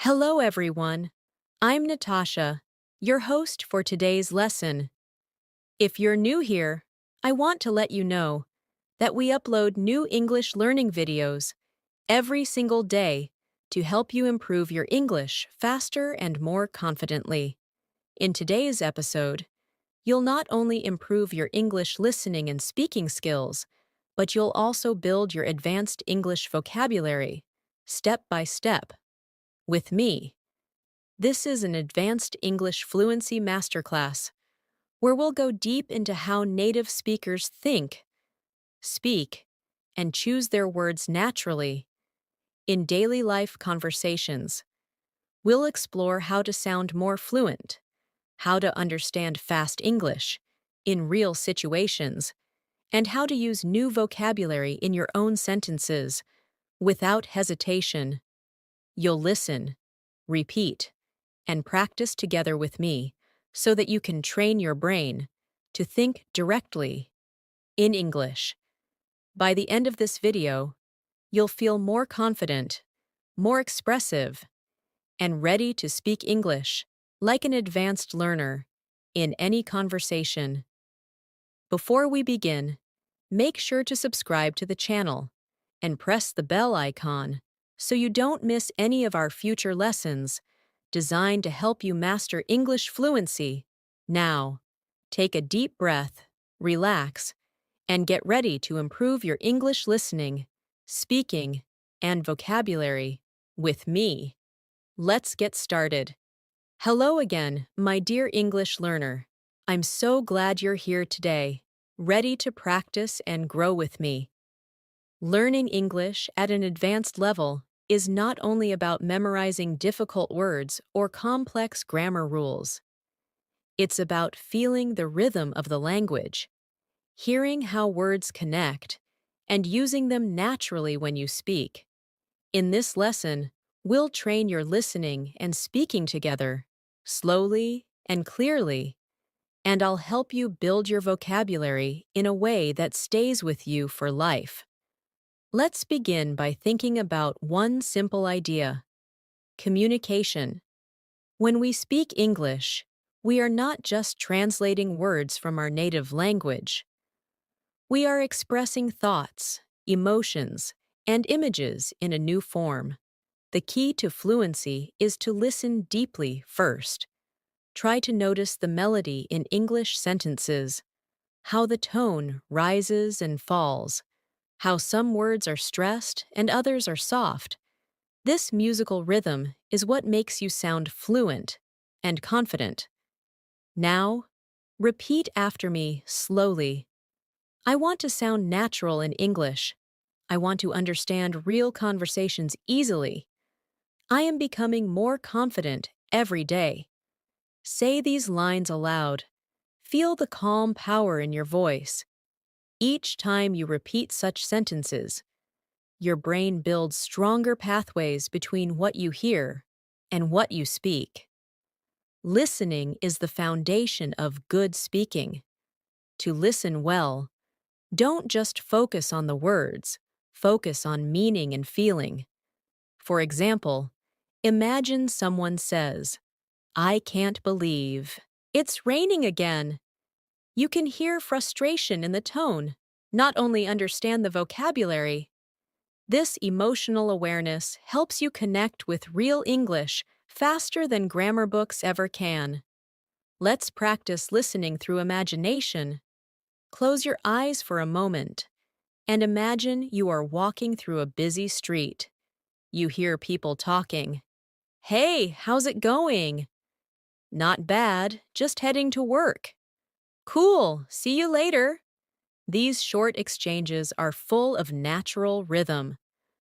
Hello, everyone. I'm Natasha, your host for today's lesson. If you're new here, I want to let you know that we upload new English learning videos every single day to help you improve your English faster and more confidently. In today's episode, you'll not only improve your English listening and speaking skills, but you'll also build your advanced English vocabulary, step by step, with me. This is an advanced English fluency masterclass where we'll go deep into how native speakers think, speak, and choose their words naturally. In daily life conversations, we'll explore how to sound more fluent, how to understand fast English in real situations, and how to use new vocabulary in your own sentences without hesitation. You'll listen, repeat, and practice together with me so that you can train your brain to think directly in English. By the end of this video, you'll feel more confident, more expressive, and ready to speak English like an advanced learner in any conversation. Before we begin, make sure to subscribe to the channel and press the bell icon so you don't miss any of our future lessons designed to help you master English fluency. Now, take a deep breath, relax, and get ready to improve your English listening, speaking, and vocabulary with me. Let's get started. Hello again, my dear English learner. I'm so glad you're here today, ready to practice and grow with me. Learning English at an advanced level is not only about memorizing difficult words or complex grammar rules. It's about feeling the rhythm of the language, hearing how words connect, and using them naturally when you speak. In this lesson, we'll train your listening and speaking together, slowly and clearly, and I'll help you build your vocabulary in a way that stays with you for life. Let's begin by thinking about one simple idea: communication. When we speak English, we are not just translating words from our native language. We are expressing thoughts, emotions, and images in a new form. The key to fluency is to listen deeply first. Try to notice the melody in English sentences, how the tone rises and falls, how some words are stressed and others are soft. This musical rhythm is what makes you sound fluent and confident. Now, repeat after me slowly. I want to sound natural in English. I want to understand real conversations easily. I am becoming more confident every day. Say these lines aloud. Feel the calm power in your voice. Each time you repeat such sentences, your brain builds stronger pathways between what you hear and what you speak. Listening is the foundation of good speaking. To listen well, don't just focus on the words, focus on meaning and feeling. For example, imagine someone says, "I can't believe it's raining again." You can hear frustration in the tone, not only understand the vocabulary. This emotional awareness helps you connect with real English faster than grammar books ever can. Let's practice listening through imagination. Close your eyes for a moment and imagine you are walking through a busy street. You hear people talking. "Hey, how's it going?" "Not bad, just heading to work." "Cool, see you later." These short exchanges are full of natural rhythm.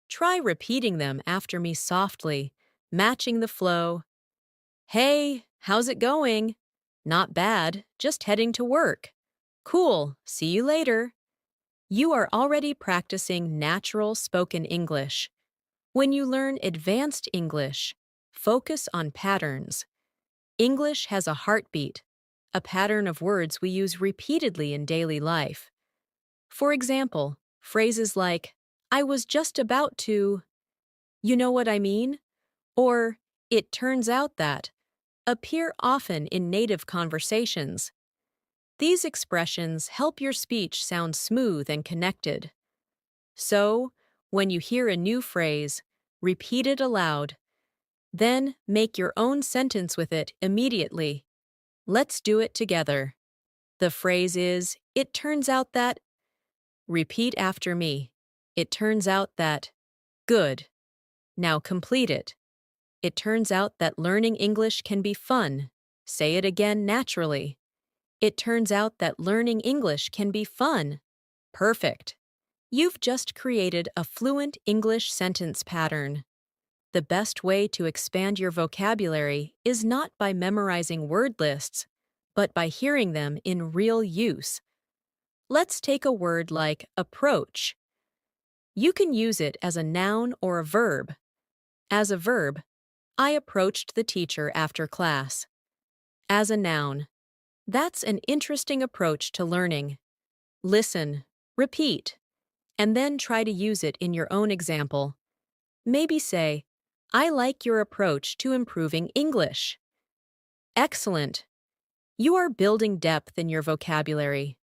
Try repeating them after me softly, matching the flow. "Hey, how's it going?" "Not bad, just heading to work." "Cool, see you later." You are already practicing natural spoken English. When you learn advanced English, focus on patterns. English has a heartbeat, a pattern of words we use repeatedly in daily life. For example, phrases like, "I was just about to," "you know what I mean?" or It turns out that appear often in native conversations. These expressions help your speech sound smooth and connected. So, when you hear a new phrase, repeat it aloud. Then make your own sentence with it immediately. Let's do it together. The phrase is, it turns out that. Repeat after me. It turns out that. Good. Now complete it. It turns out that learning English can be fun. Say it again naturally. It turns out that learning English can be fun. Perfect. You've just created a fluent English sentence pattern. The best way to expand your vocabulary is not by memorizing word lists, but by hearing them in real use. Let's take a word like approach. You can use it as a noun or a verb. As a verb, I approached the teacher after class. As a noun, that's an interesting approach to learning. Listen, repeat, and then try to use it in your own example. Maybe say, I like your approach to improving English. Excellent. You are building depth in your vocabulary.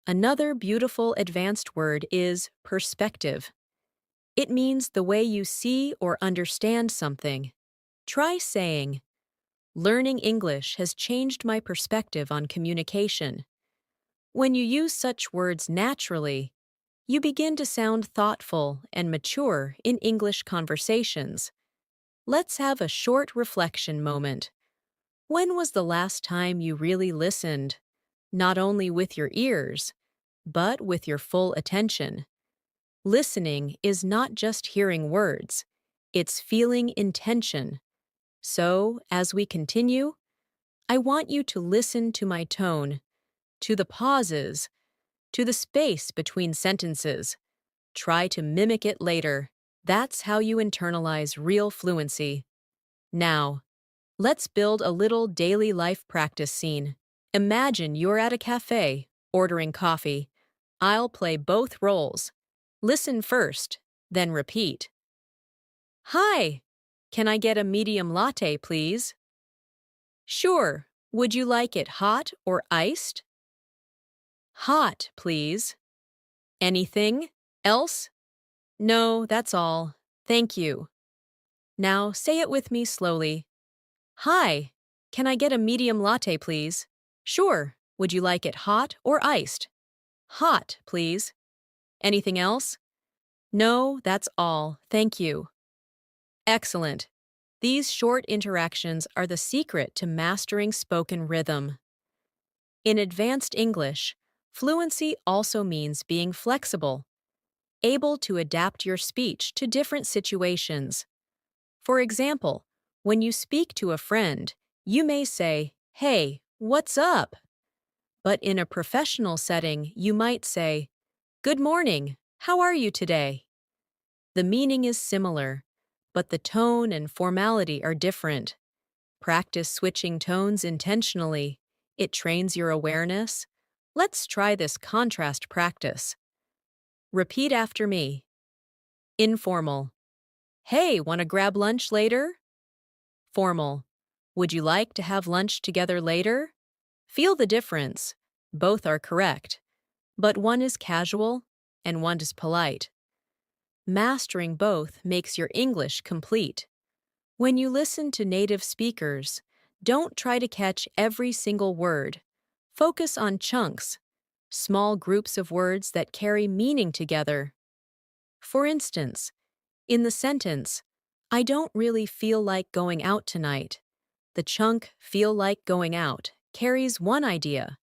Another beautiful advanced word is perspective. It means the way you see or understand something. Try saying, learning English has changed my perspective on communication. When you use such words naturally, you begin to sound thoughtful and mature in English conversations. Let's have a short reflection moment. When was the last time you really listened? Not only with your ears, but with your full attention. Listening is not just hearing words, it's feeling intention. So, as we continue, I want you to listen to my tone, to the pauses, to the space between sentences. Try to mimic it later. That's how you internalize real fluency. Now, let's build a little daily life practice scene. Imagine you're at a cafe, ordering coffee. I'll play both roles. Listen first, then repeat. Hi, can I get a medium latte, please? Sure. Would you like it hot or iced? Hot, please. Anything else? No, that's all. Thank you. Now say it with me slowly. Hi, can I get a medium latte, please? Sure. Would you like it hot or iced? Hot, please. Anything else? No, that's all. Thank you. Excellent. These short interactions are the secret to mastering spoken rhythm. In advanced English, fluency also means being flexible, able to adapt your speech to different situations. For example, when you speak to a friend, you may say, "Hey, what's up?" But in a professional setting, you might say, "Good morning, how are you today?" The meaning is similar, but the tone and formality are different. Practice switching tones intentionally. It trains your awareness. Let's try this contrast practice. Repeat after me. Informal. Hey, want to grab lunch later? Formal. Would you like to have lunch together later? Feel the difference. Both are correct, but one is casual and one is polite. Mastering both makes your English complete. When you listen to native speakers, don't try to catch every single word. Focus on chunks, small groups of words that carry meaning together. For instance, in the sentence, I don't really feel like going out tonight. The chunk feel like going out carries one idea.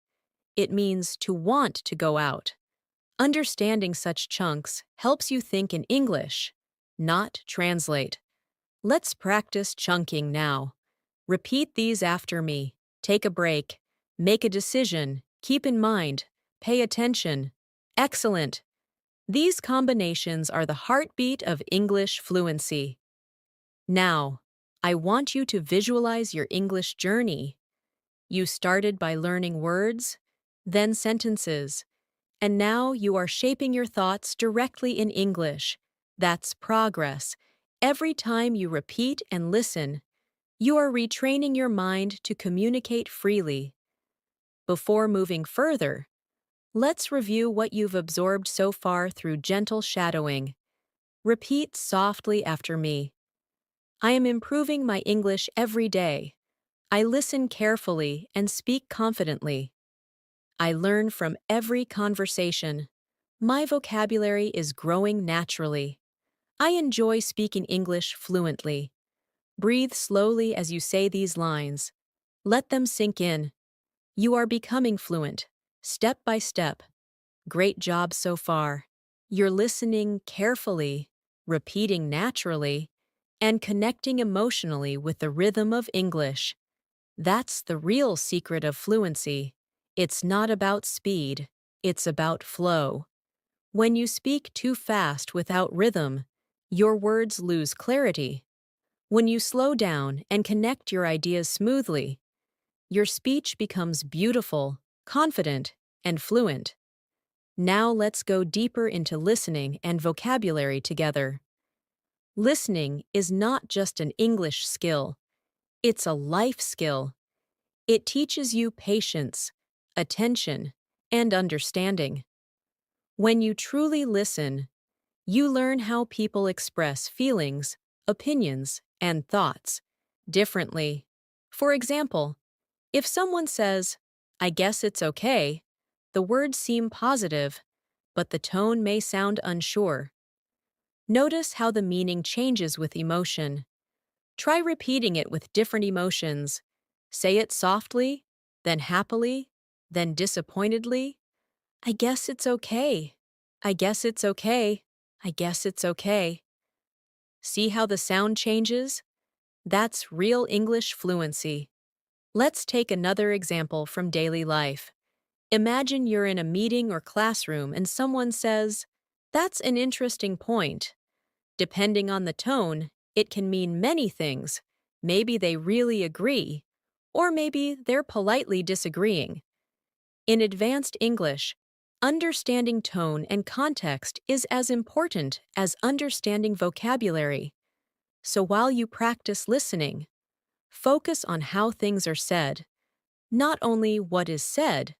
It means to want to go out. Understanding such chunks helps you think in English, not translate. Let's practice chunking now. Repeat these after me. Take a break. Make a decision. Keep in mind. Pay attention. Excellent. These combinations are the heartbeat of English fluency. Now, I want you to visualize your English journey. You started by learning words, then sentences, and now you are shaping your thoughts directly in English. That's progress. Every time you repeat and listen, You are retraining your mind to communicate freely. Before moving further, let's review what you've absorbed so far through gentle shadowing. Repeat softly after me. I am improving my English every day. I listen carefully and speak confidently. I learn from every conversation. My vocabulary is growing naturally. I enjoy speaking English fluently. Breathe slowly as you say these lines. Let them sink in. You are becoming fluent, step by step. Great job so far. You're listening carefully, repeating naturally, and connecting emotionally with the rhythm of English. That's the real secret of fluency. It's not about speed, it's about flow. When you speak too fast without rhythm, your words lose clarity. When you slow down and connect your ideas smoothly, your speech becomes beautiful, confident, and fluent. Now let's go deeper into listening and vocabulary together. Listening is not just an English skill, it's a life skill. It teaches you patience, attention, and understanding. When you truly listen, you learn how people express feelings, opinions, and thoughts differently. For example, if someone says, I guess it's okay, the words seem positive, but the tone may sound unsure. Notice how the meaning changes with emotion. Try repeating it with different emotions. Say it softly, then happily, then disappointedly. I guess it's okay. I guess it's okay. I guess it's okay. See how the sound changes? That's real English fluency. Let's take another example from daily life. Imagine you're in a meeting or classroom and someone says, That's an interesting point. Depending on the tone, it can mean many things. Maybe they really agree, or maybe they're politely disagreeing. In advanced English, understanding tone and context is as important as understanding vocabulary. So while you practice listening, focus on how things are said, not only what is said.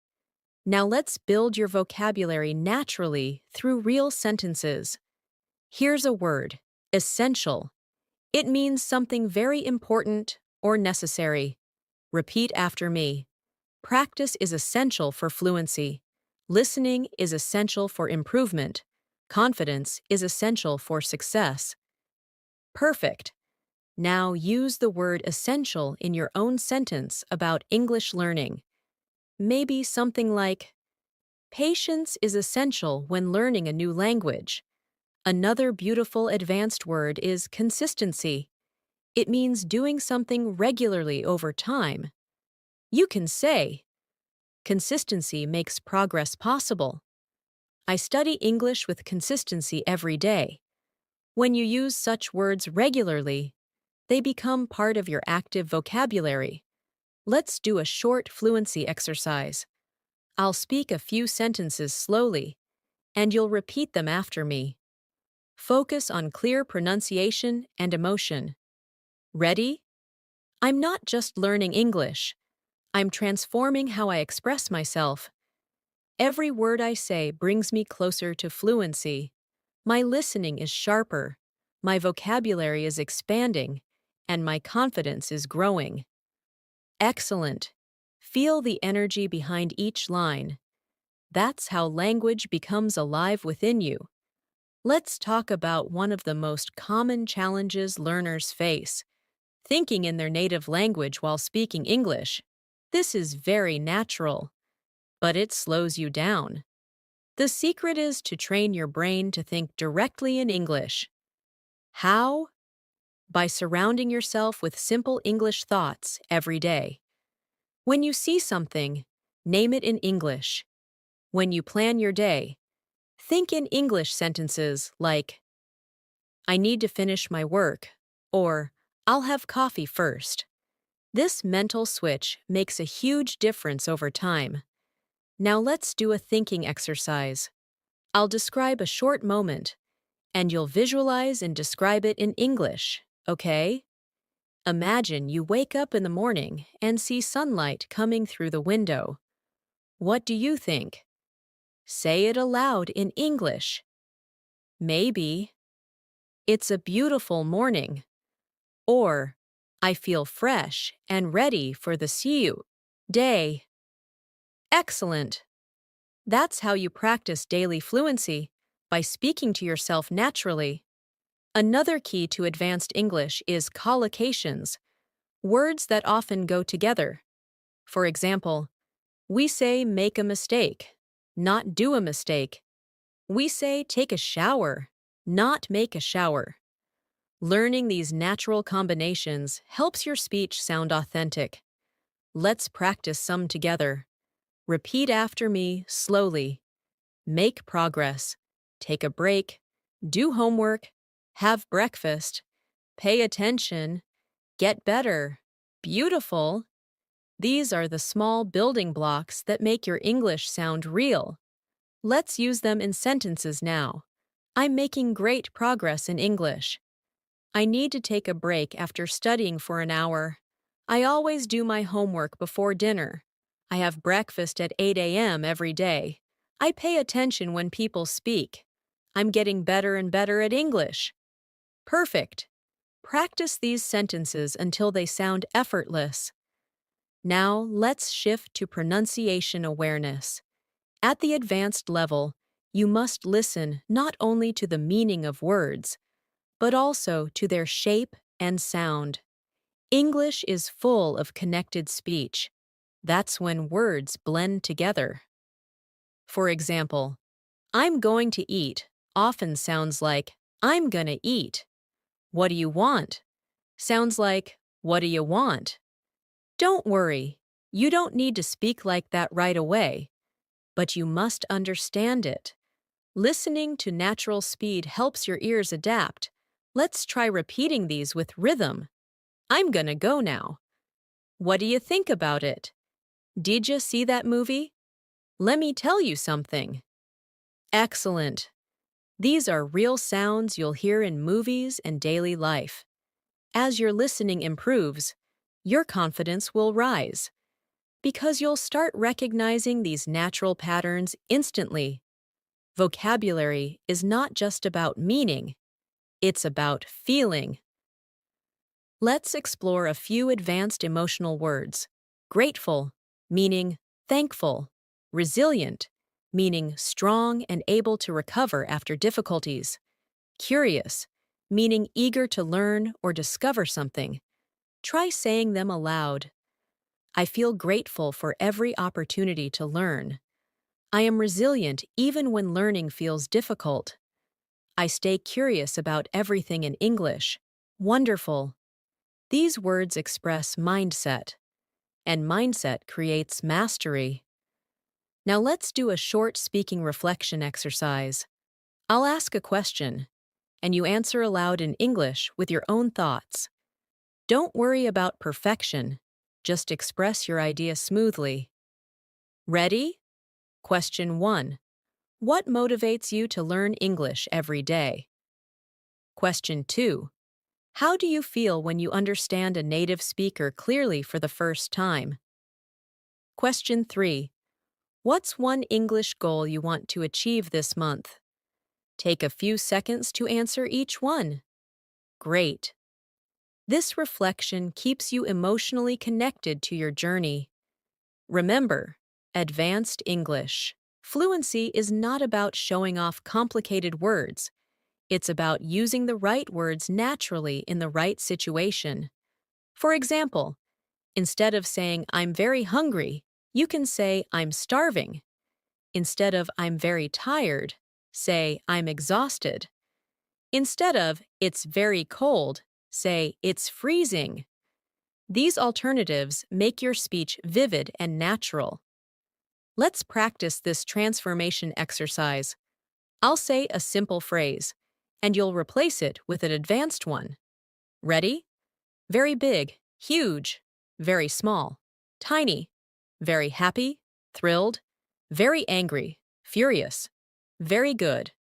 Now let's build your vocabulary naturally through real sentences. Here's a word, essential. It means something very important or necessary. Repeat after me. Practice is essential for fluency. Listening is essential for improvement. Confidence is essential for success. Perfect. Now use the word essential in your own sentence about English learning. Maybe something like, Patience is essential when learning a new language. Another beautiful advanced word is consistency. It means doing something regularly over time. You can say, Consistency makes progress possible. I study English with consistency every day. When you use such words regularly, they become part of your active vocabulary. Let's do a short fluency exercise. I'll speak a few sentences slowly, and you'll repeat them after me. Focus on clear pronunciation and emotion. Ready? I'm not just learning English. I'm transforming how I express myself. Every word I say brings me closer to fluency. My listening is sharper, my vocabulary is expanding, and my confidence is growing. Excellent. Feel the energy behind each line. That's how language becomes alive within you. Let's talk about one of the most common challenges learners face: thinking in their native language while speaking English. This is very natural, but it slows you down. The secret is to train your brain to think directly in English. How? By surrounding yourself with simple English thoughts every day. When you see something, name it in English. When you plan your day, think in English sentences like, I need to finish my work, or I'll have coffee first. This mental switch makes a huge difference over time. Now let's do a thinking exercise. I'll describe a short moment, and you'll visualize and describe it in English, okay? Imagine you wake up in the morning and see sunlight coming through the window. What do you think? Say it aloud in English. Maybe, "It's a beautiful morning," or "I feel fresh and ready for the new day." Excellent! That's how you practice daily fluency, by speaking to yourself naturally. Another key to advanced English is collocations, words that often go together. For example, we say make a mistake, not do a mistake. We say take a shower, not make a shower. Learning these natural combinations helps your speech sound authentic. Let's practice some together. Repeat after me slowly. Make progress. Take a break. Do homework. Have breakfast. Pay attention. Get better. Beautiful. These are the small building blocks that make your English sound real. Let's use them in sentences now. I'm making great progress in English. I need to take a break after studying for an hour. I always do my homework before dinner. I have breakfast at 8 a.m. every day. I pay attention when people speak. I'm getting better and better at English. Perfect. Practice these sentences until they sound effortless. Now, let's shift to pronunciation awareness. At the advanced level, you must listen not only to the meaning of words, but also to their shape and sound. English is full of connected speech. That's when words blend together. For example, I'm going to eat often sounds like I'm gonna eat. What do you want? Sounds like what do you want? Don't worry, you don't need to speak like that right away, but you must understand it. Listening to natural speed helps your ears adapt. Let's try repeating these with rhythm. I'm gonna go now. What do you think about it? Did you see that movie? Let me tell you something. Excellent. These are real sounds you'll hear in movies and daily life. As your listening improves, your confidence will rise, because you'll start recognizing these natural patterns instantly. Vocabulary is not just about meaning, it's about feeling. Let's explore a few advanced emotional words. Grateful, meaning thankful. Resilient, meaning strong and able to recover after difficulties. Curious, meaning eager to learn or discover something. Try saying them aloud. I feel grateful for every opportunity to learn. I am resilient even when learning feels difficult. I stay curious about everything in English. Wonderful. These words express mindset, and mindset creates mastery. Now let's do a short speaking reflection exercise. I'll ask a question, and you answer aloud in English with your own thoughts. Don't worry about perfection, just express your idea smoothly. Ready? Question 1. What motivates you to learn English every day? Question 2. How do you feel when you understand a native speaker clearly for the first time? Question 3. What's one English goal you want to achieve this month? Take a few seconds to answer each one. Great. This reflection keeps you emotionally connected to your journey. Remember, advanced English. Fluency is not about showing off complicated words. It's about using the right words naturally in the right situation. For example, instead of saying I'm very hungry, you can say I'm starving. Instead of I'm very tired, say I'm exhausted. Instead of it's very cold, say it's freezing. These alternatives make your speech vivid and natural. Let's practice this transformation exercise. I'll say a simple phrase, and you'll replace it with an advanced one. Ready? Very big, huge, very small, tiny, very happy, thrilled, very angry, furious, very good,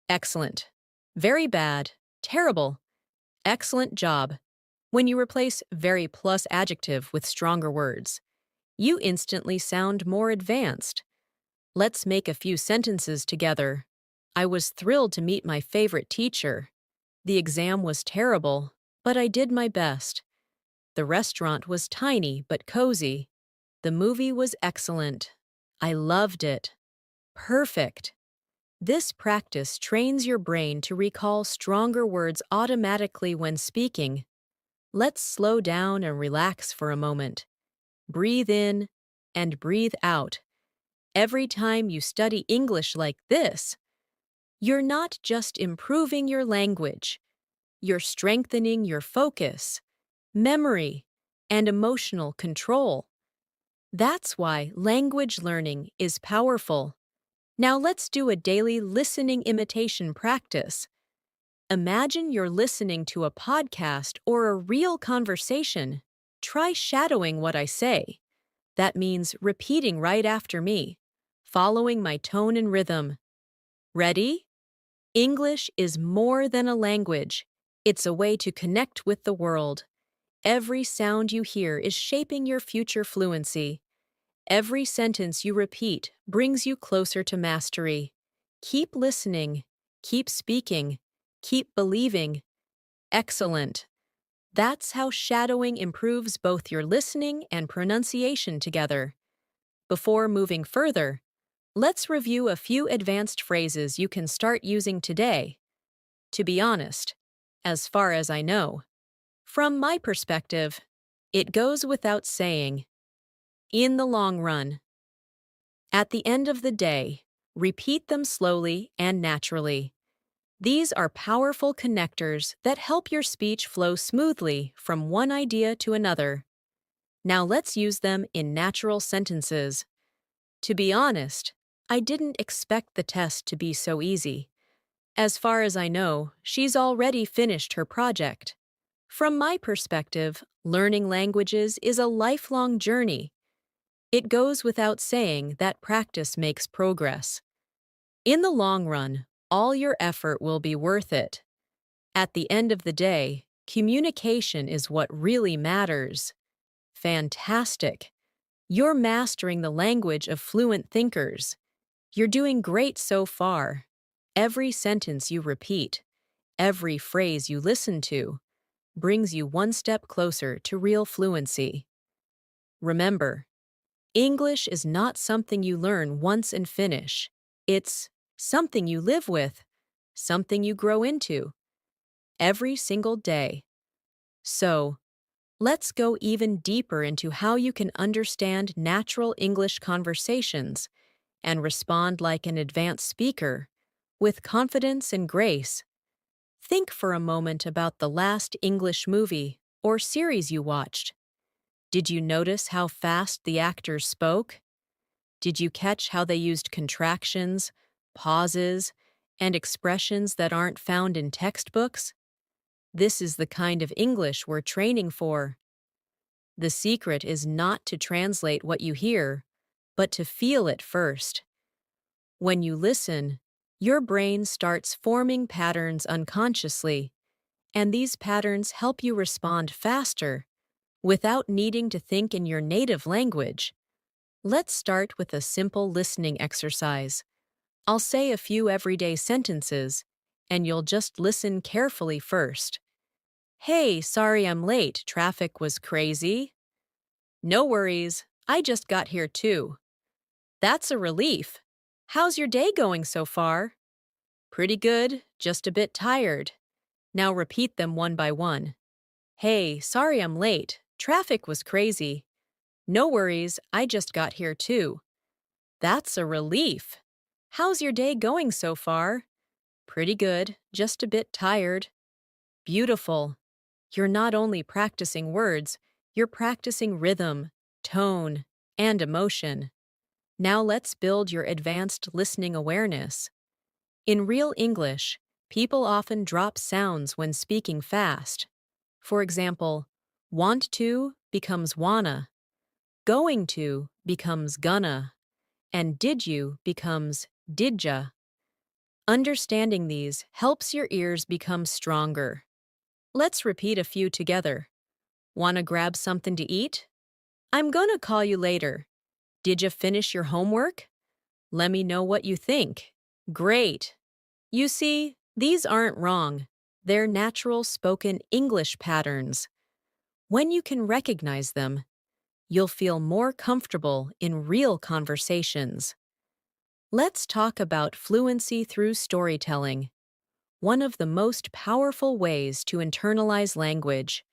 excellent, very bad, terrible, excellent job. When you replace very plus adjective with stronger words, you instantly sound more advanced. Let's make a few sentences together. I was thrilled to meet my favorite teacher. The exam was terrible, but I did my best. The restaurant was tiny but cozy. The movie was excellent. I loved it. Perfect. This practice trains your brain to recall stronger words automatically when speaking. Let's slow down and relax for a moment. Breathe in and breathe out. Every time you study English like this, you're not just improving your language, you're strengthening your focus, memory, and emotional control. That's why language learning is powerful. Now let's do a daily listening imitation practice. Imagine you're listening to a podcast or a real conversation. Try shadowing what I say. That means repeating right after me, following my tone and rhythm. Ready? English is more than a language. It's a way to connect with the world. Every sound you hear is shaping your future fluency. Every sentence you repeat brings you closer to mastery. Keep listening, keep speaking, keep believing. Excellent. That's how shadowing improves both your listening and pronunciation together. Before moving further, let's review a few advanced phrases you can start using today. To be honest, as far as I know, from my perspective, it goes without saying. In the long run. At the end of the day, repeat them slowly and naturally. These are powerful connectors that help your speech flow smoothly from one idea to another. Now let's use them in natural sentences. To be honest, I didn't expect the test to be so easy. As far as I know, she's already finished her project. From my perspective, learning languages is a lifelong journey. It goes without saying that practice makes progress. In the long run, all your effort will be worth it. At the end of the day, communication is what really matters. Fantastic! You're mastering the language of fluent thinkers. You're doing great so far. Every sentence you repeat, every phrase you listen to, brings you one step closer to real fluency. Remember, English is not something you learn once and finish. It's something you live with, something you grow into, every single day. So, let's go even deeper into how you can understand natural English conversations and respond like an advanced speaker, with confidence and grace. Think for a moment about the last English movie or series you watched. Did you notice how fast the actors spoke? Did you catch how they used contractions, pauses, and expressions that aren't found in textbooks? This is the kind of English we're training for. The secret is not to translate what you hear, but to feel it first. When you listen, your brain starts forming patterns unconsciously, and these patterns help you respond faster, without needing to think in your native language. Let's start with a simple listening exercise. I'll say a few everyday sentences, and you'll just listen carefully first. Hey, sorry I'm late, traffic was crazy. No worries, I just got here too. That's a relief. How's your day going so far? Pretty good, just a bit tired. Now repeat them one by one. Hey, sorry I'm late, traffic was crazy. No worries, I just got here too. That's a relief. How's your day going so far? Pretty good, just a bit tired. Beautiful. You're not only practicing words, you're practicing rhythm, tone, and emotion. Now let's build your advanced listening awareness. In real English, people often drop sounds when speaking fast. For example, want to becomes wanna, going to becomes gonna, and did you becomes didja. Understanding these helps your ears become stronger. Let's repeat a few together. Wanna grab something to eat? I'm gonna call you later. Did you finish your homework? Let me know what you think. Great. You see, these aren't wrong. They're natural spoken English patterns. When you can recognize them, you'll feel more comfortable in real conversations. Let's talk about fluency through storytelling, one of the most powerful ways to internalize language.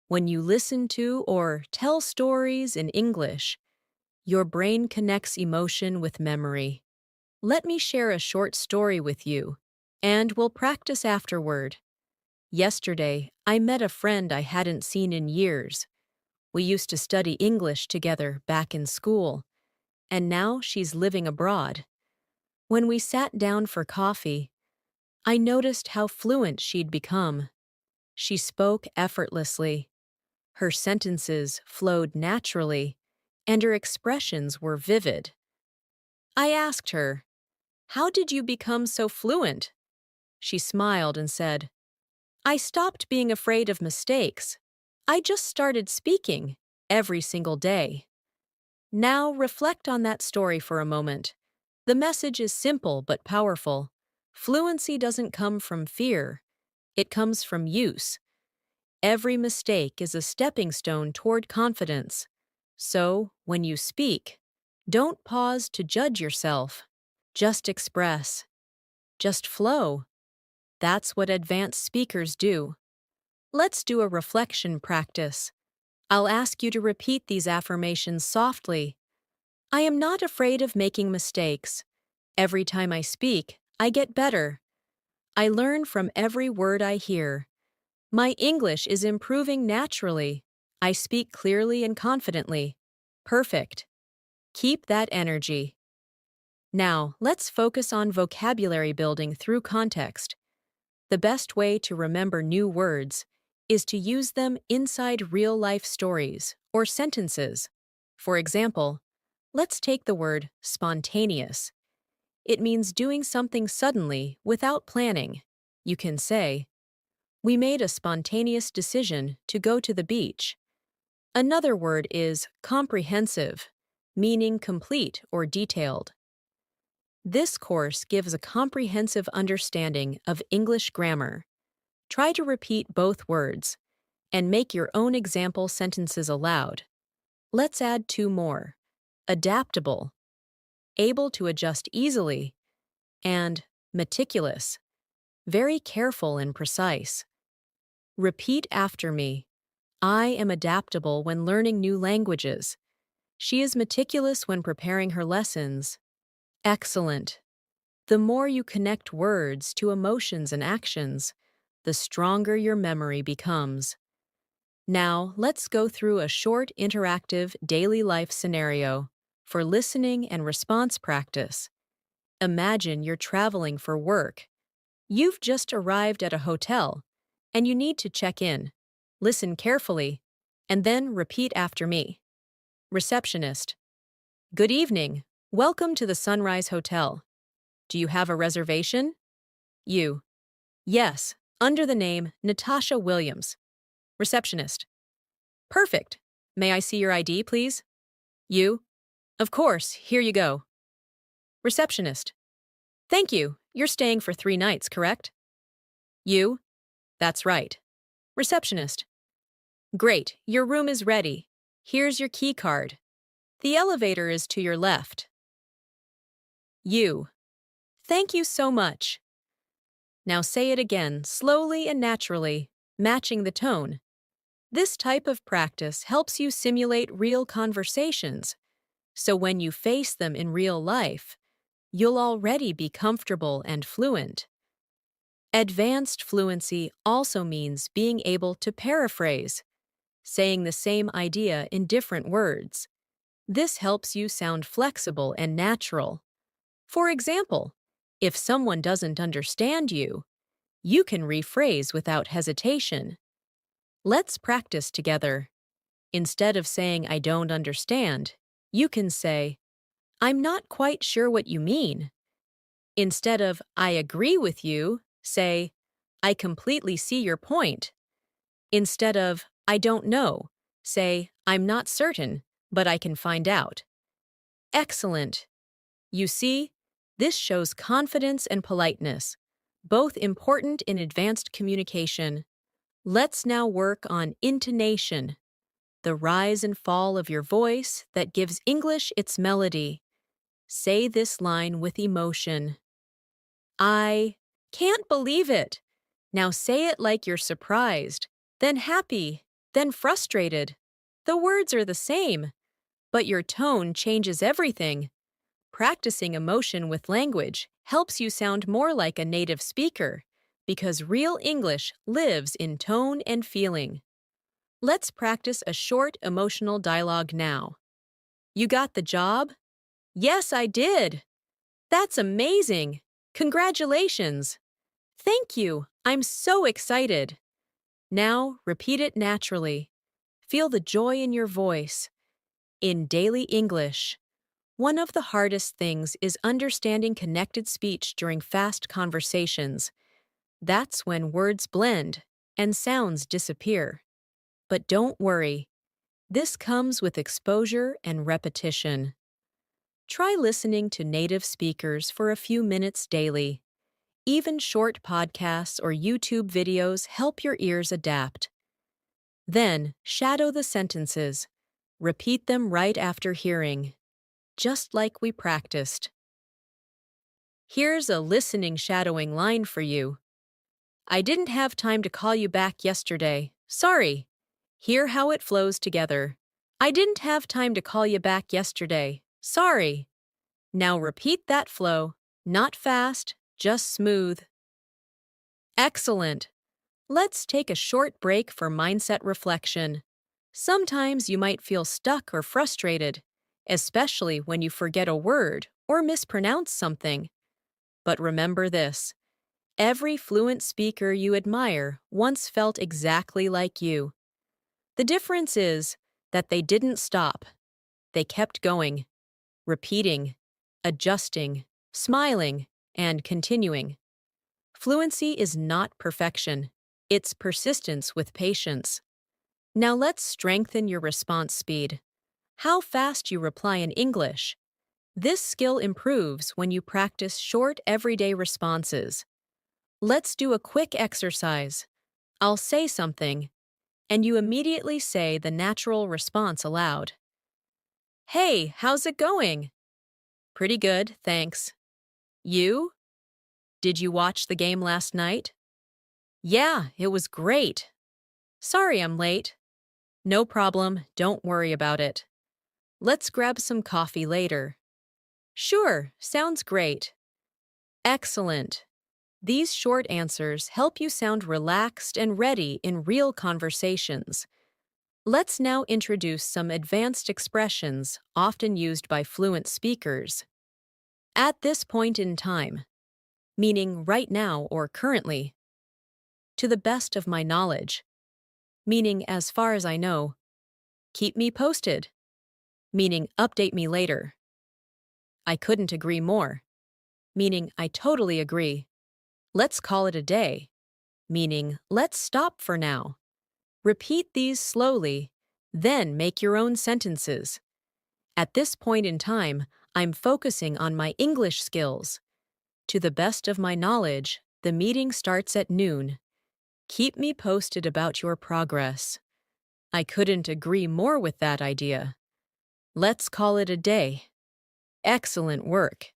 When you listen to or tell stories in English, your brain connects emotion with memory. Let me share a short story with you, and we'll practice afterward. Yesterday, I met a friend I hadn't seen in years. We used to study English together back in school, and now she's living abroad. When we sat down for coffee, I noticed how fluent she'd become. She spoke effortlessly. Her sentences flowed naturally, and her expressions were vivid. I asked her, "How did you become so fluent?" She smiled and said, "I stopped being afraid of mistakes. I just started speaking every single day." Now reflect on that story for a moment. The message is simple but powerful. Fluency doesn't come from fear. It comes from use. Every mistake is a stepping stone toward confidence. So, when you speak, don't pause to judge yourself. Just express. Just flow. That's what advanced speakers do. Let's do a reflection practice. I'll ask you to repeat these affirmations softly. I am not afraid of making mistakes. Every time I speak, I get better. I learn from every word I hear. My English is improving naturally. I speak clearly and confidently. Perfect. Keep that energy. Now, let's focus on vocabulary building through context. The best way to remember new words is to use them inside real-life stories or sentences. For example, let's take the word spontaneous. It means doing something suddenly without planning. You can say, "We made a spontaneous decision to go to the beach." Another word is comprehensive, meaning complete or detailed. This course gives a comprehensive understanding of English grammar. Try to repeat both words and make your own example sentences aloud. Let's add two more: adaptable, able to adjust easily, and meticulous, very careful and precise. Repeat after me. I am adaptable when learning new languages. She is meticulous when preparing her lessons. Excellent. The more you connect words to emotions and actions, the stronger your memory becomes. Now, let's go through a short interactive daily life scenario for listening and response practice. Imagine you're traveling for work. You've just arrived at a hotel, and you need to check in. Listen carefully, and then repeat after me. Receptionist: Good evening. Welcome to the Sunrise Hotel. Do you have a reservation? You: Yes, under the name Natasha Williams. Receptionist: Perfect. May I see your ID, please? You: Of course, here you go. Receptionist: Thank you. You're staying for 3 nights, correct? You: That's right. Receptionist: Great, your room is ready. Here's your key card. The elevator is to your left. You: Thank you so much. Now say it again, slowly and naturally, matching the tone. This type of practice helps you simulate real conversations, so when you face them in real life, you'll already be comfortable and fluent. Advanced fluency also means being able to paraphrase, saying the same idea in different words. This helps you sound flexible and natural. For example, if someone doesn't understand you, you can rephrase without hesitation. Let's practice together. Instead of saying "I don't understand," you can say, "I'm not quite sure what you mean." Instead of "I agree with you," say, "I completely see your point." Instead of I don't know. Say, I'm not certain, but I can find out. Excellent. You see, this shows confidence and politeness, both important in advanced communication. Let's now work on intonation, the rise and fall of your voice that gives English its melody. Say this line with emotion. I can't believe it. Now say it like you're surprised, then happy, then frustrated. The words are the same, but your tone changes everything. Practicing emotion with language helps you sound more like a native speaker because real English lives in tone and feeling. Let's practice a short emotional dialogue now. You got the job? Yes, I did. That's amazing. Congratulations. Thank you. I'm so excited. Now, repeat it naturally. Feel the joy in your voice. In daily English, one of the hardest things is understanding connected speech during fast conversations. That's when words blend and sounds disappear. But don't worry, this comes with exposure and repetition. Try listening to native speakers for a few minutes daily. Even short podcasts or YouTube videos help your ears adapt. Then, shadow the sentences. Repeat them right after hearing, just like we practiced. Here's a listening shadowing line for you. I didn't have time to call you back yesterday. Sorry. Hear how it flows together. I didn't have time to call you back yesterday. Sorry. Now repeat that flow. Not fast, just smooth. Excellent. Let's take a short break for mindset reflection. Sometimes you might feel stuck or frustrated, especially when you forget a word or mispronounce something. But remember this. Every fluent speaker you admire once felt exactly like you. The difference is that they didn't stop. They kept going, repeating, adjusting, smiling, and continuing. Fluency is not perfection. It's persistence with patience. Now let's strengthen your response speed. How fast you reply in English. This skill improves when you practice short everyday responses. Let's do a quick exercise. I'll say something, and you immediately say the natural response aloud. Hey, how's it going? Pretty good, thanks. You? Did you watch the game last night? Yeah, it was great. Sorry I'm late. No problem, don't worry about it. Let's grab some coffee later. Sure, sounds great. Excellent. These short answers help you sound relaxed and ready in real conversations. Let's now introduce some advanced expressions often used by fluent speakers. At this point in time, meaning right now or currently. To the best of my knowledge, meaning as far as I know. Keep me posted, meaning update me later. I couldn't agree more, meaning I totally agree. Let's call it a day, meaning let's stop for now. Repeat these slowly, then make your own sentences. At this point in time, I'm focusing on my English skills. To the best of my knowledge, the meeting starts at noon. Keep me posted about your progress. I couldn't agree more with that idea. Let's call it a day. Excellent work.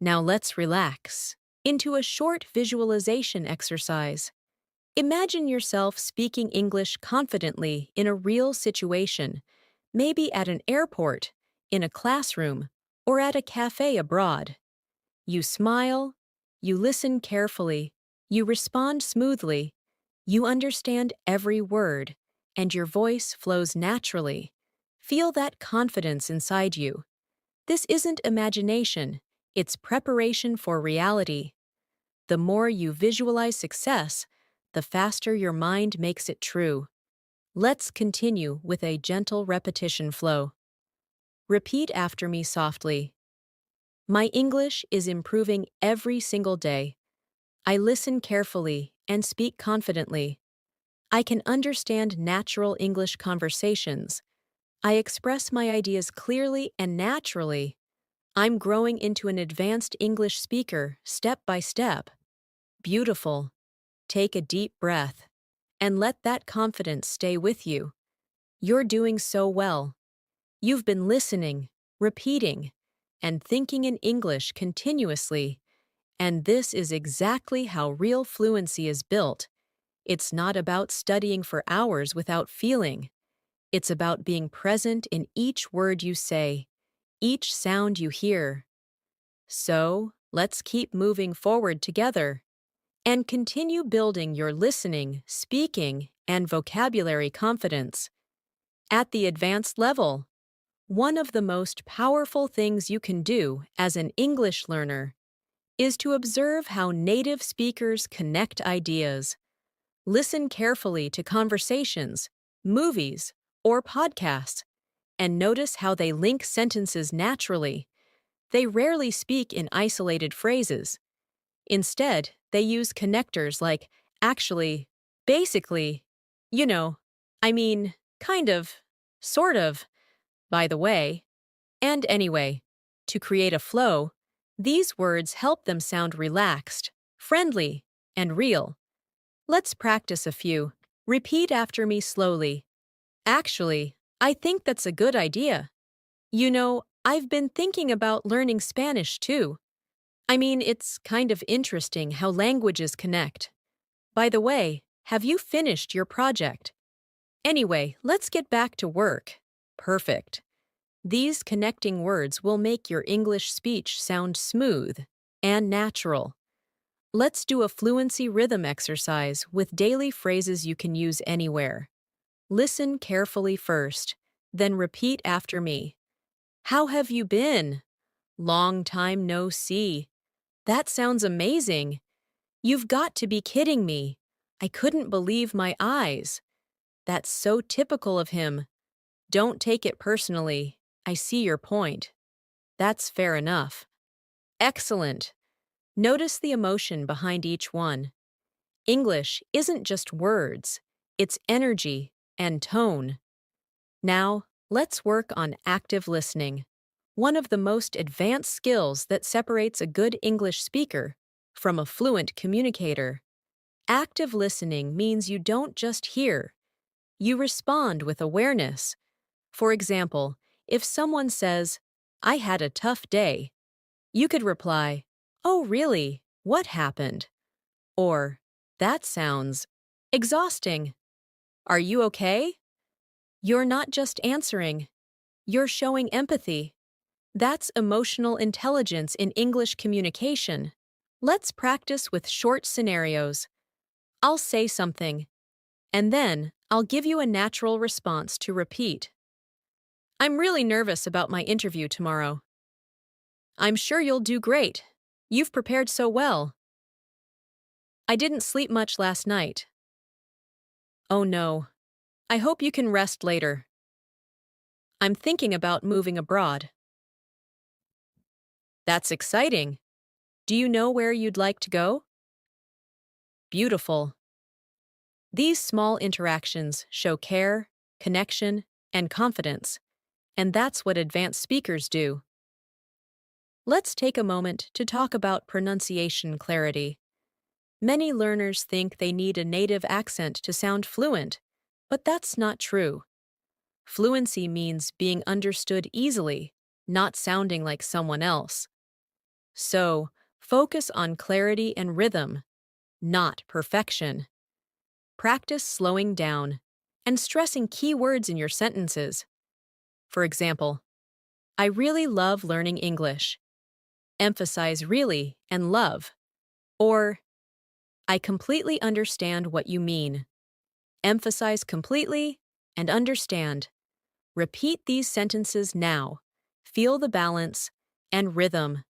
Now let's relax into a short visualization exercise. Imagine yourself speaking English confidently in a real situation, maybe at an airport, in a classroom, or at a cafe abroad. You smile, you listen carefully, you respond smoothly, you understand every word, and your voice flows naturally. Feel that confidence inside you. This isn't imagination, it's preparation for reality. The more you visualize success, the faster your mind makes it true. Let's continue with a gentle repetition flow. Repeat after me softly. My English is improving every single day. I listen carefully and speak confidently. I can understand natural English conversations. I express my ideas clearly and naturally. I'm growing into an advanced English speaker step by step. Beautiful. Take a deep breath and let that confidence stay with you. You're doing so well. You've been listening, repeating, and thinking in English continuously, and this is exactly how real fluency is built. It's not about studying for hours without feeling. It's about being present in each word you say, each sound you hear. So, let's keep moving forward together and continue building your listening, speaking, and vocabulary confidence. At the advanced level, one of the most powerful things you can do as an English learner is to observe how native speakers connect ideas. Listen carefully to conversations, movies, or podcasts, and notice how they link sentences naturally. They rarely speak in isolated phrases. Instead, they use connectors like actually, basically, you know, I mean, kind of, sort of, by the way, and anyway. To create a flow, these words help them sound relaxed, friendly, and real. Let's practice a few. Repeat after me slowly. Actually, I think that's a good idea. I've been thinking about learning Spanish too. I mean, it's kind of interesting how languages connect. By the way, have you finished your project? Anyway, let's get back to work. Perfect. These connecting words will make your English speech sound smooth and natural. Let's do a fluency rhythm exercise with daily phrases you can use anywhere. Listen carefully first, then repeat after me. How have you been? Long time no see. That sounds amazing. You've got to be kidding me. I couldn't believe my eyes. That's so typical of him. Don't take it personally. I see your point. That's fair enough. Excellent. Notice the emotion behind each one. English isn't just words, it's energy and tone. Now, let's work on active listening, one of the most advanced skills that separates a good English speaker from a fluent communicator. Active listening means you don't just hear, you respond with awareness. For example, if someone says, "I had a tough day," you could reply, "Oh, really? What happened?" Or, "That sounds exhausting. Are you okay?" You're not just answering, you're showing empathy. That's emotional intelligence in English communication. Let's practice with short scenarios. I'll say something, and then I'll give you a natural response to repeat. I'm really nervous about my interview tomorrow. I'm sure you'll do great. You've prepared so well. I didn't sleep much last night. Oh no. I hope you can rest later. I'm thinking about moving abroad. That's exciting. Do you know where you'd like to go? Beautiful. These small interactions show care, connection, and confidence, and that's what advanced speakers do. Let's take a moment to talk about pronunciation clarity. Many learners think they need a native accent to sound fluent, but that's not true. Fluency means being understood easily, not sounding like someone else. So, focus on clarity and rhythm, not perfection. Practice slowing down and stressing key words in your sentences. For example, I really love learning English. Emphasize really and love. Or, I completely understand what you mean. Emphasize completely and understand. Repeat these sentences now. Feel the balance and rhythm.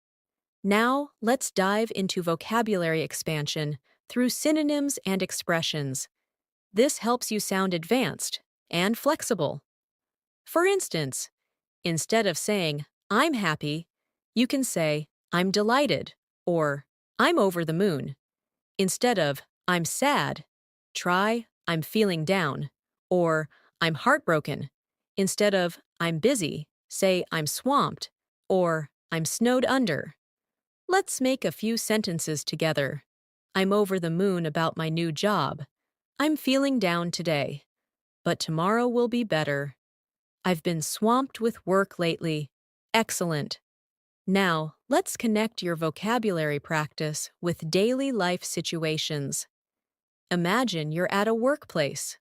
Now, let's dive into vocabulary expansion through synonyms and expressions. This helps you sound advanced and flexible. For instance, instead of saying, I'm happy, you can say, I'm delighted, or I'm over the moon. Instead of, I'm sad, try, I'm feeling down, or I'm heartbroken. Instead of I'm busy, say I'm swamped, or I'm snowed under. Let's make a few sentences together. I'm over the moon about my new job. I'm feeling down today, but tomorrow will be better. I've been swamped with work lately. Excellent. Now, let's connect your vocabulary practice with daily life situations. Imagine you're at a workplace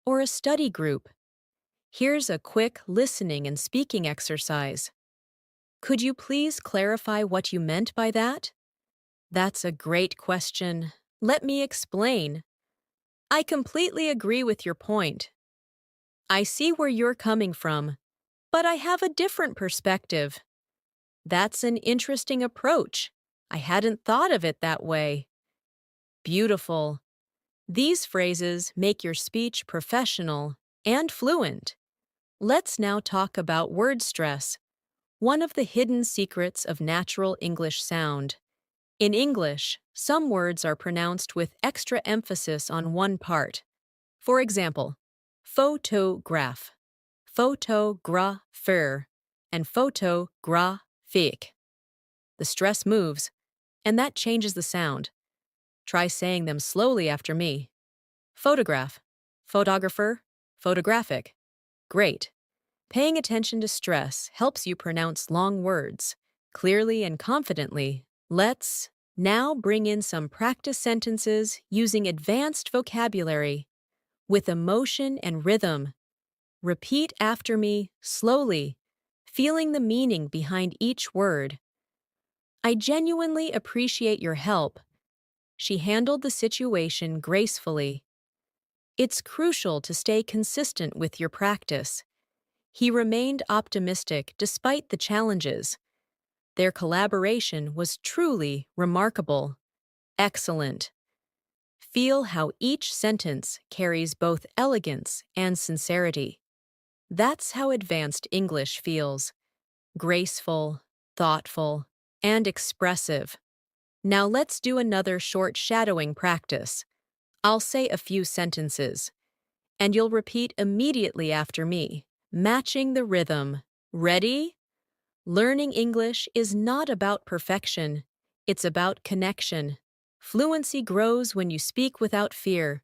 or a study group. Here's a quick listening and speaking exercise. Could you please clarify what you meant by that? That's a great question. Let me explain. I completely agree with your point. I see where you're coming from, but I have a different perspective. That's an interesting approach. I hadn't thought of it that way. Beautiful. These phrases make your speech professional and fluent. Let's now talk about word stress, one of the hidden secrets of natural English sound. In English, some words are pronounced with extra emphasis on one part. For example, photograph, photographer, and photographic. The stress moves, and that changes the sound. Try saying them slowly after me. Photograph, photographer, photographic. Great. Paying attention to stress helps you pronounce long words clearly and confidently. Let's now bring in some practice sentences using advanced vocabulary with emotion and rhythm. Repeat after me slowly, feeling the meaning behind each word. I genuinely appreciate your help. She handled the situation gracefully. It's crucial to stay consistent with your practice. He remained optimistic despite the challenges. Their collaboration was truly remarkable. Excellent. Feel how each sentence carries both elegance and sincerity. That's how advanced English feels. Graceful, thoughtful, and expressive. Now let's do another short shadowing practice. I'll say a few sentences, and you'll repeat immediately after me, matching the rhythm. Ready? Learning English is not about perfection. It's about connection. Fluency grows when you speak without fear.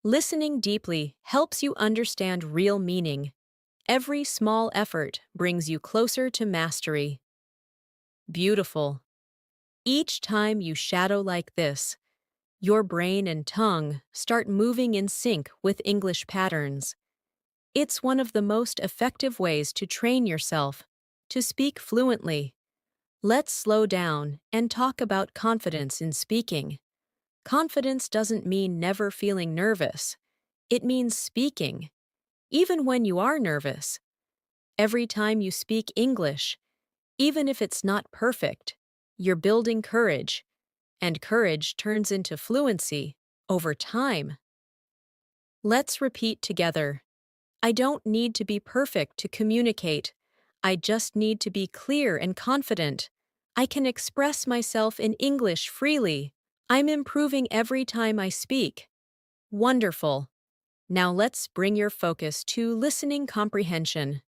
Listening deeply helps you understand real meaning. Every small effort brings you closer to mastery. Beautiful. Each time you shadow like this, your brain and tongue start moving in sync with English patterns. It's one of the most effective ways to train yourself to speak fluently. Let's slow down and talk about confidence in speaking. Confidence doesn't mean never feeling nervous. It means speaking, even when you are nervous. Every time you speak English, even if it's not perfect, you're building courage, and courage turns into fluency over time. Let's repeat together. I don't need to be perfect to communicate. I just need to be clear and confident. I can express myself in English freely. I'm improving every time I speak. Wonderful. Now let's bring your focus to listening comprehension.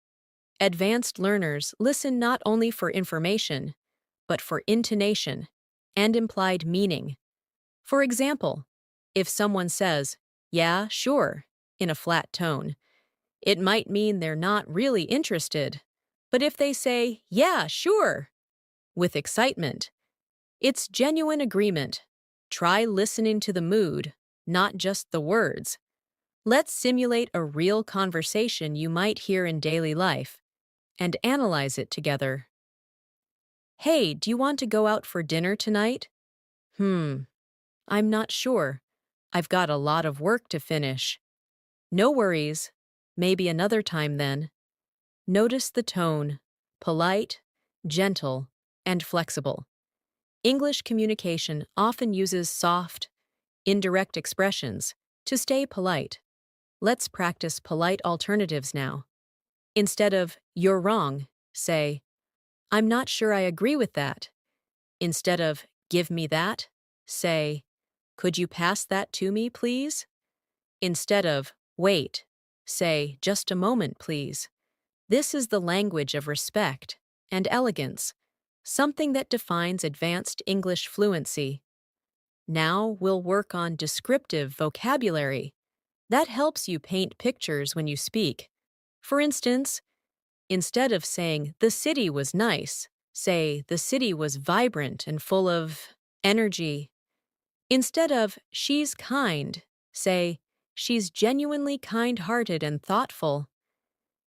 Advanced learners listen not only for information, but for intonation and implied meaning. For example, if someone says, "Yeah, sure," in a flat tone, it might mean they're not really interested. But if they say, "Yeah, sure," with excitement, it's genuine agreement. Try listening to the mood, not just the words. Let's simulate a real conversation you might hear in daily life and analyze it together. Hey, do you want to go out for dinner tonight? I'm not sure. I've got a lot of work to finish. No worries. Maybe another time then. Notice the tone, polite, gentle, and flexible. English communication often uses soft, indirect expressions to stay polite. Let's practice polite alternatives now. Instead of, "You're wrong," say, "I'm not sure I agree with that." Instead of, "Give me that," say, "Could you pass that to me, please?" Instead of, wait, say, just a moment, please. This is the language of respect and elegance, something that defines advanced English fluency. Now we'll work on descriptive vocabulary. That helps you paint pictures when you speak. For instance, instead of saying, the city was nice, say, the city was vibrant and full of energy. Instead of, she's kind, say, she's genuinely kind-hearted and thoughtful.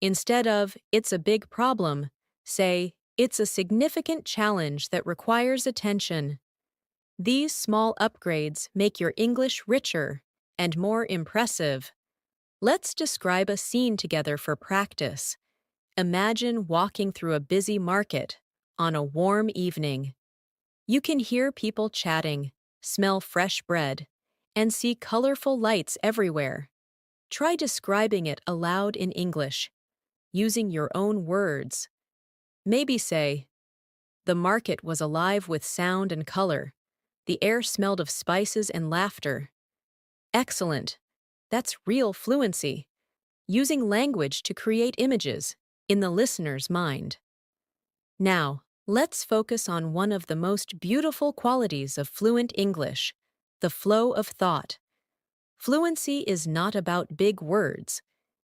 Instead of, it's a big problem, say, it's a significant challenge that requires attention. These small upgrades make your English richer and more impressive. Let's describe a scene together for practice. Imagine walking through a busy market on a warm evening. You can hear people chatting, smell fresh bread, and see colorful lights everywhere. Try describing it aloud in English, using your own words. Maybe say, the market was alive with sound and color. The air smelled of spices and laughter. Excellent. That's real fluency, using language to create images in the listener's mind. Now, let's focus on one of the most beautiful qualities of fluent English, the flow of thought. Fluency is not about big words.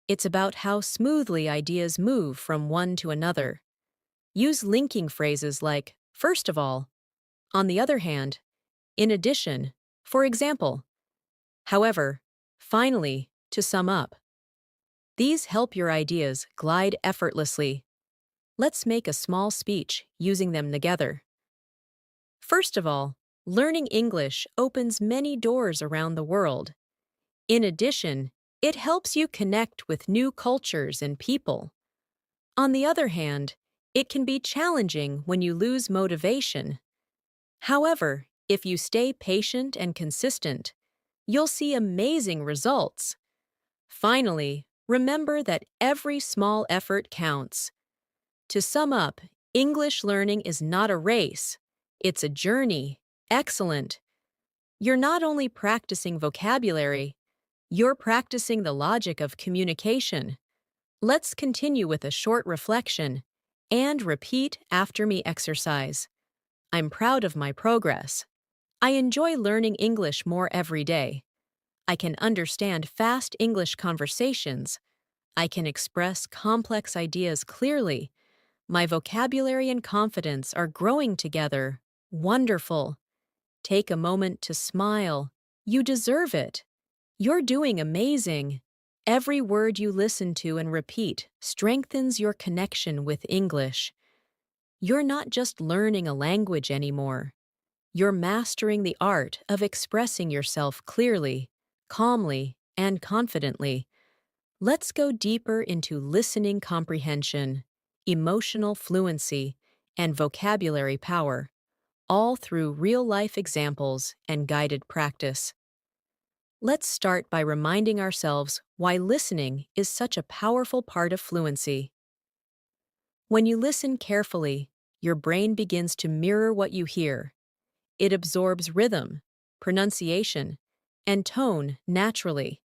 It's about how smoothly ideas move from one to another. Use linking phrases like, first of all. On the other hand, in addition, for example. However, finally, to sum up. These help your ideas glide effortlessly. Let's make a small speech using them together. First of all, learning English opens many doors around the world. In addition, it helps you connect with new cultures and people. On the other hand, it can be challenging when you lose motivation. However, if you stay patient and consistent, you'll see amazing results. Finally, remember that every small effort counts. To sum up, English learning is not a race. It's a journey. Excellent. You're not only practicing vocabulary, you're practicing the logic of communication. Let's continue with a short reflection and repeat after me exercise. I'm proud of my progress. I enjoy learning English more every day. I can understand fast English conversations. I can express complex ideas clearly. My vocabulary and confidence are growing together. Wonderful. Take a moment to smile. You deserve it. You're doing amazing. Every word you listen to and repeat strengthens your connection with English. You're not just learning a language anymore. You're mastering the art of expressing yourself clearly, calmly, and confidently. Let's go deeper into listening comprehension, emotional fluency, and vocabulary power, all through real-life examples and guided practice. Let's start by reminding ourselves why listening is such a powerful part of fluency. When you listen carefully, your brain begins to mirror what you hear. It absorbs rhythm, pronunciation, and tone naturally.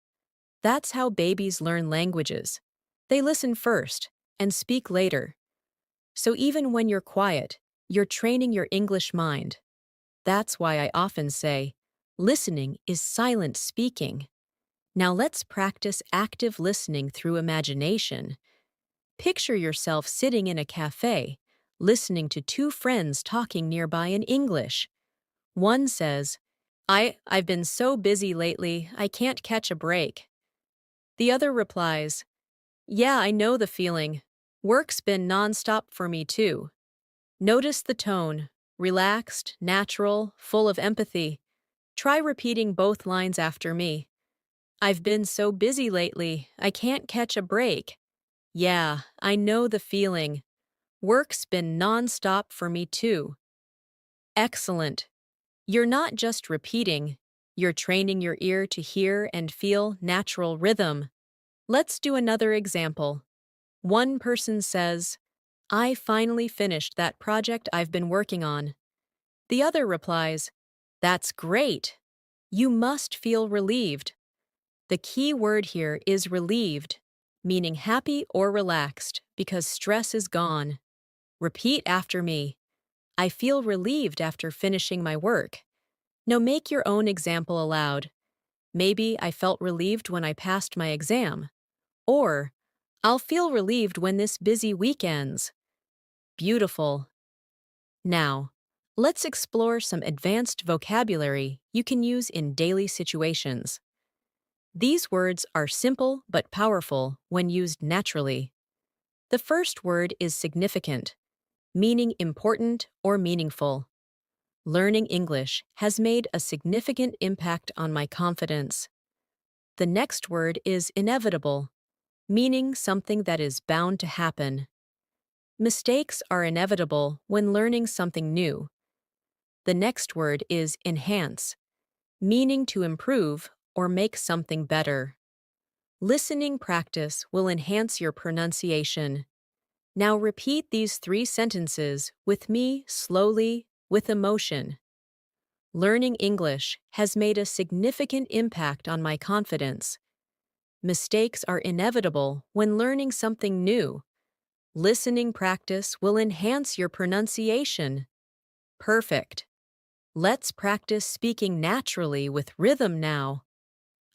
That's how babies learn languages. They listen first and speak later. So even when you're quiet, you're training your English mind. That's why I often say, listening is silent speaking. Now let's practice active listening through imagination. Picture yourself sitting in a cafe, listening to two friends talking nearby in English. One says, I've been so busy lately, I can't catch a break. The other replies, yeah, I know the feeling. Work's been nonstop for me too. Notice the tone, relaxed, natural, full of empathy. Try repeating both lines after me. I've been so busy lately, I can't catch a break. Yeah, I know the feeling. Work's been nonstop for me too. Excellent. You're not just repeating, you're training your ear to hear and feel natural rhythm. Let's do another example. One person says, I finally finished that project I've been working on. The other replies, that's great. You must feel relieved. The key word here is relieved, meaning happy or relaxed because stress is gone. Repeat after me. I feel relieved after finishing my work. Now make your own example aloud. Maybe I felt relieved when I passed my exam. Or, I'll feel relieved when this busy week ends. Beautiful. Now, let's explore some advanced vocabulary you can use in daily situations. These words are simple but powerful when used naturally. The first word is significant, meaning important or meaningful. Learning English has made a significant impact on my confidence. The next word is inevitable, meaning something that is bound to happen. Mistakes are inevitable when learning something new. The next word is enhance, meaning to improve or make something better. Listening practice will enhance your pronunciation. Now repeat these 3 sentences with me slowly, with emotion. Learning English has made a significant impact on my confidence. Mistakes are inevitable when learning something new. Listening practice will enhance your pronunciation. Perfect. Let's practice speaking naturally with rhythm now.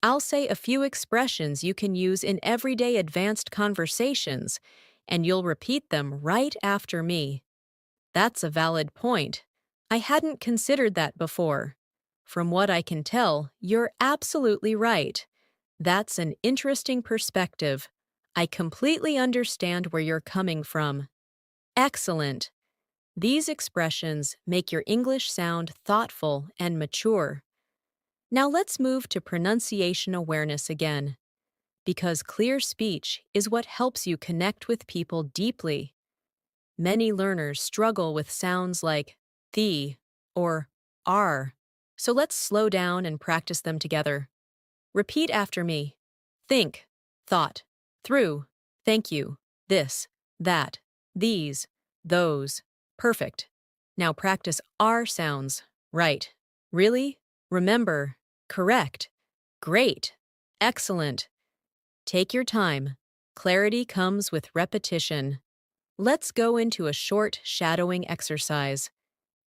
I'll say a few expressions you can use in everyday advanced conversations, and you'll repeat them right after me. That's a valid point. I hadn't considered that before. From what I can tell, you're absolutely right. That's an interesting perspective. I completely understand where you're coming from. Excellent. These expressions make your English sound thoughtful and mature. Now let's move to pronunciation awareness again, because clear speech is what helps you connect with people deeply. Many learners struggle with sounds like the or are, so let's slow down and practice them together. Repeat after me. Think, thought, through, thank you, this, that, these, those. Perfect. Now practice R sounds. Right. Really? Remember. Correct. Great. Excellent. Take your time. Clarity comes with repetition. Let's go into a short shadowing exercise.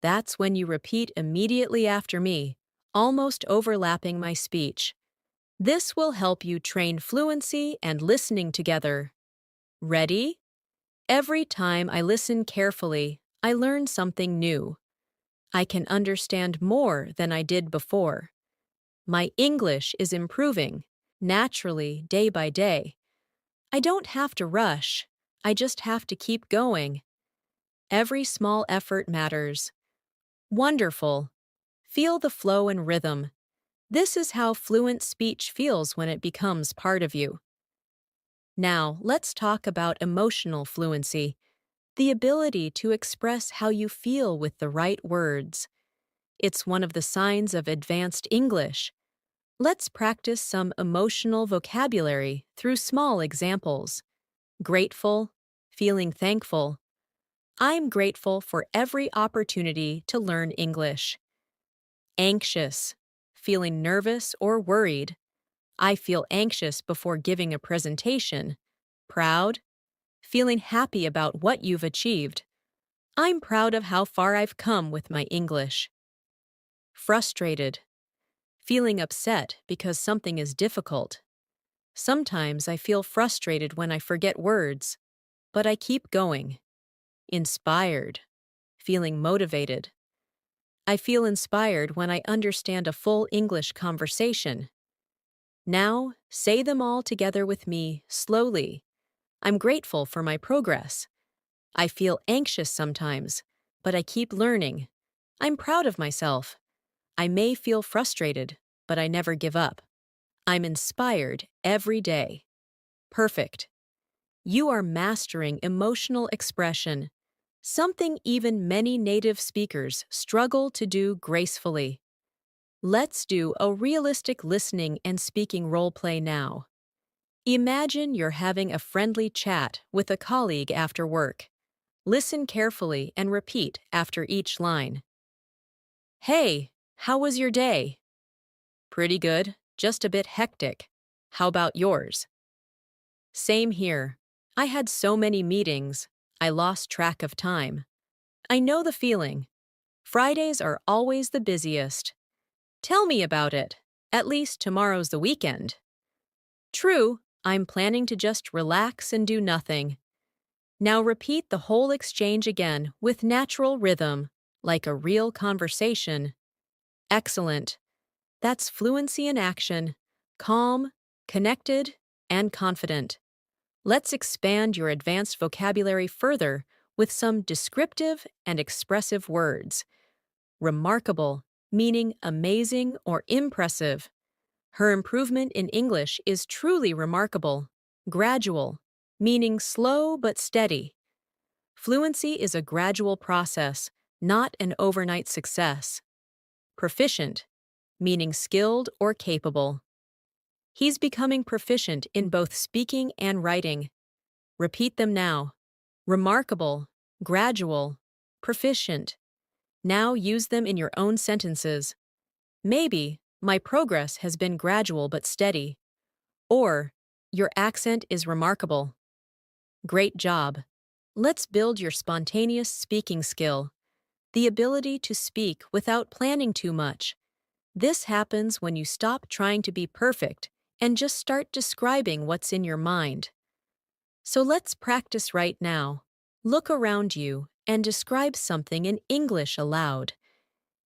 That's when you repeat immediately after me, almost overlapping my speech. This will help you train fluency and listening together. Ready? Every time I listen carefully, I learn something new. I can understand more than I did before. My English is improving, naturally, day by day. I don't have to rush. I just have to keep going. Every small effort matters. Wonderful. Feel the flow and rhythm. This is how fluent speech feels when it becomes part of you. Now, let's talk about emotional fluency, the ability to express how you feel with the right words. It's one of the signs of advanced English. Let's practice some emotional vocabulary through small examples. Grateful, feeling thankful. I'm grateful for every opportunity to learn English. Anxious, feeling nervous or worried. I feel anxious before giving a presentation. Proud, feeling happy about what you've achieved. I'm proud of how far I've come with my English. Frustrated, feeling upset because something is difficult. Sometimes I feel frustrated when I forget words, but I keep going. Inspired, feeling motivated. I feel inspired when I understand a full English conversation. Now, say them all together with me, slowly. I'm grateful for my progress. I feel anxious sometimes, but I keep learning. I'm proud of myself. I may feel frustrated, but I never give up. I'm inspired every day. Perfect. You are mastering emotional expression, something even many native speakers struggle to do gracefully. Let's do a realistic listening and speaking role play now. Imagine you're having a friendly chat with a colleague after work. Listen carefully and repeat after each line. Hey, how was your day? Pretty good, just a bit hectic. How about yours? Same here. I had so many meetings, I lost track of time. I know the feeling. Fridays are always the busiest. Tell me about it. At least tomorrow's the weekend. True, I'm planning to just relax and do nothing. Now repeat the whole exchange again with natural rhythm, like a real conversation. Excellent. That's fluency in action. Calm, connected, and confident. Let's expand your advanced vocabulary further with some descriptive and expressive words. Remarkable, meaning amazing or impressive. Her improvement in English is truly remarkable. Gradual, meaning slow but steady. Fluency is a gradual process, not an overnight success. Proficient, meaning skilled or capable. He's becoming proficient in both speaking and writing. Repeat them now. Remarkable, gradual, proficient. Now use them in your own sentences. Maybe, my progress has been gradual but steady. Or, your accent is remarkable. Great job. Let's build your spontaneous speaking skill, the ability to speak without planning too much. This happens when you stop trying to be perfect and just start describing what's in your mind. So let's practice right now. Look around you and describe something in English aloud.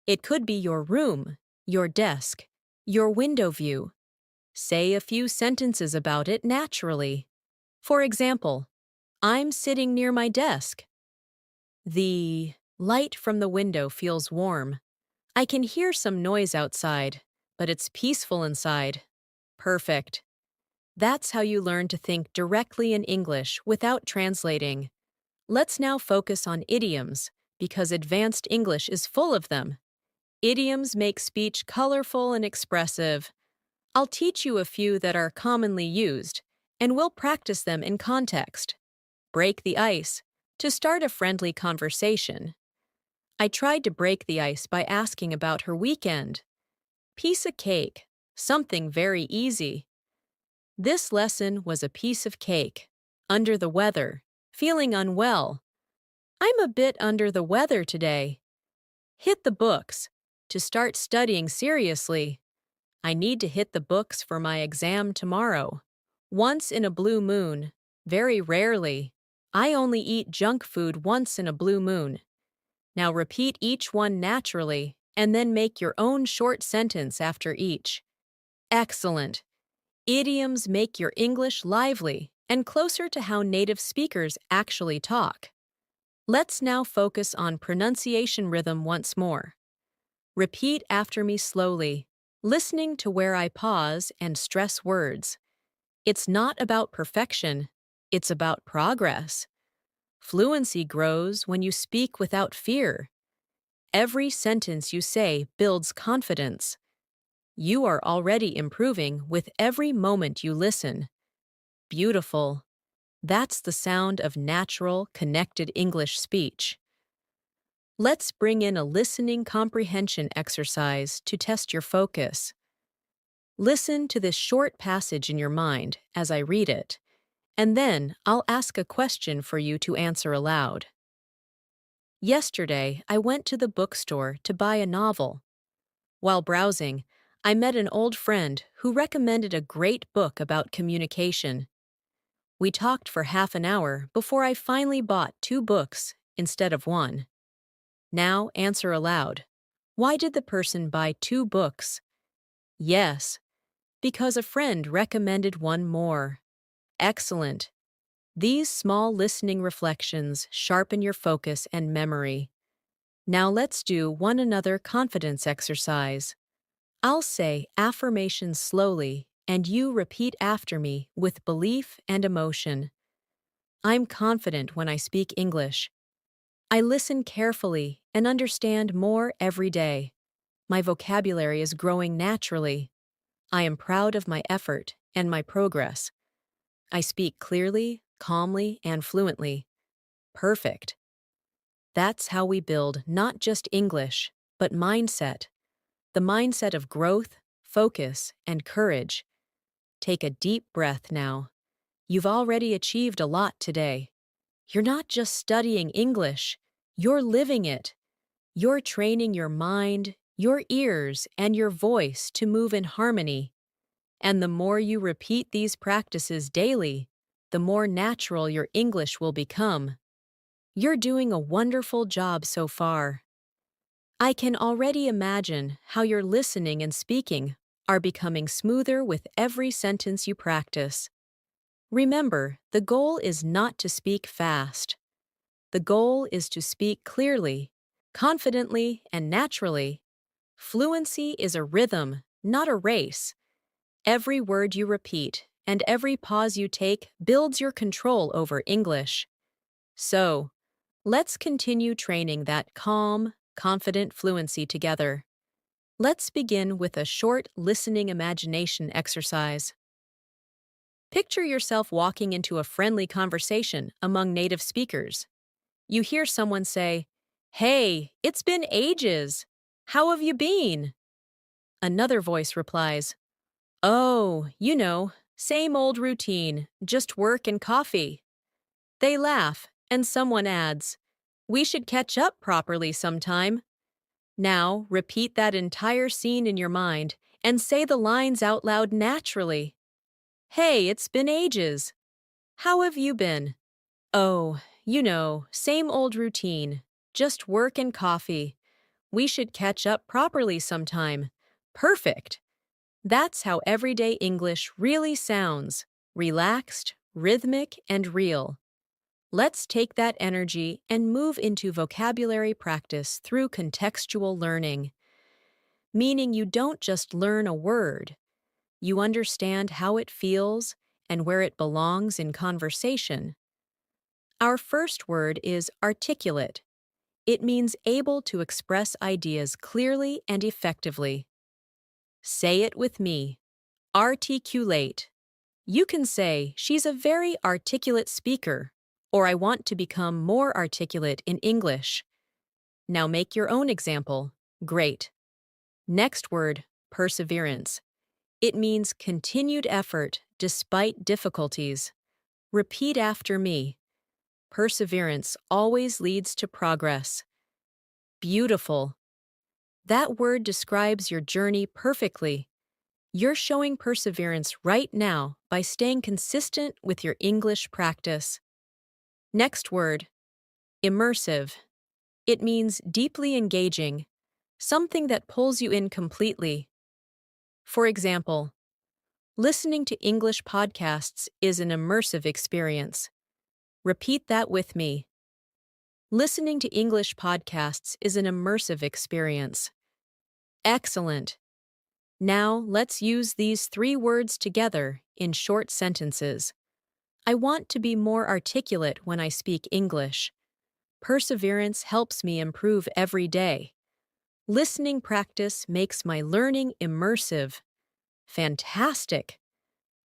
It could be your room, your desk, your window view. Say a few sentences about it naturally. For example, I'm sitting near my desk. The light from the window feels warm. I can hear some noise outside, but it's peaceful inside. Perfect. That's how you learn to think directly in English without translating. Let's now focus on idioms, because advanced English is full of them. Idioms make speech colorful and expressive. I'll teach you a few that are commonly used, and we'll practice them in context. Break the ice, to start a friendly conversation. I tried to break the ice by asking about her weekend. Piece of cake, something very easy. This lesson was a piece of cake. Under the weather, feeling unwell. I'm a bit under the weather today. Hit the books, to start studying seriously. I need to hit the books for my exam tomorrow. Once in a blue moon, very rarely. I only eat junk food once in a blue moon. Now repeat each one naturally, and then make your own short sentence after each. Excellent. Idioms make your English lively and closer to how native speakers actually talk. Let's now focus on pronunciation rhythm once more. Repeat after me slowly, listening to where I pause and stress words. It's not about perfection, it's about progress. Fluency grows when you speak without fear. Every sentence you say builds confidence. You are already improving with every moment you listen. Beautiful. That's the sound of natural, connected English speech. Let's bring in a listening comprehension exercise to test your focus. Listen to this short passage in your mind as I read it, and then I'll ask a question for you to answer aloud. Yesterday, I went to the bookstore to buy a novel. While browsing, I met an old friend who recommended a great book about communication. We talked for half an hour before I finally bought 2 books instead of 1. Now answer aloud. Why did the person buy 2 books? Yes, because a friend recommended one more. Excellent. These small listening reflections sharpen your focus and memory. Now let's do one another confidence exercise. I'll say affirmations slowly, and you repeat after me with belief and emotion. I'm confident when I speak English. I listen carefully and understand more every day. My vocabulary is growing naturally. I am proud of my effort and my progress. I speak clearly, calmly, and fluently. Perfect. That's how we build not just English, but mindset. The mindset of growth, focus, and courage. Take a deep breath now. You've already achieved a lot today. You're not just studying English, you're living it. You're training your mind, your ears, and your voice to move in harmony. And the more you repeat these practices daily, the more natural your English will become. You're doing a wonderful job so far. I can already imagine how your listening and speaking are becoming smoother with every sentence you practice. Remember, the goal is not to speak fast. The goal is to speak clearly, confidently, and naturally. Fluency is a rhythm, not a race. Every word you repeat and every pause you take builds your control over English. So, let's continue training that calm, confident fluency together. Let's begin with a short listening imagination exercise. Picture yourself walking into a friendly conversation among native speakers. You hear someone say, "Hey, it's been ages. How have you been?" Another voice replies, "Oh, same old routine, just work and coffee." They laugh, and someone adds, "We should catch up properly sometime." Now, repeat that entire scene in your mind and say the lines out loud naturally. "Hey, it's been ages. How have you been?" "Oh, same old routine, just work and coffee. We should catch up properly sometime." Perfect! That's how everyday English really sounds: relaxed, rhythmic, and real. Let's take that energy and move into vocabulary practice through contextual learning, meaning you don't just learn a word, you understand how it feels and where it belongs in conversation. Our first word is articulate. It means able to express ideas clearly and effectively. Say it with me. Articulate. You can say, "She's a very articulate speaker," or "I want to become more articulate in English." Now make your own example. Great. Next word, perseverance. It means continued effort despite difficulties. Repeat after me. Perseverance always leads to progress. Beautiful. That word describes your journey perfectly. You're showing perseverance right now by staying consistent with your English practice. Next word, immersive. It means deeply engaging, something that pulls you in completely. For example, listening to English podcasts is an immersive experience. Repeat that with me. Listening to English podcasts is an immersive experience. Excellent. Now let's use these three words together in short sentences. I want to be more articulate when I speak English. Perseverance helps me improve every day. Listening practice makes my learning immersive. Fantastic!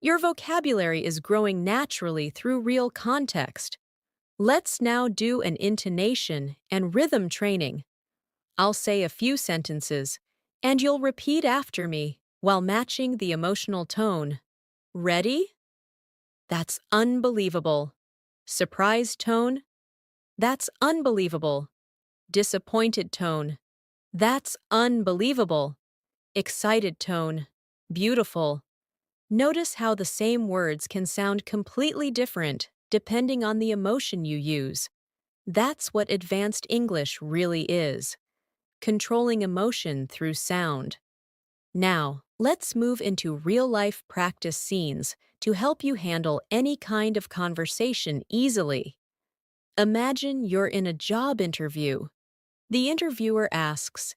Your vocabulary is growing naturally through real context. Let's now do an intonation and rhythm training. I'll say a few sentences, and you'll repeat after me while matching the emotional tone. Ready? That's unbelievable. Surprised tone? That's unbelievable. Disappointed tone? That's unbelievable. Excited tone? Beautiful. Notice how the same words can sound completely different depending on the emotion you use. That's what advanced English really is: controlling emotion through sound. Now, let's move into real-life practice scenes to help you handle any kind of conversation easily. Imagine you're in a job interview. The interviewer asks,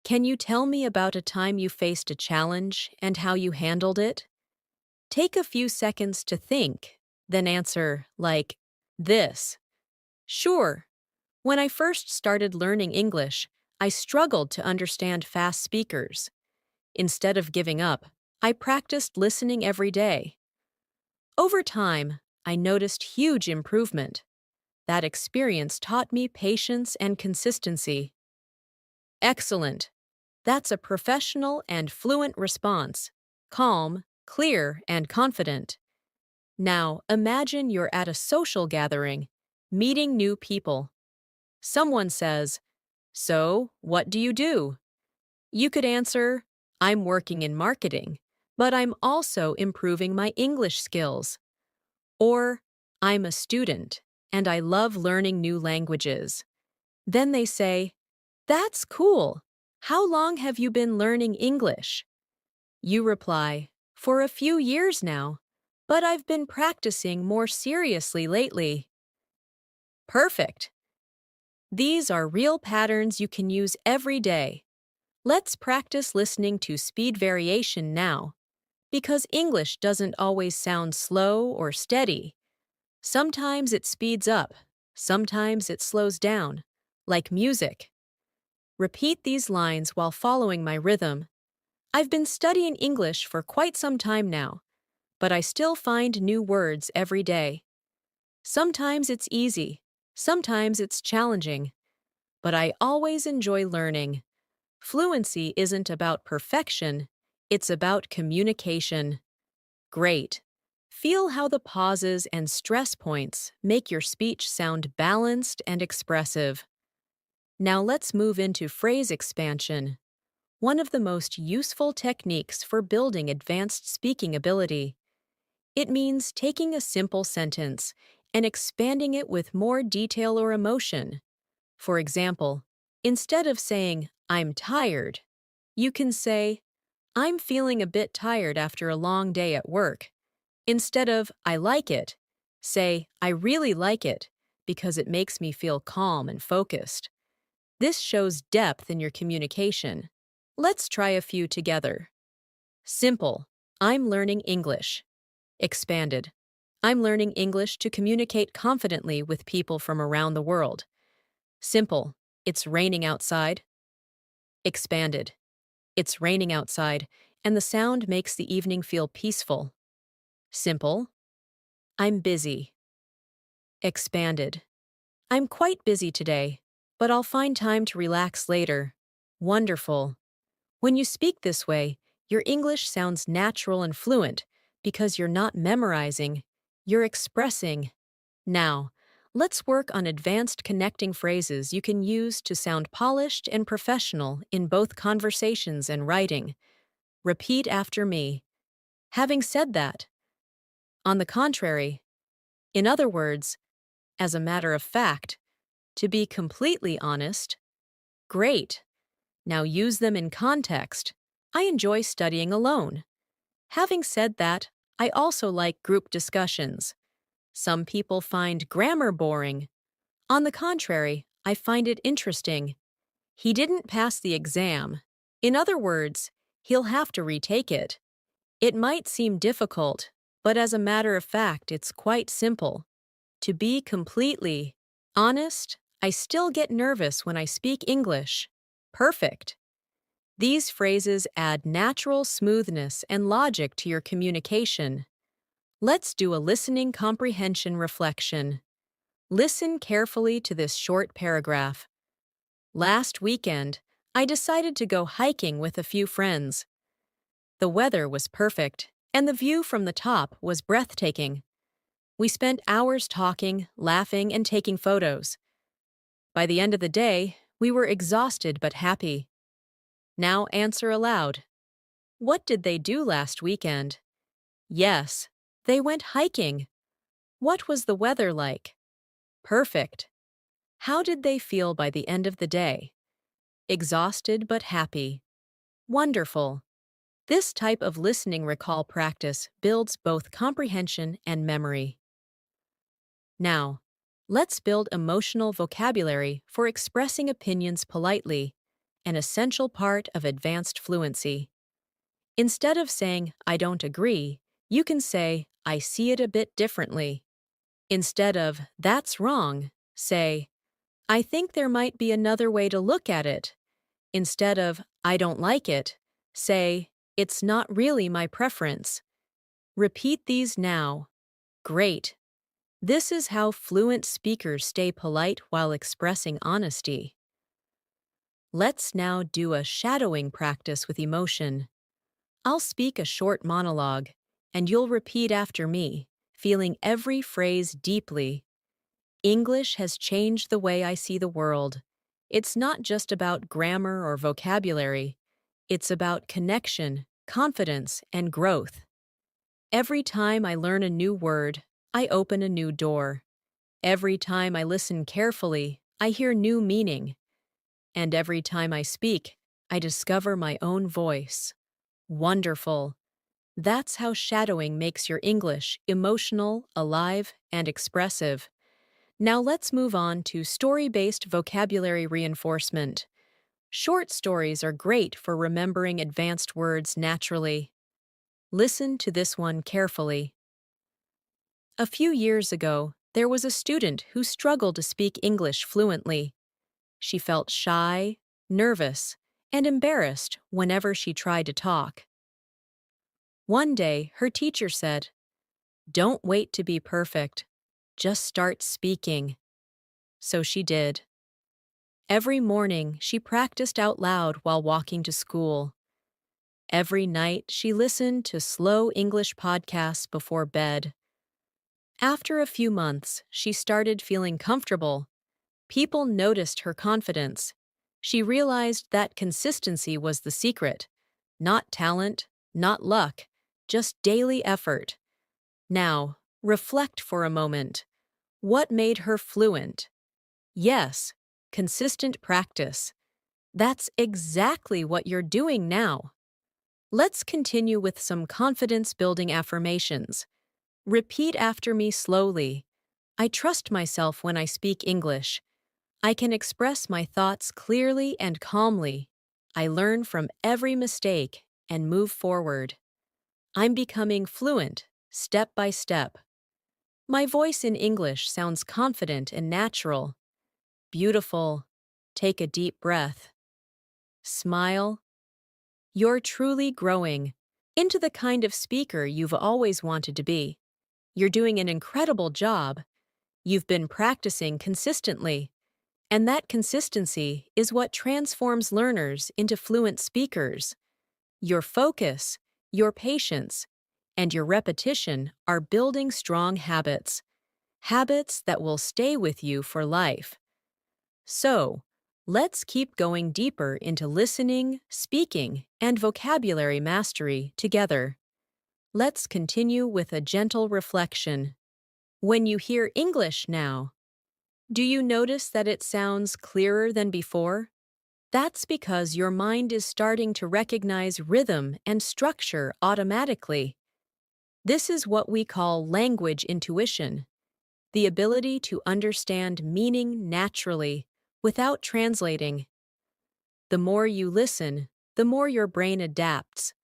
"Can you tell me about a time you faced a challenge and how you handled it?" Take a few seconds to think, then answer like this. "Sure. When I first started learning English, I struggled to understand fast speakers. Instead of giving up, I practiced listening every day. Over time, I noticed huge improvement. That experience taught me patience and consistency." Excellent. That's a professional and fluent response. Calm, clear, and confident. Now, imagine you're at a social gathering, meeting new people. Someone says, "So, what do you do?" You could answer, "I'm working in marketing, but I'm also improving my English skills." Or, "I'm a student, and I love learning new languages." Then they say, "That's cool. How long have you been learning English?" You reply, "For a few years now, but I've been practicing more seriously lately." Perfect. These are real patterns you can use every day. Let's practice listening to speed variation now, because English doesn't always sound slow or steady. Sometimes it speeds up, sometimes it slows down, like music. Repeat these lines while following my rhythm. I've been studying English for quite some time now, but I still find new words every day. Sometimes it's easy, sometimes it's challenging, but I always enjoy learning. Fluency isn't about perfection, it's about communication. Great. Feel how the pauses and stress points make your speech sound balanced and expressive. Now let's move into phrase expansion, one of the most useful techniques for building advanced speaking ability. It means taking a simple sentence and expanding it with more detail or emotion. For example, instead of saying, "I'm tired," you can say, "I'm feeling a bit tired after a long day at work." Instead of, "I like it," say, "I really like it," because it makes me feel calm and focused. This shows depth in your communication. Let's try a few together. Simple. I'm learning English. Expanded. I'm learning English to communicate confidently with people from around the world. Simple. It's raining outside. Expanded. It's raining outside, and the sound makes the evening feel peaceful. Simple. I'm busy. Expanded. I'm quite busy today, but I'll find time to relax later. Wonderful. When you speak this way, your English sounds natural and fluent because you're not memorizing, you're expressing. Now, let's work on advanced connecting phrases you can use to sound polished and professional in both conversations and writing. Repeat after me. Having said that, on the contrary, in other words, as a matter of fact, to be completely honest, great. Now use them in context. I enjoy studying alone. Having said that, I also like group discussions. Some people find grammar boring. On the contrary, I find it interesting. He didn't pass the exam. In other words, he'll have to retake it. It might seem difficult, but as a matter of fact, it's quite simple. To be completely honest, I still get nervous when I speak English. Perfect. These phrases add natural smoothness and logic to your communication. Let's do a listening comprehension reflection. Listen carefully to this short paragraph. Last weekend, I decided to go hiking with a few friends. The weather was perfect, and the view from the top was breathtaking. We spent hours talking, laughing, and taking photos. By the end of the day, we were exhausted but happy. Now answer aloud. What did they do last weekend? Yes, they went hiking. What was the weather like? Perfect. How did they feel by the end of the day? Exhausted but happy. Wonderful. This type of listening recall practice builds both comprehension and memory. Now, let's build emotional vocabulary for expressing opinions politely, an essential part of advanced fluency. Instead of saying, "I don't agree," you can say, "I see it a bit differently." Instead of, "That's wrong," say, "I think there might be another way to look at it." Instead of, "I don't like it," say, "It's not really my preference." Repeat these now. Great. This is how fluent speakers stay polite while expressing honesty. Let's now do a shadowing practice with emotion. I'll speak a short monologue, and you'll repeat after me, feeling every phrase deeply. English has changed the way I see the world. It's not just about grammar or vocabulary. It's about connection, confidence, and growth. Every time I learn a new word, I open a new door. Every time I listen carefully, I hear new meaning. And every time I speak, I discover my own voice. Wonderful. That's how shadowing makes your English emotional, alive, and expressive. Now let's move on to story-based vocabulary reinforcement. Short stories are great for remembering advanced words naturally. Listen to this one carefully. A few years ago, there was a student who struggled to speak English fluently. She felt shy, nervous, and embarrassed whenever she tried to talk. One day, her teacher said, "Don't wait to be perfect. Just start speaking." So she did. Every morning, she practiced out loud while walking to school. Every night, she listened to slow English podcasts before bed. After a few months, she started feeling comfortable. People noticed her confidence. She realized that consistency was the secret. Not talent, not luck, just daily effort. Now, reflect for a moment. What made her fluent? Yes, consistent practice. That's exactly what you're doing now. Let's continue with some confidence-building affirmations. Repeat after me slowly. I trust myself when I speak English. I can express my thoughts clearly and calmly. I learn from every mistake and move forward. I'm becoming fluent, step by step. My voice in English sounds confident and natural. Beautiful. Take a deep breath. Smile. You're truly growing into the kind of speaker you've always wanted to be. You're doing an incredible job. You've been practicing consistently, and that consistency is what transforms learners into fluent speakers. Your focus, your patience, and your repetition are building strong habits, habits that will stay with you for life. So, let's keep going deeper into listening, speaking, and vocabulary mastery together. Let's continue with a gentle reflection. When you hear English now, do you notice that it sounds clearer than before? That's because your mind is starting to recognize rhythm and structure automatically. This is what we call language intuition, the ability to understand meaning naturally without translating. The more you listen, the more your brain adapts.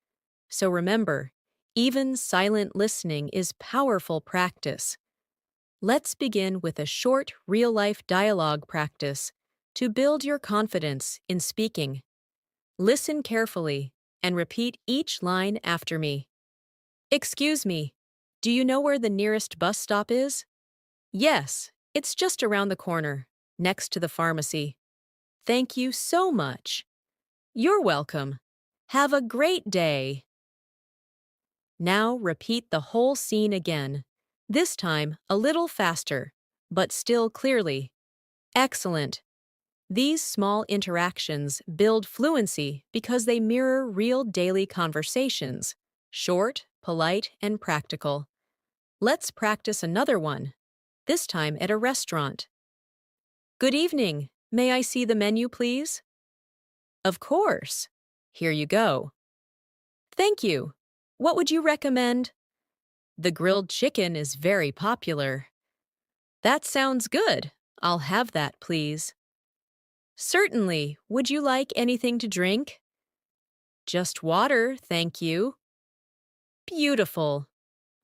So remember, even silent listening is powerful practice. Let's begin with a short real-life dialogue practice to build your confidence in speaking. Listen carefully and repeat each line after me. Excuse me, do you know where the nearest bus stop is? Yes, it's just around the corner, next to the pharmacy. Thank you so much. You're welcome. Have a great day. Now repeat the whole scene again, this time a little faster, but still clearly. Excellent. These small interactions build fluency because they mirror real daily conversations, short, polite, and practical. Let's practice another one, this time at a restaurant. Good evening. May I see the menu, please? Of course. Here you go. Thank you. What would you recommend? The grilled chicken is very popular. That sounds good. I'll have that, please. Certainly. Would you like anything to drink? Just water, thank you. Beautiful.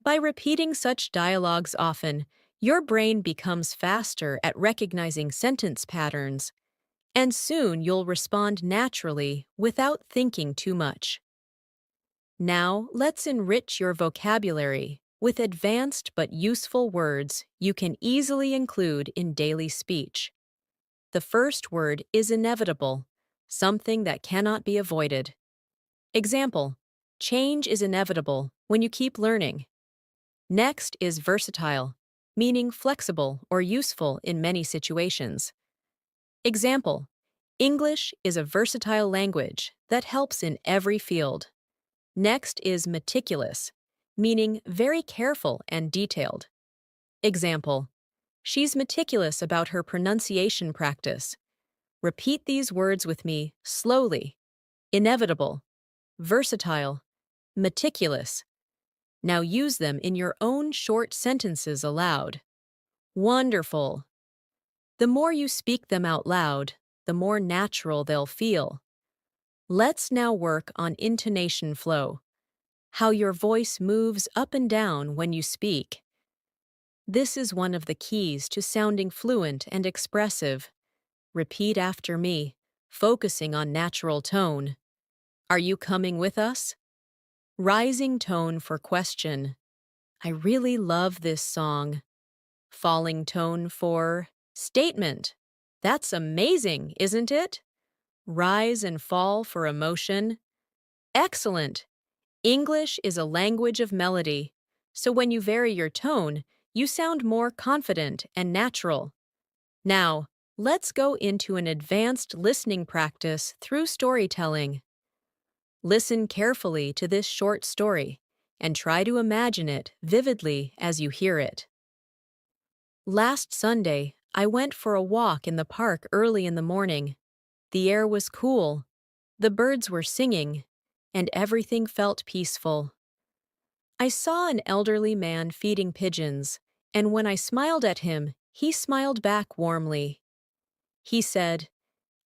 By repeating such dialogues often, your brain becomes faster at recognizing sentence patterns, and soon you'll respond naturally without thinking too much. Now, let's enrich your vocabulary with advanced but useful words you can easily include in daily speech. The first word is inevitable, something that cannot be avoided. Example: Change is inevitable when you keep learning. Next is versatile, meaning flexible or useful in many situations. Example: English is a versatile language that helps in every field. Next is meticulous, meaning very careful and detailed. Example: She's meticulous about her pronunciation practice. Repeat these words with me slowly. Inevitable, versatile, meticulous. Now use them in your own short sentences aloud. Wonderful. The more you speak them out loud, the more natural they'll feel. Let's now work on intonation flow, how your voice moves up and down when you speak. This is one of the keys to sounding fluent and expressive. Repeat after me, focusing on natural tone. Are you coming with us? Rising tone for question. I really love this song. Falling tone for statement. That's amazing, isn't it? Rise and fall for emotion. Excellent. English is a language of melody, so when you vary your tone, you sound more confident and natural. Now, let's go into an advanced listening practice through storytelling. Listen carefully to this short story and try to imagine it vividly as you hear it. Last Sunday, I went for a walk in the park early in the morning. The air was cool, the birds were singing, and everything felt peaceful. I saw an elderly man feeding pigeons, and when I smiled at him, he smiled back warmly. He said,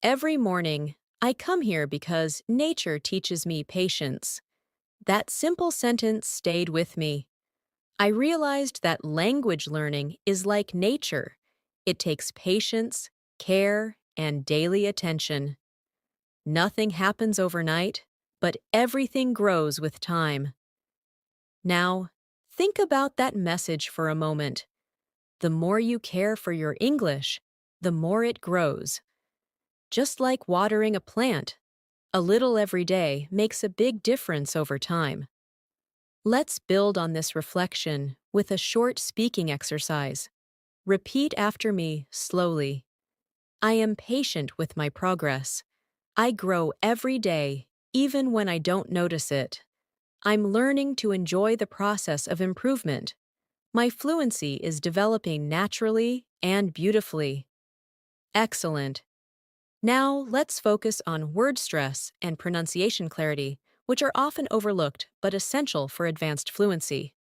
"Every morning, I come here because nature teaches me patience." That simple sentence stayed with me. I realized that language learning is like nature. It takes patience, care, and daily attention. Nothing happens overnight, but everything grows with time. Now, think about that message for a moment. The more you care for your English, the more it grows. Just like watering a plant, a little every day makes a big difference over time. Let's build on this reflection with a short speaking exercise. Repeat after me slowly. I am patient with my progress. I grow every day, even when I don't notice it. I'm learning to enjoy the process of improvement. My fluency is developing naturally and beautifully. Excellent. Now let's focus on word stress and pronunciation clarity, which are often overlooked but essential for advanced fluency.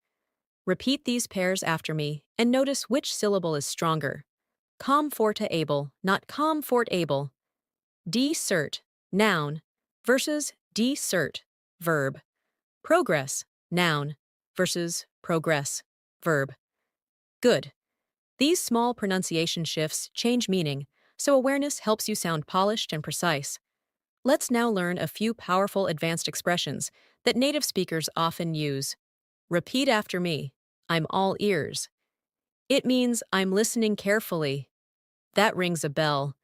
Repeat these pairs after me and notice which syllable is stronger. Comfortable, not comfortable. Decert, noun, versus decert, verb. Progress, noun, versus progress, verb. Good. These small pronunciation shifts change meaning, so awareness helps you sound polished and precise. Let's now learn a few powerful advanced expressions that native speakers often use. Repeat after me. I'm all ears. It means I'm listening carefully. That rings a bell.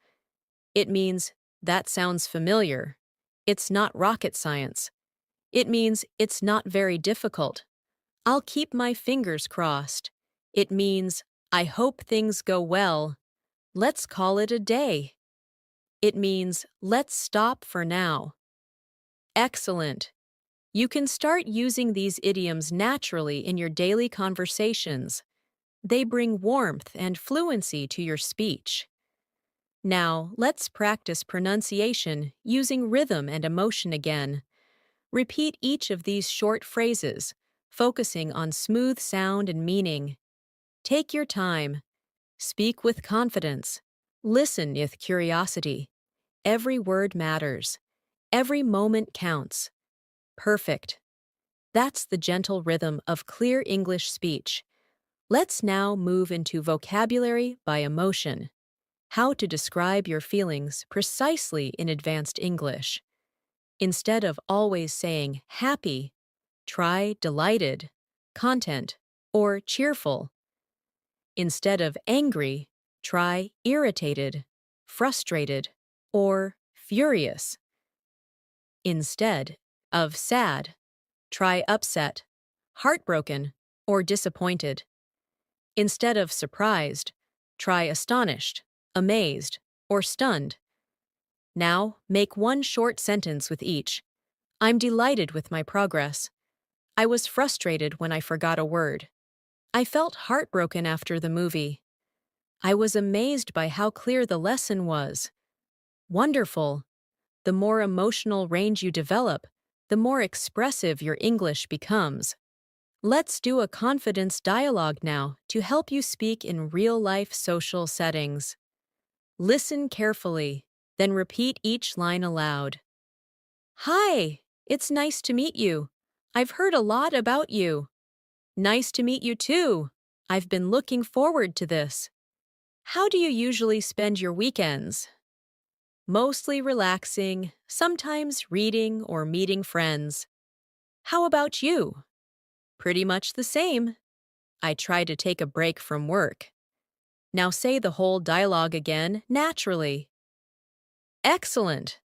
It means that sounds familiar. It's not rocket science. It means it's not very difficult. I'll keep my fingers crossed. It means I hope things go well. Let's call it a day. It means let's stop for now. Excellent. You can start using these idioms naturally in your daily conversations. They bring warmth and fluency to your speech. Now, let's practice pronunciation using rhythm and emotion again. Repeat each of these short phrases, focusing on smooth sound and meaning. Take your time. Speak with confidence. Listen with curiosity. Every word matters. Every moment counts. Perfect. That's the gentle rhythm of clear English speech. Let's now move into vocabulary by emotion. How to describe your feelings precisely in advanced English. Instead of always saying happy, try delighted, content, or cheerful. Instead of angry, try irritated, frustrated, or furious. Instead of sad, Try upset, heartbroken, or disappointed. Instead of surprised, try astonished, amazed, or stunned. Now, make one short sentence with each. I'm delighted with my progress. I was frustrated when I forgot a word. I felt heartbroken after the movie. I was amazed by how clear the lesson was. Wonderful. The more emotional range you develop, the more expressive your English becomes. Let's do a confidence dialogue now to help you speak in real-life social settings. Listen carefully, then repeat each line aloud. Hi, it's nice to meet you. I've heard a lot about you. Nice to meet you too. I've been looking forward to this. How do you usually spend your weekends? Mostly relaxing, sometimes reading or meeting friends. How about you? Pretty much the same. I try to take a break from work. Now say the whole dialogue again, naturally. Excellent!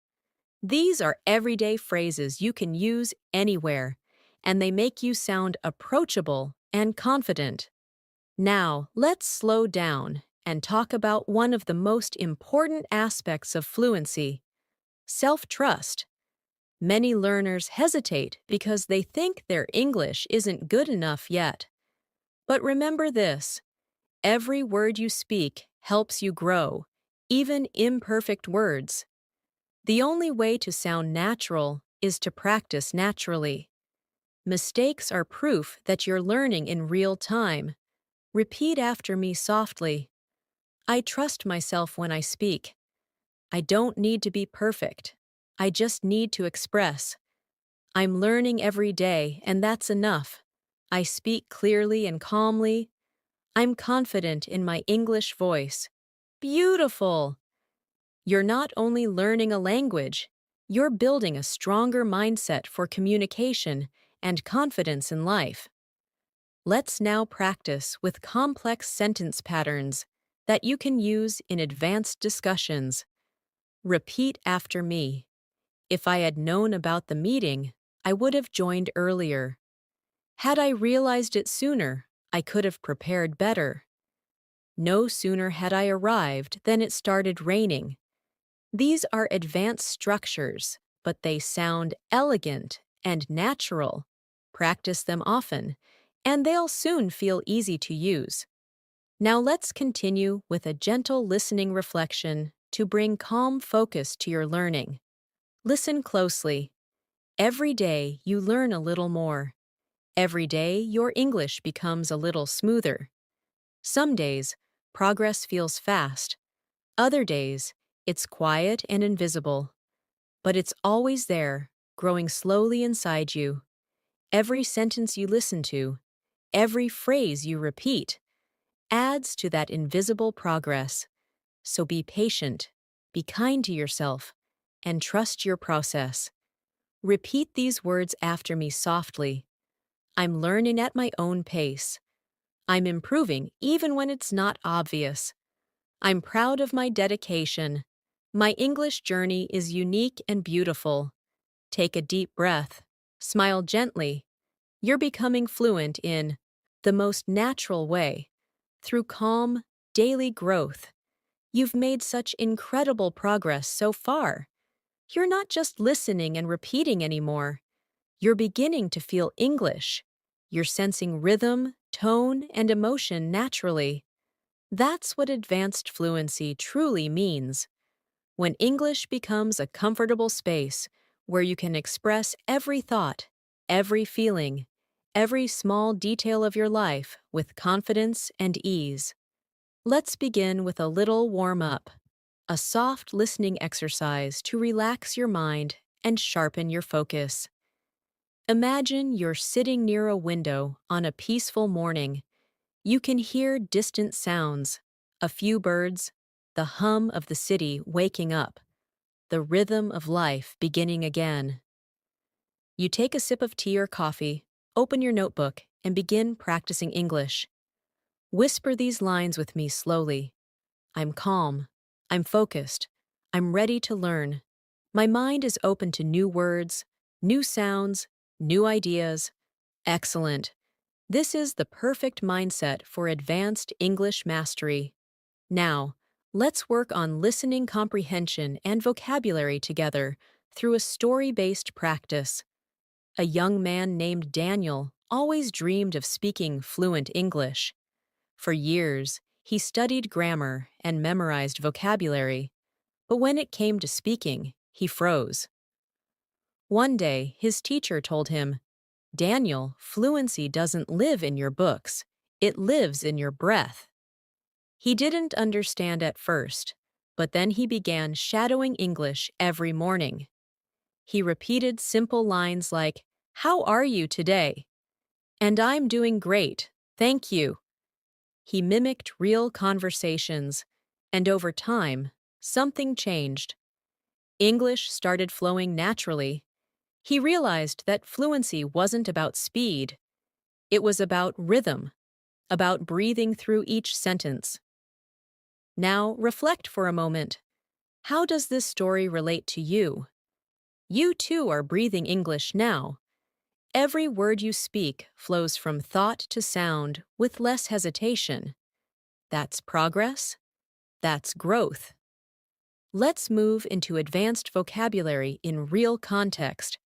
These are everyday phrases you can use anywhere, and they make you sound approachable and confident. Now, let's slow down and talk about one of the most important aspects of fluency: self-trust. Many learners hesitate because they think their English isn't good enough yet. But remember this: every word you speak helps you grow, even imperfect words. The only way to sound natural is to practice naturally. Mistakes are proof that you're learning in real time. Repeat after me softly. I trust myself when I speak. I don't need to be perfect. I just need to express. I'm learning every day, and that's enough. I speak clearly and calmly. I'm confident in my English voice. Beautiful! You're not only learning a language, you're building a stronger mindset for communication and confidence in life. Let's now practice with complex sentence patterns that you can use in advanced discussions. Repeat after me. If I had known about the meeting, I would have joined earlier. Had I realized it sooner, I could have prepared better. No sooner had I arrived than it started raining. These are advanced structures, but they sound elegant and natural. Practice them often, and they'll soon feel easy to use. Now let's continue with a gentle listening reflection to bring calm focus to your learning. Listen closely. Every day you learn a little more. Every day your English becomes a little smoother. Some days, progress feels fast. Other days, it's quiet and invisible. But it's always there, growing slowly inside you. Every sentence you listen to, every phrase you repeat, adds to that invisible progress. So be patient, be kind to yourself, and trust your process. Repeat these words after me softly. I'm learning at my own pace. I'm improving even when it's not obvious. I'm proud of my dedication. My English journey is unique and beautiful. Take a deep breath. Smile gently. You're becoming fluent in the most natural way, through calm, daily growth. You've made such incredible progress so far. You're not just listening and repeating anymore. You're beginning to feel English. You're sensing rhythm, tone, and emotion naturally. That's what advanced fluency truly means. When English becomes a comfortable space where you can express every thought, every feeling, every small detail of your life with confidence and ease. Let's begin with a little warm-up, a soft listening exercise to relax your mind and sharpen your focus. Imagine you're sitting near a window on a peaceful morning. You can hear distant sounds, a few birds, the hum of the city waking up, the rhythm of life beginning again. You take a sip of tea or coffee, open your notebook, and begin practicing English. Whisper these lines with me slowly. I'm calm. I'm focused. I'm ready to learn. My mind is open to new words, new sounds, New ideas. Excellent. This is the perfect mindset for advanced English mastery. Now, let's work on listening comprehension and vocabulary together through a story-based practice. A young man named Daniel always dreamed of speaking fluent English. For years, he studied grammar and memorized vocabulary, but when it came to speaking, he froze. One day, his teacher told him, "Daniel, fluency doesn't live in your books, it lives in your breath." He didn't understand at first, but then he began shadowing English every morning. He repeated simple lines like, "How are you today?" "And I'm doing great, thank you." He mimicked real conversations, and over time, something changed. English started flowing naturally. He realized that fluency wasn't about speed, it was about rhythm, about breathing through each sentence. Now, reflect for a moment. How does this story relate to you? You too are breathing English now. Every word you speak flows from thought to sound with less hesitation. That's progress. That's growth. Let's move into advanced vocabulary in real context,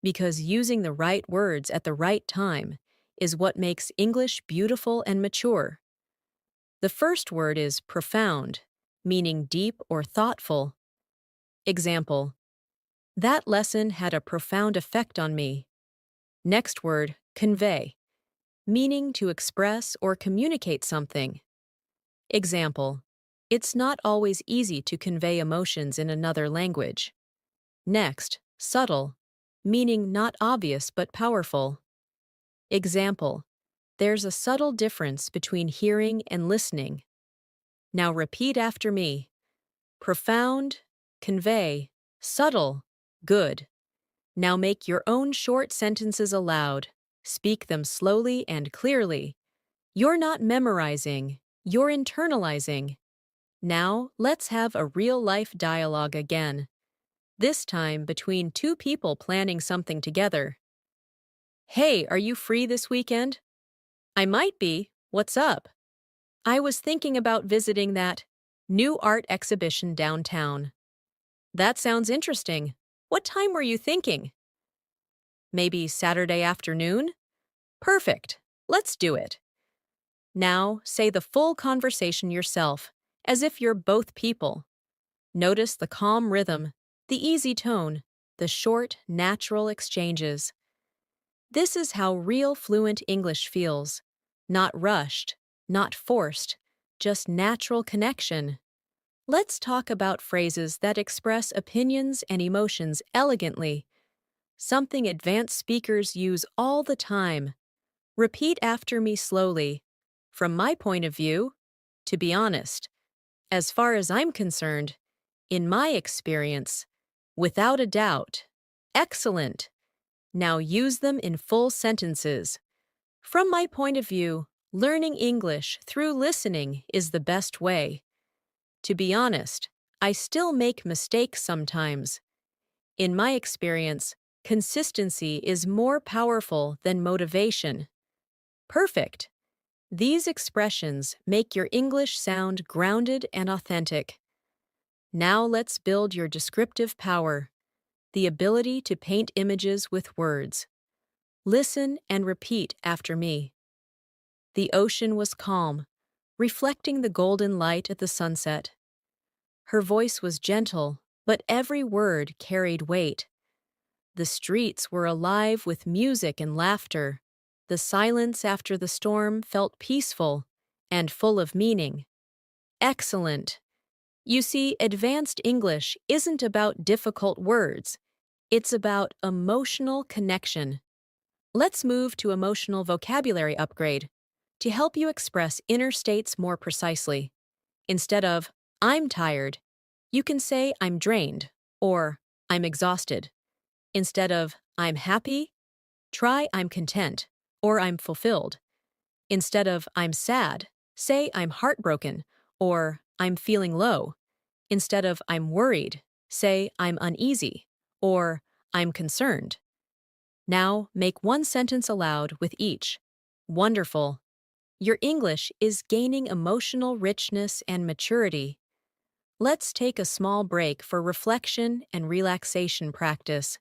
because using the right words at the right time is what makes English beautiful and mature. The first word is profound, meaning deep or thoughtful. Example: that lesson had a profound effect on me. Next word, convey, meaning to express or communicate something. Example: it's not always easy to convey emotions in another language. Next, subtle, meaning not obvious but powerful. Example: there's a subtle difference between hearing and listening. Now repeat after me. Profound, convey, subtle, good. Now make your own short sentences aloud. Speak them slowly and clearly. You're not memorizing, you're internalizing. Now, let's have a real-life dialogue again. This time between two people planning something together. "Hey, are you free this weekend?" "I might be. What's up?" "I was thinking about visiting that new art exhibition downtown." "That sounds interesting. What time were you thinking?" "Maybe Saturday afternoon?" "Perfect. Let's do it." Now, say the full conversation yourself, as if you're both people. Notice the calm rhythm, the easy tone, the short, natural exchanges. This is how real fluent English feels. Not rushed, not forced, just natural connection. Let's talk about phrases that express opinions and emotions elegantly, something advanced speakers use all the time. Repeat after me slowly. From my point of view, to be honest, as far as I'm concerned, in my experience, without a doubt, excellent. Now use them in full sentences. From my point of view, learning English through listening is the best way. To be honest, I still make mistakes sometimes. In my experience, consistency is more powerful than motivation. Perfect. These expressions make your English sound grounded and authentic. Now let's build your descriptive power, the ability to paint images with words. Listen and repeat after me. The ocean was calm, reflecting the golden light at the sunset. Her voice was gentle, but every word carried weight. The streets were alive with music and laughter. The silence after the storm felt peaceful and full of meaning. Excellent! You see, advanced English isn't about difficult words. It's about emotional connection. Let's move to emotional vocabulary upgrade to help you express inner states more precisely. Instead of, "I'm tired," you can say, "I'm drained," or "I'm exhausted." Instead of, "I'm happy," try, "I'm content," or "I'm fulfilled." Instead of, "I'm sad," say, "I'm heartbroken," or "I'm feeling low." Instead of, "I'm worried," say, "I'm uneasy," or "I'm concerned." Now, make one sentence aloud with each. Wonderful. Your English is gaining emotional richness and maturity. Let's take a small break for reflection and relaxation practice.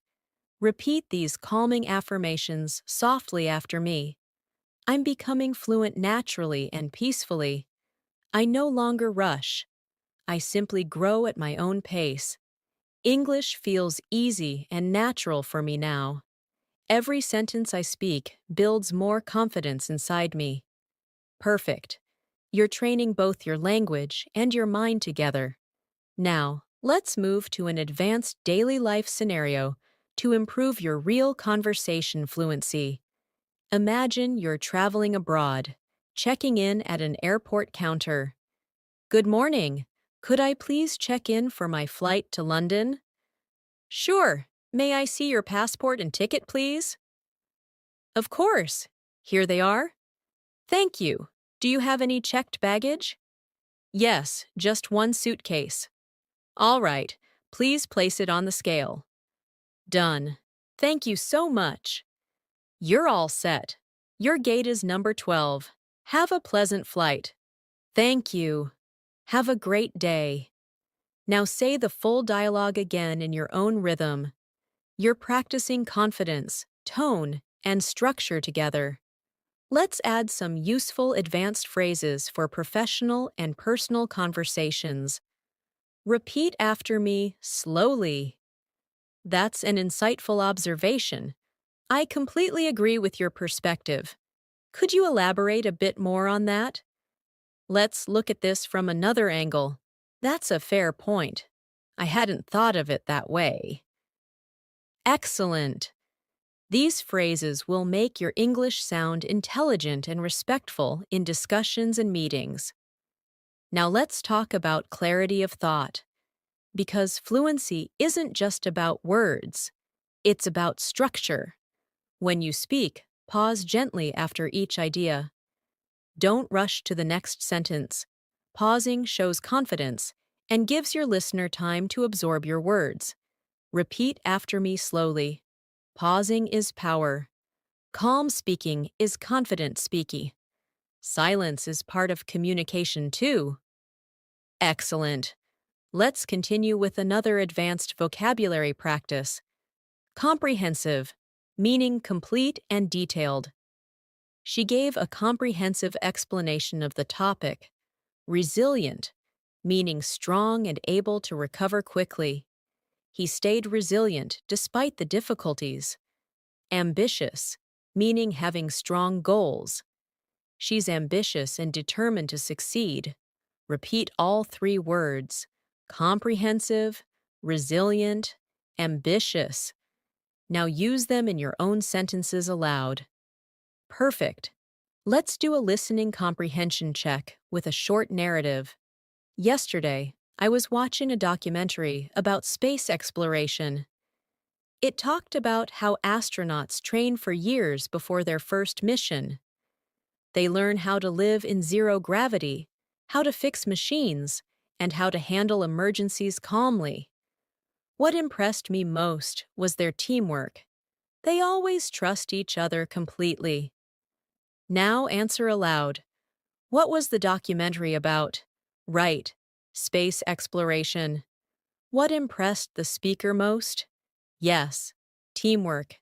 Repeat these calming affirmations softly after me. I'm becoming fluent naturally and peacefully. I no longer rush. I simply grow at my own pace. English feels easy and natural for me now. Every sentence I speak builds more confidence inside me. Perfect. You're training both your language and your mind together. Now, let's move to an advanced daily life scenario to improve your real conversation fluency. Imagine you're traveling abroad, checking in at an airport counter. Good morning. Could I please check in for my flight to London? Sure. May I see your passport and ticket, please? Of course. Here they are. Thank you. Do you have any checked baggage? Yes, just one suitcase. All right. Please place it on the scale. Done. Thank you so much. You're all set. Your gate is number 12. Have a pleasant flight. Thank you. Have a great day. Now say the full dialogue again in your own rhythm. You're practicing confidence, tone, and structure together. Let's add some useful advanced phrases for professional and personal conversations. Repeat after me slowly. That's an insightful observation. I completely agree with your perspective. Could you elaborate a bit more on that? Let's look at this from another angle. That's a fair point. I hadn't thought of it that way. Excellent. These phrases will make your English sound intelligent and respectful in discussions and meetings. Now let's talk about clarity of thought. Because fluency isn't just about words, it's about structure. When you speak, pause gently after each idea. Don't rush to the next sentence. Pausing shows confidence and gives your listener time to absorb your words. Repeat after me slowly. Pausing is power. Calm speaking is confident speaking. Silence is part of communication too. Excellent. Let's continue with another advanced vocabulary practice. Comprehensive, meaning complete and detailed. She gave a comprehensive explanation of the topic. Resilient, meaning strong and able to recover quickly. He stayed resilient despite the difficulties. Ambitious, meaning having strong goals. She's ambitious and determined to succeed. Repeat all three words. Comprehensive, resilient, ambitious. Now use them in your own sentences aloud. Perfect. Let's do a listening comprehension check with a short narrative. Yesterday, I was watching a documentary about space exploration. It talked about how astronauts train for years before their first mission. They learn how to live in zero gravity, how to fix machines, and how to handle emergencies calmly. What impressed me most was their teamwork. They always trust each other completely. Now answer aloud. What was the documentary about? Right. Space exploration. What impressed the speaker most? Yes. Teamwork.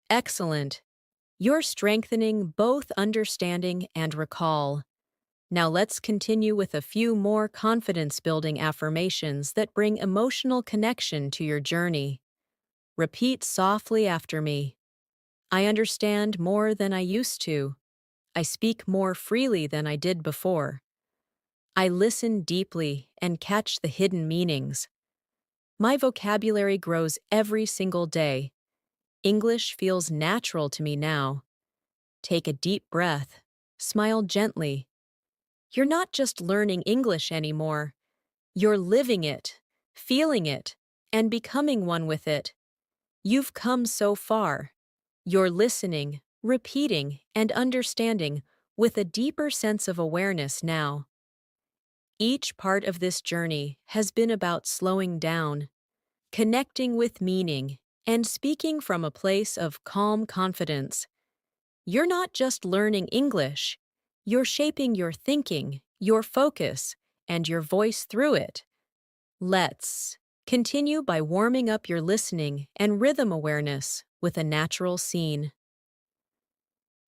Excellent. You're strengthening both understanding and recall. Now let's continue with a few more confidence-building affirmations that bring emotional connection to your journey. Repeat softly after me. I understand more than I used to. I speak more freely than I did before. I listen deeply and catch the hidden meanings. My vocabulary grows every single day. English feels natural to me now. Take a deep breath. Smile gently. You're not just learning English anymore. You're living it, feeling it, and becoming one with it. You've come so far. You're listening, repeating, and understanding with a deeper sense of awareness now. Each part of this journey has been about slowing down, connecting with meaning, and speaking from a place of calm confidence. You're not just learning English, you're shaping your thinking, your focus, and your voice through it. Let's continue by warming up your listening and rhythm awareness with a natural scene.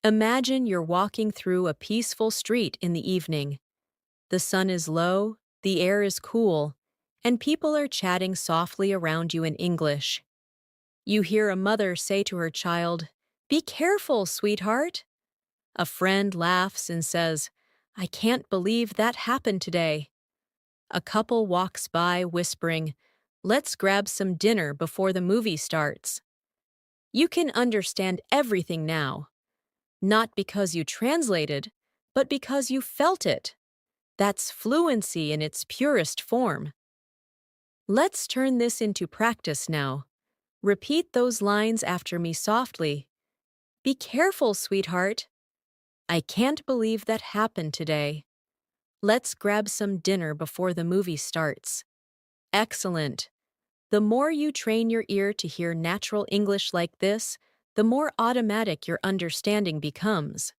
Imagine you're walking through a peaceful street in the evening. The sun is low, the air is cool, and people are chatting softly around you in English. You hear a mother say to her child, "Be careful, sweetheart." A friend laughs and says, "I can't believe that happened today." A couple walks by whispering, "Let's grab some dinner before the movie starts." You can understand everything now, not because you translated, but because you felt it. That's fluency in its purest form. Let's turn this into practice now. Repeat those lines after me softly. Be careful, sweetheart. I can't believe that happened today. Let's grab some dinner before the movie starts. Excellent. The more you train your ear to hear natural English like this, the more automatic your understanding becomes.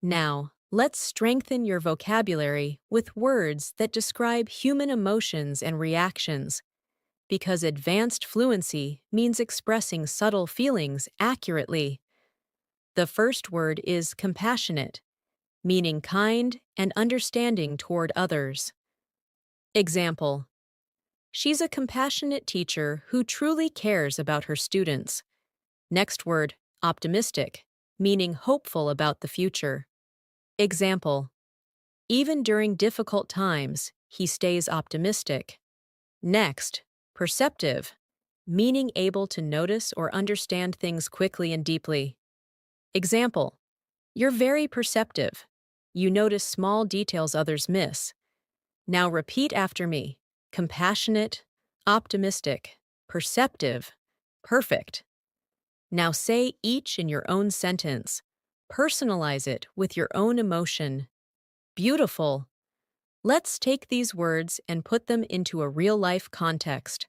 Now, let's strengthen your vocabulary with words that describe human emotions and reactions, because advanced fluency means expressing subtle feelings accurately. The first word is compassionate, meaning kind and understanding toward others. Example: she's a compassionate teacher who truly cares about her students. Next word, optimistic, meaning hopeful about the future. Example: even during difficult times, he stays optimistic. Next, perceptive, meaning able to notice or understand things quickly and deeply. Example: you're very perceptive. You notice small details others miss. Now repeat after me. Compassionate, optimistic, perceptive, perfect. Now say each in your own sentence. Personalize it with your own emotion. Beautiful. Let's take these words and put them into a real-life context.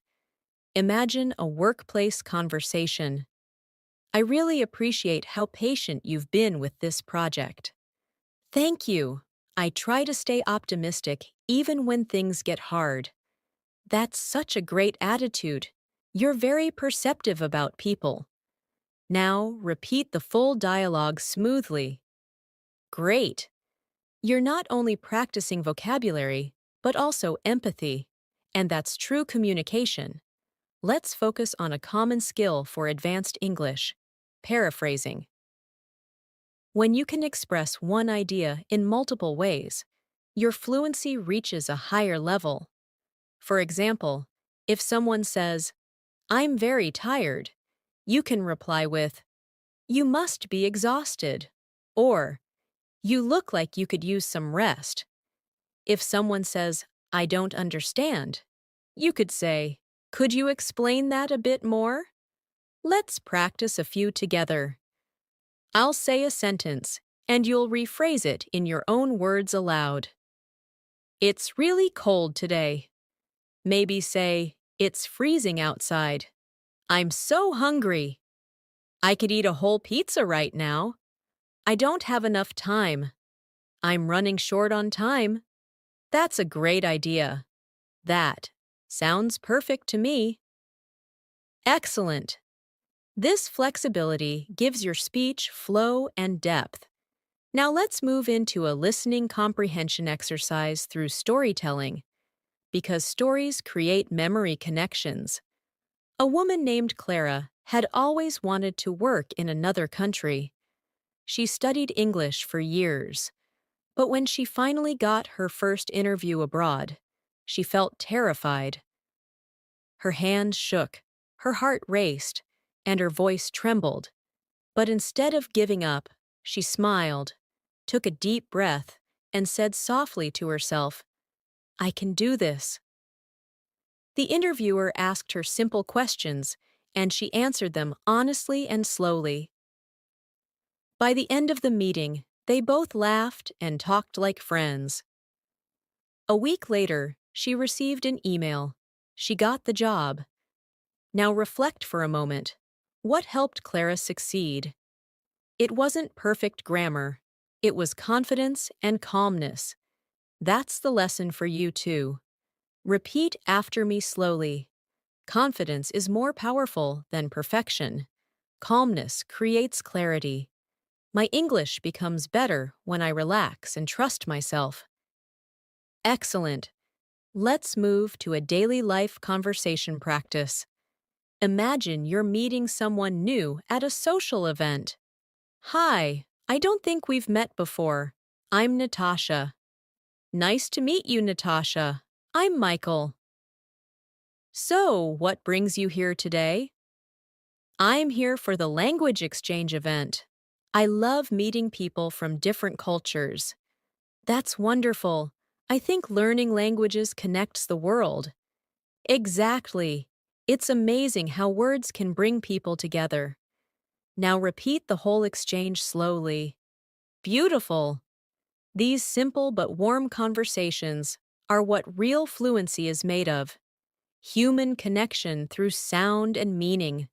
Imagine a workplace conversation. I really appreciate how patient you've been with this project. Thank you. I try to stay optimistic even when things get hard. That's such a great attitude. You're very perceptive about people. Now repeat the full dialogue smoothly. Great. You're not only practicing vocabulary, but also empathy. And that's true communication. Let's focus on a common skill for advanced English: paraphrasing. When you can express one idea in multiple ways, your fluency reaches a higher level. For example, if someone says, "I'm very tired," you can reply with, "You must be exhausted," or "You look like you could use some rest." If someone says, "I don't understand," you could say, "Could you explain that a bit more?" Let's practice a few together. I'll say a sentence, and you'll rephrase it in your own words aloud. It's really cold today. Maybe say, "It's freezing outside. I'm so hungry. I could eat a whole pizza right now. I don't have enough time. I'm running short on time." That's a great idea. That sounds perfect to me. Excellent. This flexibility gives your speech flow and depth. Now let's move into a listening comprehension exercise through storytelling, because stories create memory connections. A woman named Clara had always wanted to work in another country. She studied English for years, but when she finally got her first interview abroad, she felt terrified. Her hands shook, her heart raced, and her voice trembled. But instead of giving up, she smiled, took a deep breath, and said softly to herself, "I can do this." The interviewer asked her simple questions, and she answered them honestly and slowly. By the end of the meeting, they both laughed and talked like friends. A week later, she received an email. She got the job. Now reflect for a moment. What helped Clara succeed? It wasn't perfect grammar. It was confidence and calmness. That's the lesson for you too. Repeat after me slowly. Confidence is more powerful than perfection. Calmness creates clarity. My English becomes better when I relax and trust myself. Excellent. Let's move to a daily life conversation practice. Imagine you're meeting someone new at a social event. Hi, I don't think we've met before. I'm Natasha. Nice to meet you, Natasha. I'm Michael. So, what brings you here today? I'm here for the language exchange event. I love meeting people from different cultures. That's wonderful. I think learning languages connects the world. Exactly. It's amazing how words can bring people together. Now repeat the whole exchange slowly. Beautiful. These simple but warm conversations are what real fluency is made of. Human connection through sound and meaning.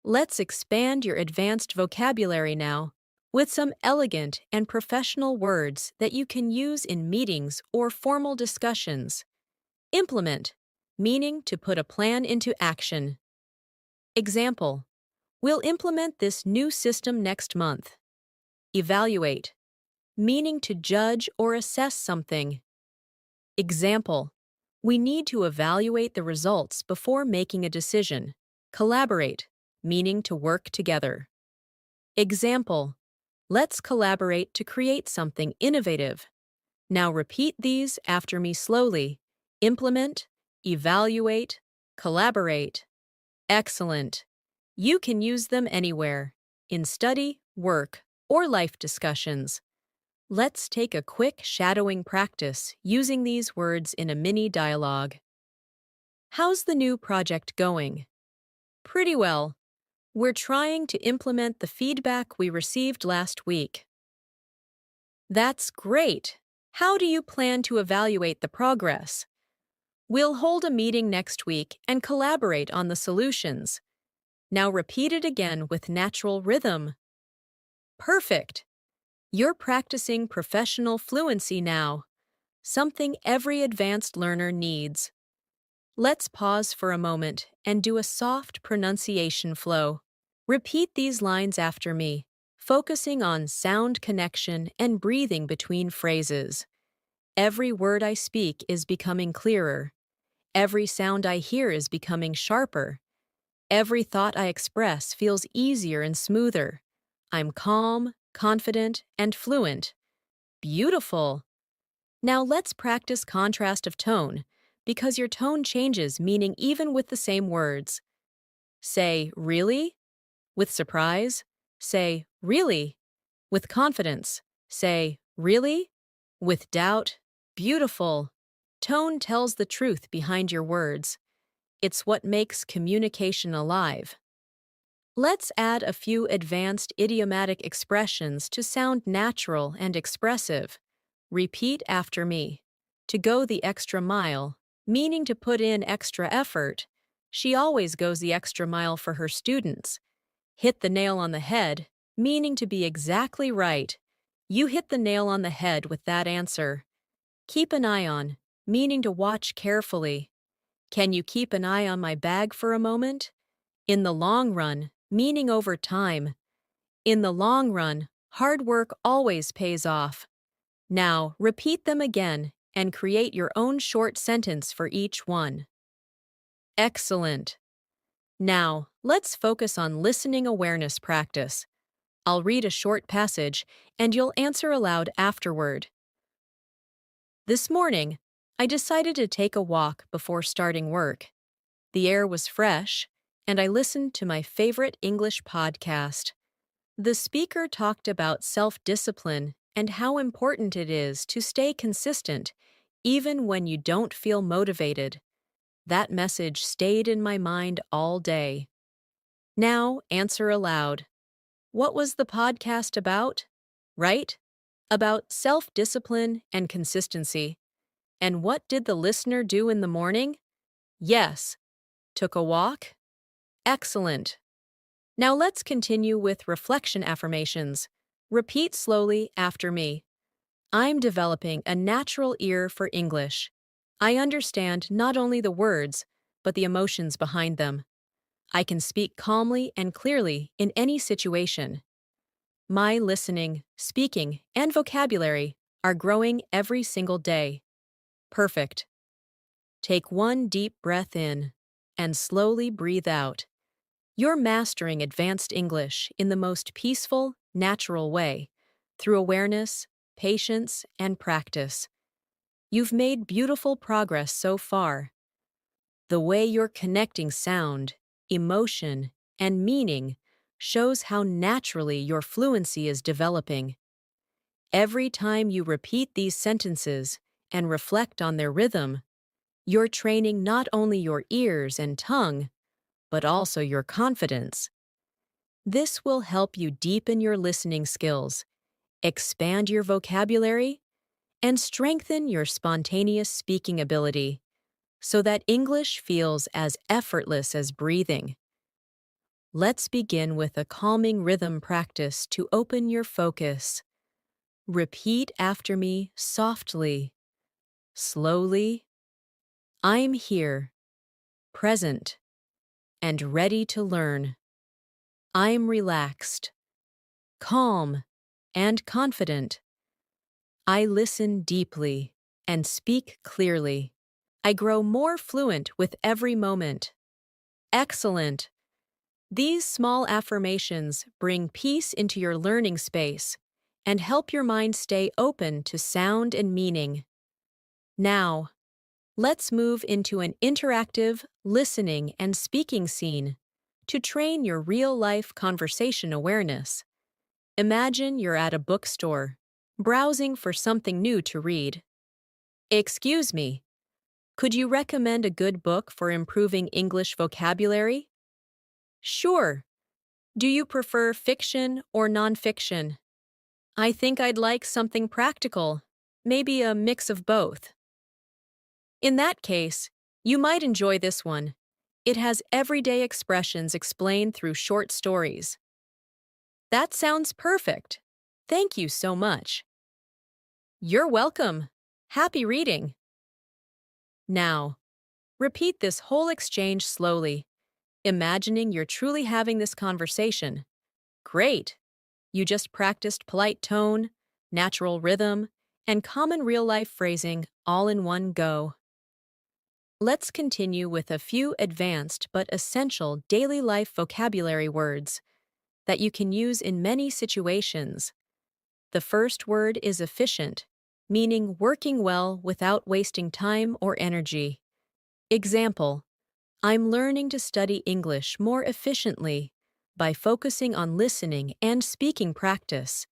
Let's expand your advanced vocabulary now with some elegant and professional words that you can use in meetings or formal discussions. Implement, meaning to put a plan into action. Example, we'll implement this new system next month. Evaluate, meaning to judge or assess something. Example, we need to evaluate the results before making a decision. Collaborate, meaning to work together. Example, let's collaborate to create something innovative. Now repeat these after me slowly. Implement, evaluate, collaborate. Excellent. You can use them anywhere, in study, work, or life discussions. Let's take a quick shadowing practice using these words in a mini dialogue. How's the new project going? Pretty well. We're trying to implement the feedback we received last week. That's great. How do you plan to evaluate the progress? We'll hold a meeting next week and collaborate on the solutions. Now repeat it again with natural rhythm. Perfect. You're practicing professional fluency now, something every advanced learner needs. Let's pause for a moment and do a soft pronunciation flow. Repeat these lines after me, focusing on sound connection and breathing between phrases. Every word I speak is becoming clearer. Every sound I hear is becoming sharper. Every thought I express feels easier and smoother. I'm calm, confident, and fluent. Beautiful. Now let's practice contrast of tone, because your tone changes meaning even with the same words. Say, really? With surprise. Say, really? With confidence. Say, really? With doubt. Beautiful. Tone tells the truth behind your words. It's what makes communication alive. Let's add a few advanced idiomatic expressions to sound natural and expressive. Repeat after me. To go the extra mile, meaning to put in extra effort. She always goes the extra mile for her students. Hit the nail on the head, meaning to be exactly right. You hit the nail on the head with that answer. Keep an eye on, meaning to watch carefully. Can you keep an eye on my bag for a moment? In the long run, meaning over time. In the long run, hard work always pays off. Now, repeat them again and create your own short sentence for each one. Excellent. Now, let's focus on listening awareness practice. I'll read a short passage and you'll answer aloud afterward. This morning, I decided to take a walk before starting work. The air was fresh, and I listened to my favorite English podcast. The speaker talked about self-discipline and how important it is to stay consistent, even when you don't feel motivated. That message stayed in my mind all day. Now, answer aloud. What was the podcast about? Right? About self-discipline and consistency. And what did the listener do in the morning? Yes, Took a walk? Excellent. Now let's continue with reflection affirmations. Repeat slowly after me. I'm developing a natural ear for English. I understand not only the words, but the emotions behind them. I can speak calmly and clearly in any situation. My listening, speaking, and vocabulary are growing every single day. Perfect. Take one deep breath in and slowly breathe out. You're mastering advanced English in the most peaceful, natural way, through awareness, patience, and practice. You've made beautiful progress so far. The way you're connecting sound, emotion, and meaning shows how naturally your fluency is developing. Every time you repeat these sentences and reflect on their rhythm, you're training not only your ears and tongue, but also your confidence. This will help you deepen your listening skills, expand your vocabulary, and strengthen your spontaneous speaking ability so that English feels as effortless as breathing. Let's begin with a calming rhythm practice to open your focus. Repeat after me softly, slowly. I'm here, present, and ready to learn. I'm relaxed, calm, and confident. I listen deeply and speak clearly. I grow more fluent with every moment. Excellent! These small affirmations bring peace into your learning space and help your mind stay open to sound and meaning. Now, let's move into an interactive listening and speaking scene to train your real-life conversation awareness. Imagine you're at a bookstore, browsing for something new to read. Excuse me, could you recommend a good book for improving English vocabulary? Sure. Do you prefer fiction or nonfiction? I think I'd like something practical, maybe a mix of both. In that case, you might enjoy this one. It has everyday expressions explained through short stories. That sounds perfect. Thank you so much. You're welcome. Happy reading. Now, repeat this whole exchange slowly, imagining you're truly having this conversation. Great! You just practiced polite tone, natural rhythm, and common real-life phrasing all in one go. Let's continue with a few advanced but essential daily life vocabulary words that you can use in many situations. The first word is efficient, meaning working well without wasting time or energy. Example: I'm learning to study English more efficiently by focusing on listening and speaking practice.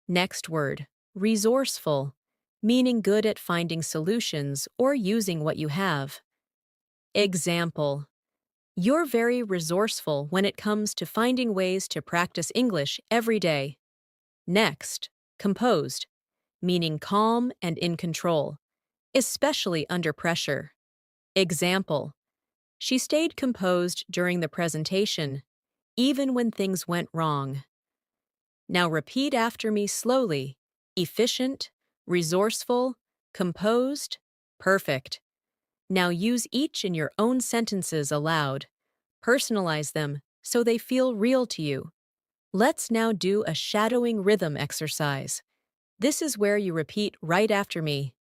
Next word, resourceful, meaning good at finding solutions or using what you have. Example: you're very resourceful when it comes to finding ways to practice English every day. Next, composed, meaning calm and in control, especially under pressure. Example: she stayed composed during the presentation, even when things went wrong. Now repeat after me slowly. Efficient, resourceful, composed, perfect. Now use each in your own sentences aloud. Personalize them so they feel real to you. Let's now do a shadowing rhythm exercise. This is where you repeat right after me,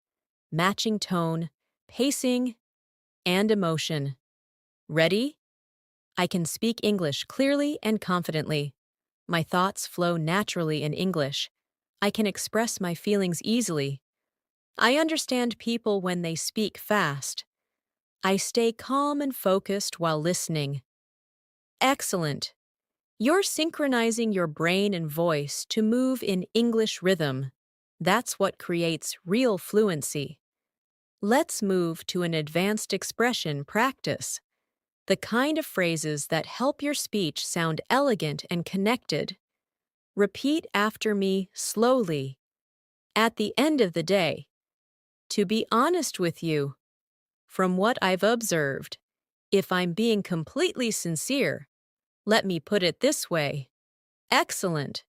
matching tone, pacing, and emotion. Ready? I can speak English clearly and confidently. My thoughts flow naturally in English. I can express my feelings easily. I understand people when they speak fast. I stay calm and focused while listening. Excellent! You're synchronizing your brain and voice to move in English rhythm. That's what creates real fluency. Let's move to an advanced expression practice, the kind of phrases that help your speech sound elegant and connected. Repeat after me slowly. At the end of the day, to be honest with you, from what I've observed, If I'm being completely sincere, let me put it this way. Excellent.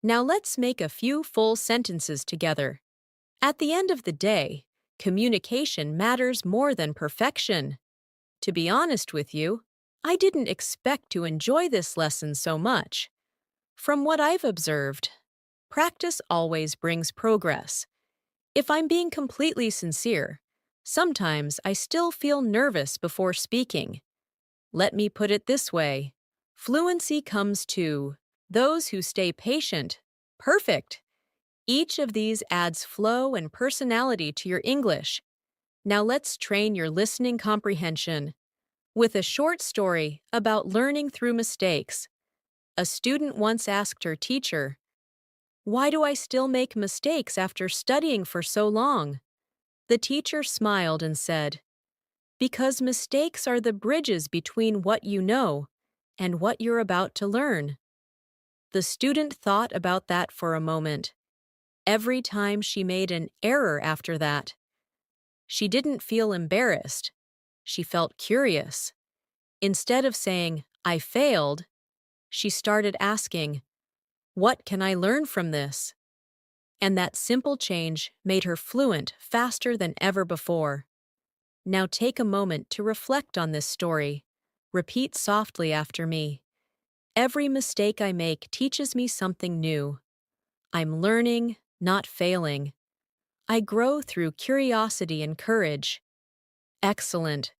Now let's make a few full sentences together. At the end of the day, communication matters more than perfection. To be honest with you, I didn't expect to enjoy this lesson so much. From what I've observed, practice always brings progress. If I'm being completely sincere, sometimes I still feel nervous before speaking. Let me put it this way. Fluency comes to those who stay patient. Perfect. Each of these adds flow and personality to your English. Now let's train your listening comprehension with a short story about learning through mistakes. A student once asked her teacher, "Why do I still make mistakes after studying for so long?" The teacher smiled and said, "Because mistakes are the bridges between what you know and what you're about to learn." The student thought about that for a moment. Every time she made an error after that, she didn't feel embarrassed. She felt curious. Instead of saying, "I failed," she started asking, "What can I learn from this?" And that simple change made her fluent faster than ever before. Now take a moment to reflect on this story. Repeat softly after me. Every mistake I make teaches me something new. I'm learning, not failing. I grow through curiosity and courage. Excellent.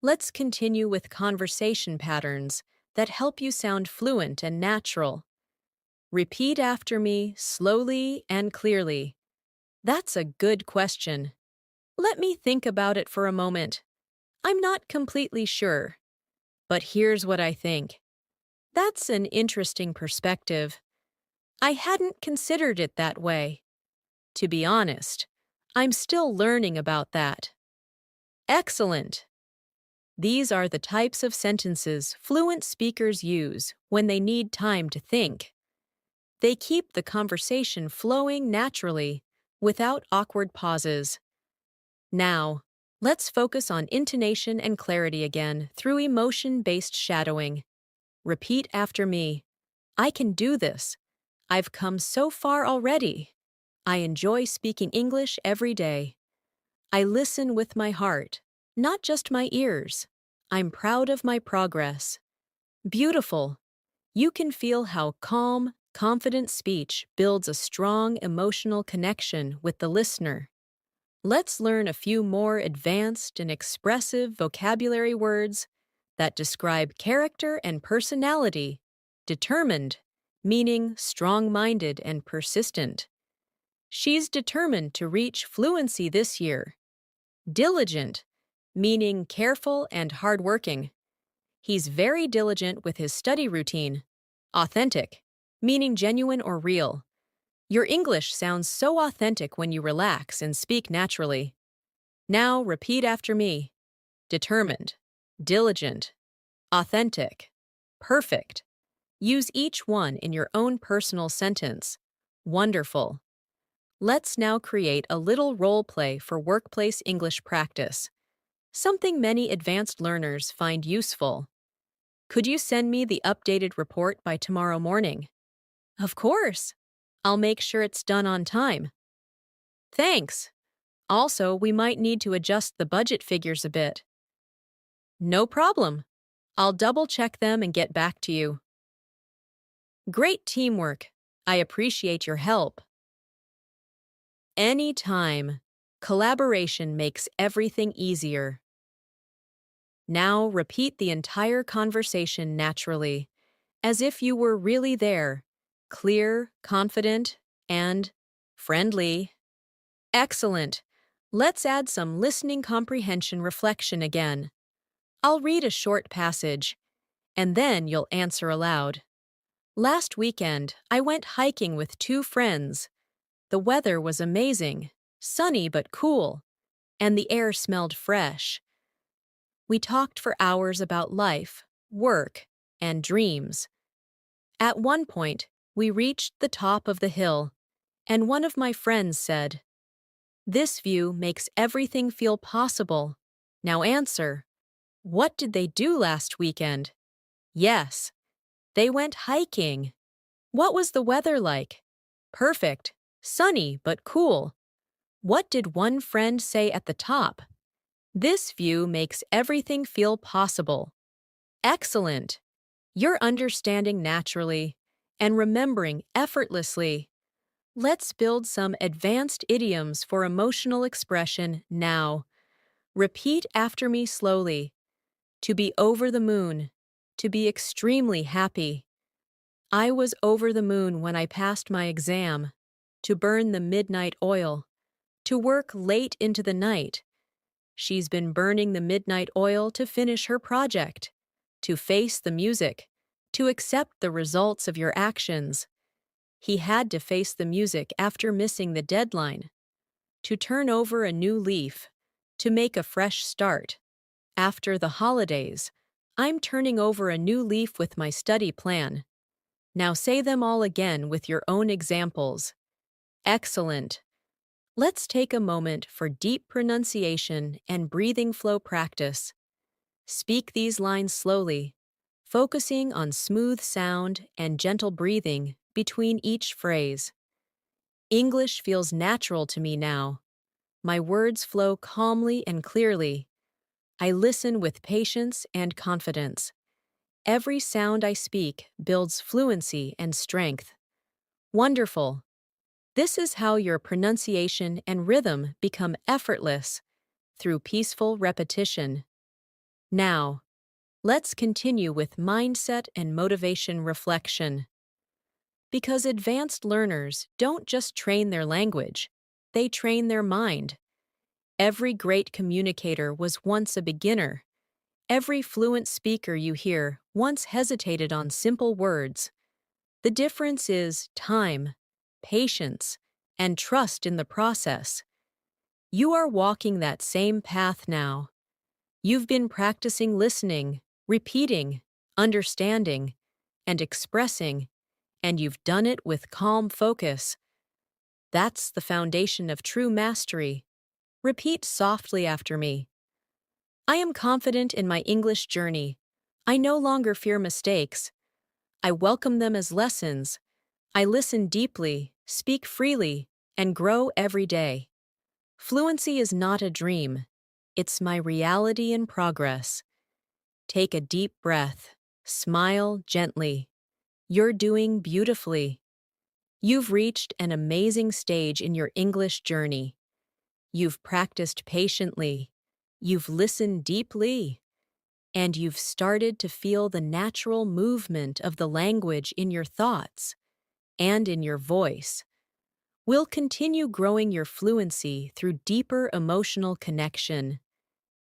Let's continue with conversation patterns that help you sound fluent and natural. Repeat after me slowly and clearly. That's a good question. Let me think about it for a moment. I'm not completely sure, but here's what I think. That's an interesting perspective. I hadn't considered it that way. To be honest, I'm still learning about that. Excellent. These are the types of sentences fluent speakers use when they need time to think. They keep the conversation flowing naturally, without awkward pauses. Now, let's focus on intonation and clarity again through emotion-based shadowing. Repeat after me. I can do this. I've come so far already. I enjoy speaking English every day. I listen with my heart, not just my ears. I'm proud of my progress. Beautiful. You can feel how calm, confident speech builds a strong emotional connection with the listener. Let's learn a few more advanced and expressive vocabulary words that describe character and personality. Determined, meaning strong-minded and persistent. She's determined to reach fluency this year. Diligent, meaning careful and hardworking. He's very diligent with his study routine. Authentic, meaning genuine or real. Your English sounds so authentic when you relax and speak naturally. Now repeat after me. Determined, diligent, authentic, perfect. Use each one in your own personal sentence. Wonderful. Let's now create a little role play for workplace English practice, something many advanced learners find useful. Could you send me the updated report by tomorrow morning? Of course. I'll make sure it's done on time. Thanks. Also, we might need to adjust the budget figures a bit. No problem. I'll double-check them and get back to you. Great teamwork. I appreciate your help. Anytime. Collaboration makes everything easier. Now repeat the entire conversation naturally, as if you were really there, clear, confident, and friendly. Excellent. Let's add some listening comprehension reflection again. I'll read a short passage, and then you'll answer aloud. Last weekend, I went hiking with two friends. The weather was amazing, sunny but cool, and the air smelled fresh. We talked for hours about life, work, and dreams. At one point, we reached the top of the hill, and one of my friends said, "This view makes everything feel possible. Now answer, What did they do last weekend? Yes, they went hiking. What was the weather like? Perfect. Sunny but cool. What did one friend say at the top? This view makes everything feel possible. Excellent. You're understanding naturally and remembering effortlessly. Let's build some advanced idioms for emotional expression now. Repeat after me slowly. To be over the moon. To be extremely happy. I was over the moon when I passed my exam. To burn the midnight oil. To work late into the night. She's been burning the midnight oil to finish her project. To face the music. To accept the results of your actions. He had to face the music after missing the deadline. To turn over a new leaf. To make a fresh start. After the holidays, I'm turning over a new leaf with my study plan. Now say them all again with your own examples. Excellent. Let's take a moment for deep pronunciation and breathing flow practice. Speak these lines slowly, focusing on smooth sound and gentle breathing between each phrase. English feels natural to me now. My words flow calmly and clearly. I listen with patience and confidence. Every sound I speak builds fluency and strength. Wonderful. This is how your pronunciation and rhythm become effortless through peaceful repetition. Now, let's continue with mindset and motivation reflection. Because advanced learners don't just train their language, they train their mind. Every great communicator was once a beginner. Every fluent speaker you hear once hesitated on simple words. The difference is time, patience, and trust in the process. You are walking that same path now. You've been practicing listening, repeating, understanding, and expressing, and you've done it with calm focus. That's the foundation of true mastery. Repeat softly after me. I am confident in my English journey. I no longer fear mistakes. I welcome them as lessons. I listen deeply, speak freely, and grow every day. Fluency is not a dream. It's my reality in progress. Take a deep breath. Smile gently. You're doing beautifully. You've reached an amazing stage in your English journey. You've practiced patiently. You've listened deeply. And you've started to feel the natural movement of the language in your thoughts and in your voice. We'll continue growing your fluency through deeper emotional connection,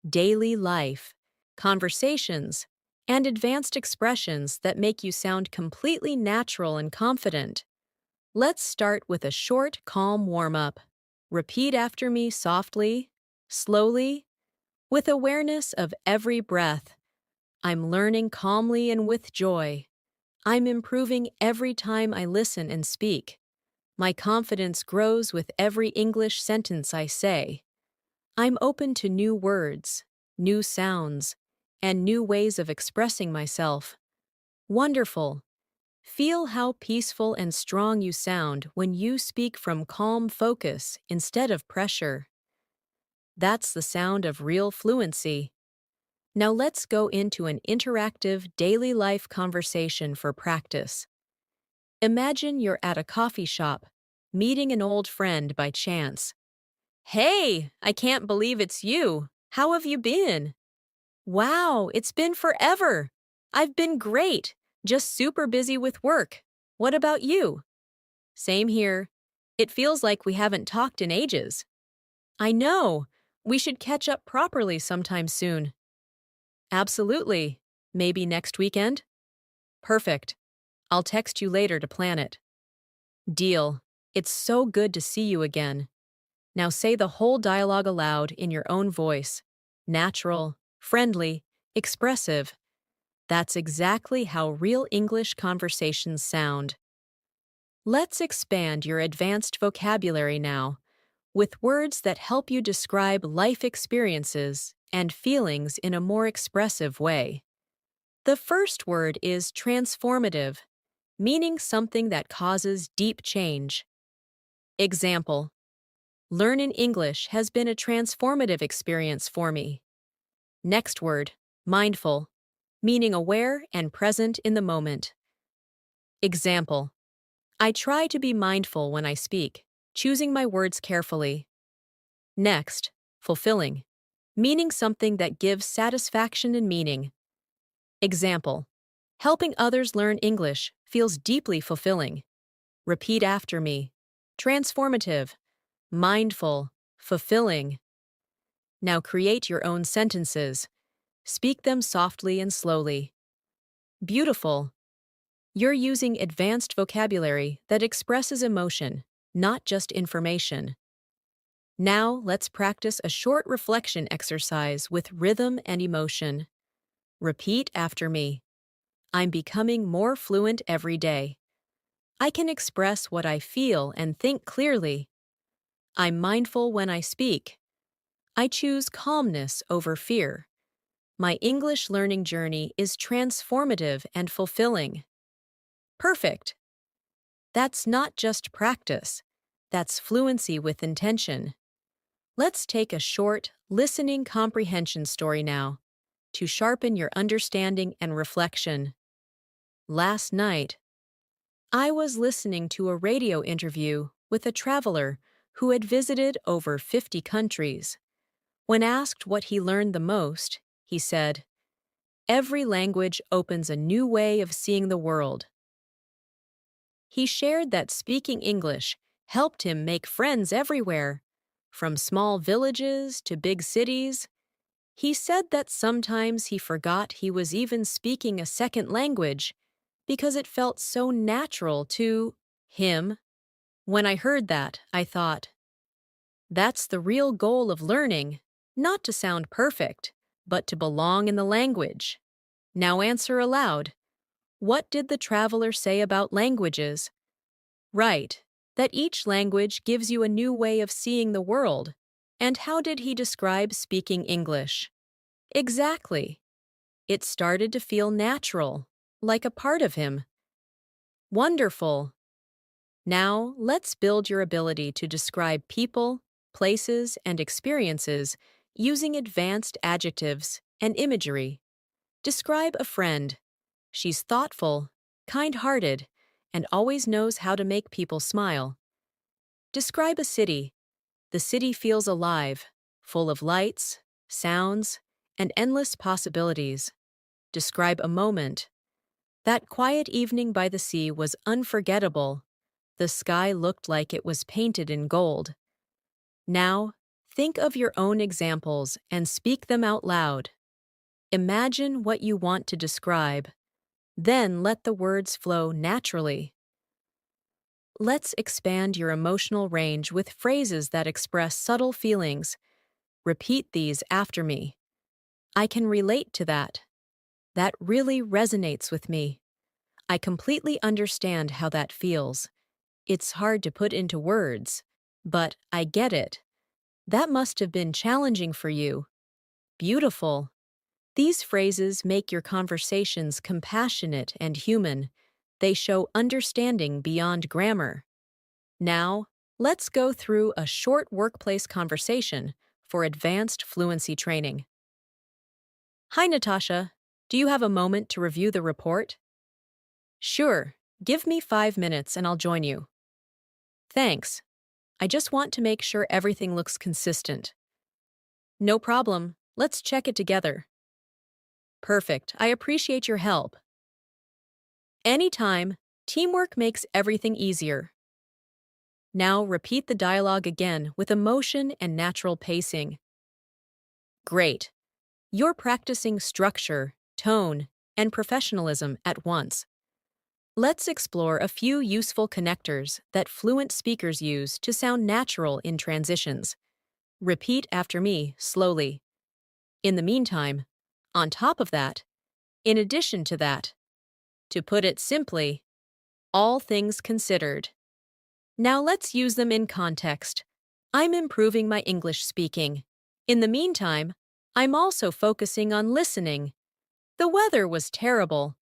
daily life, conversations, and advanced expressions that make you sound completely natural and confident. Let's start with a short, calm warm-up. Repeat after me softly, slowly, with awareness of every breath. I'm learning calmly and with joy. I'm improving every time I listen and speak. My confidence grows with every English sentence I say. I'm open to new words, new sounds, and new ways of expressing myself. Wonderful. Feel how peaceful and strong you sound when you speak from calm focus instead of pressure. That's the sound of real fluency. Now let's go into an interactive daily life conversation for practice. Imagine you're at a coffee shop, meeting an old friend by chance. Hey, I can't believe it's you. How have you been? Wow, it's been forever. I've been great, just super busy with work. What about you? Same here. It feels like we haven't talked in ages. I know. We should catch up properly sometime soon. Absolutely. Maybe next weekend? Perfect. I'll text you later to plan it. Deal. It's so good to see you again. Now say the whole dialogue aloud in your own voice. Natural, friendly, expressive. That's exactly how real English conversations sound. Let's expand your advanced vocabulary now, with words that help you describe life experiences and feelings in a more expressive way. The first word is transformative, meaning something that causes deep change. Example: learning English has been a transformative experience for me. Next word, mindful, meaning aware and present in the moment. Example: I try to be mindful when I speak, choosing my words carefully. Next, fulfilling, meaning something that gives satisfaction and meaning. Example: helping others learn English feels deeply fulfilling. Repeat after me. Transformative, mindful, fulfilling. Now create your own sentences. Speak them softly and slowly. Beautiful. You're using advanced vocabulary that expresses emotion, not just information. Now let's practice a short reflection exercise with rhythm and emotion. Repeat after me. I'm becoming more fluent every day. I can express what I feel and think clearly. I'm mindful when I speak. I choose calmness over fear. My English learning journey is transformative and fulfilling. Perfect. That's not just practice. That's fluency with intention. Let's take a short, listening comprehension story now to sharpen your understanding and reflection. Last night, I was listening to a radio interview with a traveler who had visited over 50 countries. When asked what he learned the most, he said, "Every language opens a new way of seeing the world." He shared that speaking English helped him make friends everywhere, from small villages to big cities. He said that sometimes he forgot he was even speaking a second language because it felt so natural to him. When I heard that, I thought, that's the real goal of learning, not to sound perfect, but to belong in the language. Now answer aloud. What did the traveler say about languages? Right, that each language gives you a new way of seeing the world. And how did he describe speaking English? Exactly. It started to feel natural, like a part of him. Wonderful. Now, let's build your ability to describe people, places, and experiences using advanced adjectives and imagery. Describe a friend. She's thoughtful, kind-hearted, and always knows how to make people smile. Describe a city. The city feels alive, full of lights, sounds, and endless possibilities. Describe a moment. That quiet evening by the sea was unforgettable. The sky looked like it was painted in gold. Now, think of your own examples and speak them out loud. Imagine what you want to describe. Then let the words flow naturally. Let's expand your emotional range with phrases that express subtle feelings. Repeat these after me. I can relate to that. That really resonates with me. I completely understand how that feels. It's hard to put into words, but I get it. That must have been challenging for you. Beautiful. These phrases make your conversations compassionate and human. They show understanding beyond grammar. Now, let's go through a short workplace conversation for advanced fluency training. Hi, Natasha. Do you have a moment to review the report? Sure. Give me 5 minutes and I'll join you. Thanks. I just want to make sure everything looks consistent. No problem. Let's check it together. Perfect. I appreciate your help. Anytime, teamwork makes everything easier. Now repeat the dialogue again with emotion and natural pacing. Great. You're practicing structure, tone, and professionalism at once. Let's explore a few useful connectors that fluent speakers use to sound natural in transitions. Repeat after me slowly. In the meantime, on top of that, in addition to that, to put it simply, all things considered. Now let's use them in context. I'm improving my English speaking. In the meantime, I'm also focusing on listening. The weather was terrible,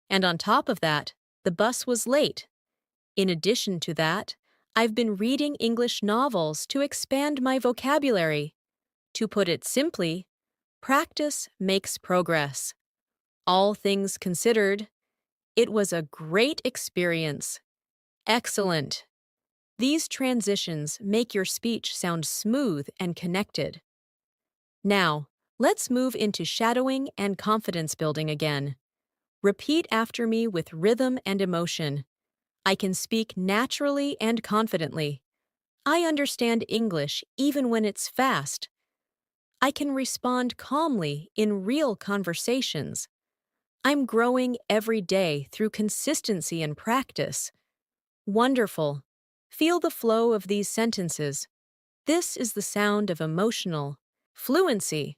and on top of that, the bus was late. In addition to that, I've been reading English novels to expand my vocabulary. To put it simply, practice makes progress. All things considered, it was a great experience. Excellent. These transitions make your speech sound smooth and connected. Now, let's move into shadowing and confidence building again. Repeat after me with rhythm and emotion. I can speak naturally and confidently. I understand English even when it's fast. I can respond calmly in real conversations. I'm growing every day through consistency and practice. Wonderful. Feel the flow of these sentences. This is the sound of emotional fluency.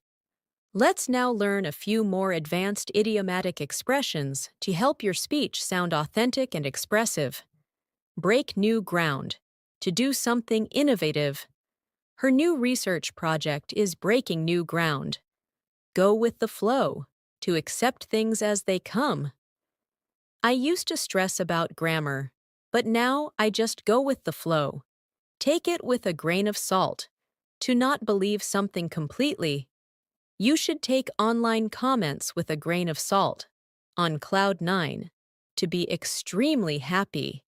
Let's now learn a few more advanced idiomatic expressions to help your speech sound authentic and expressive. Break new ground. To do something innovative. Her new research project is breaking new ground. Go with the flow. To accept things as they come. I used to stress about grammar, but now I just go with the flow. Take it with a grain of salt. To not believe something completely. You should take online comments with a grain of salt. On cloud 9. To be extremely happy.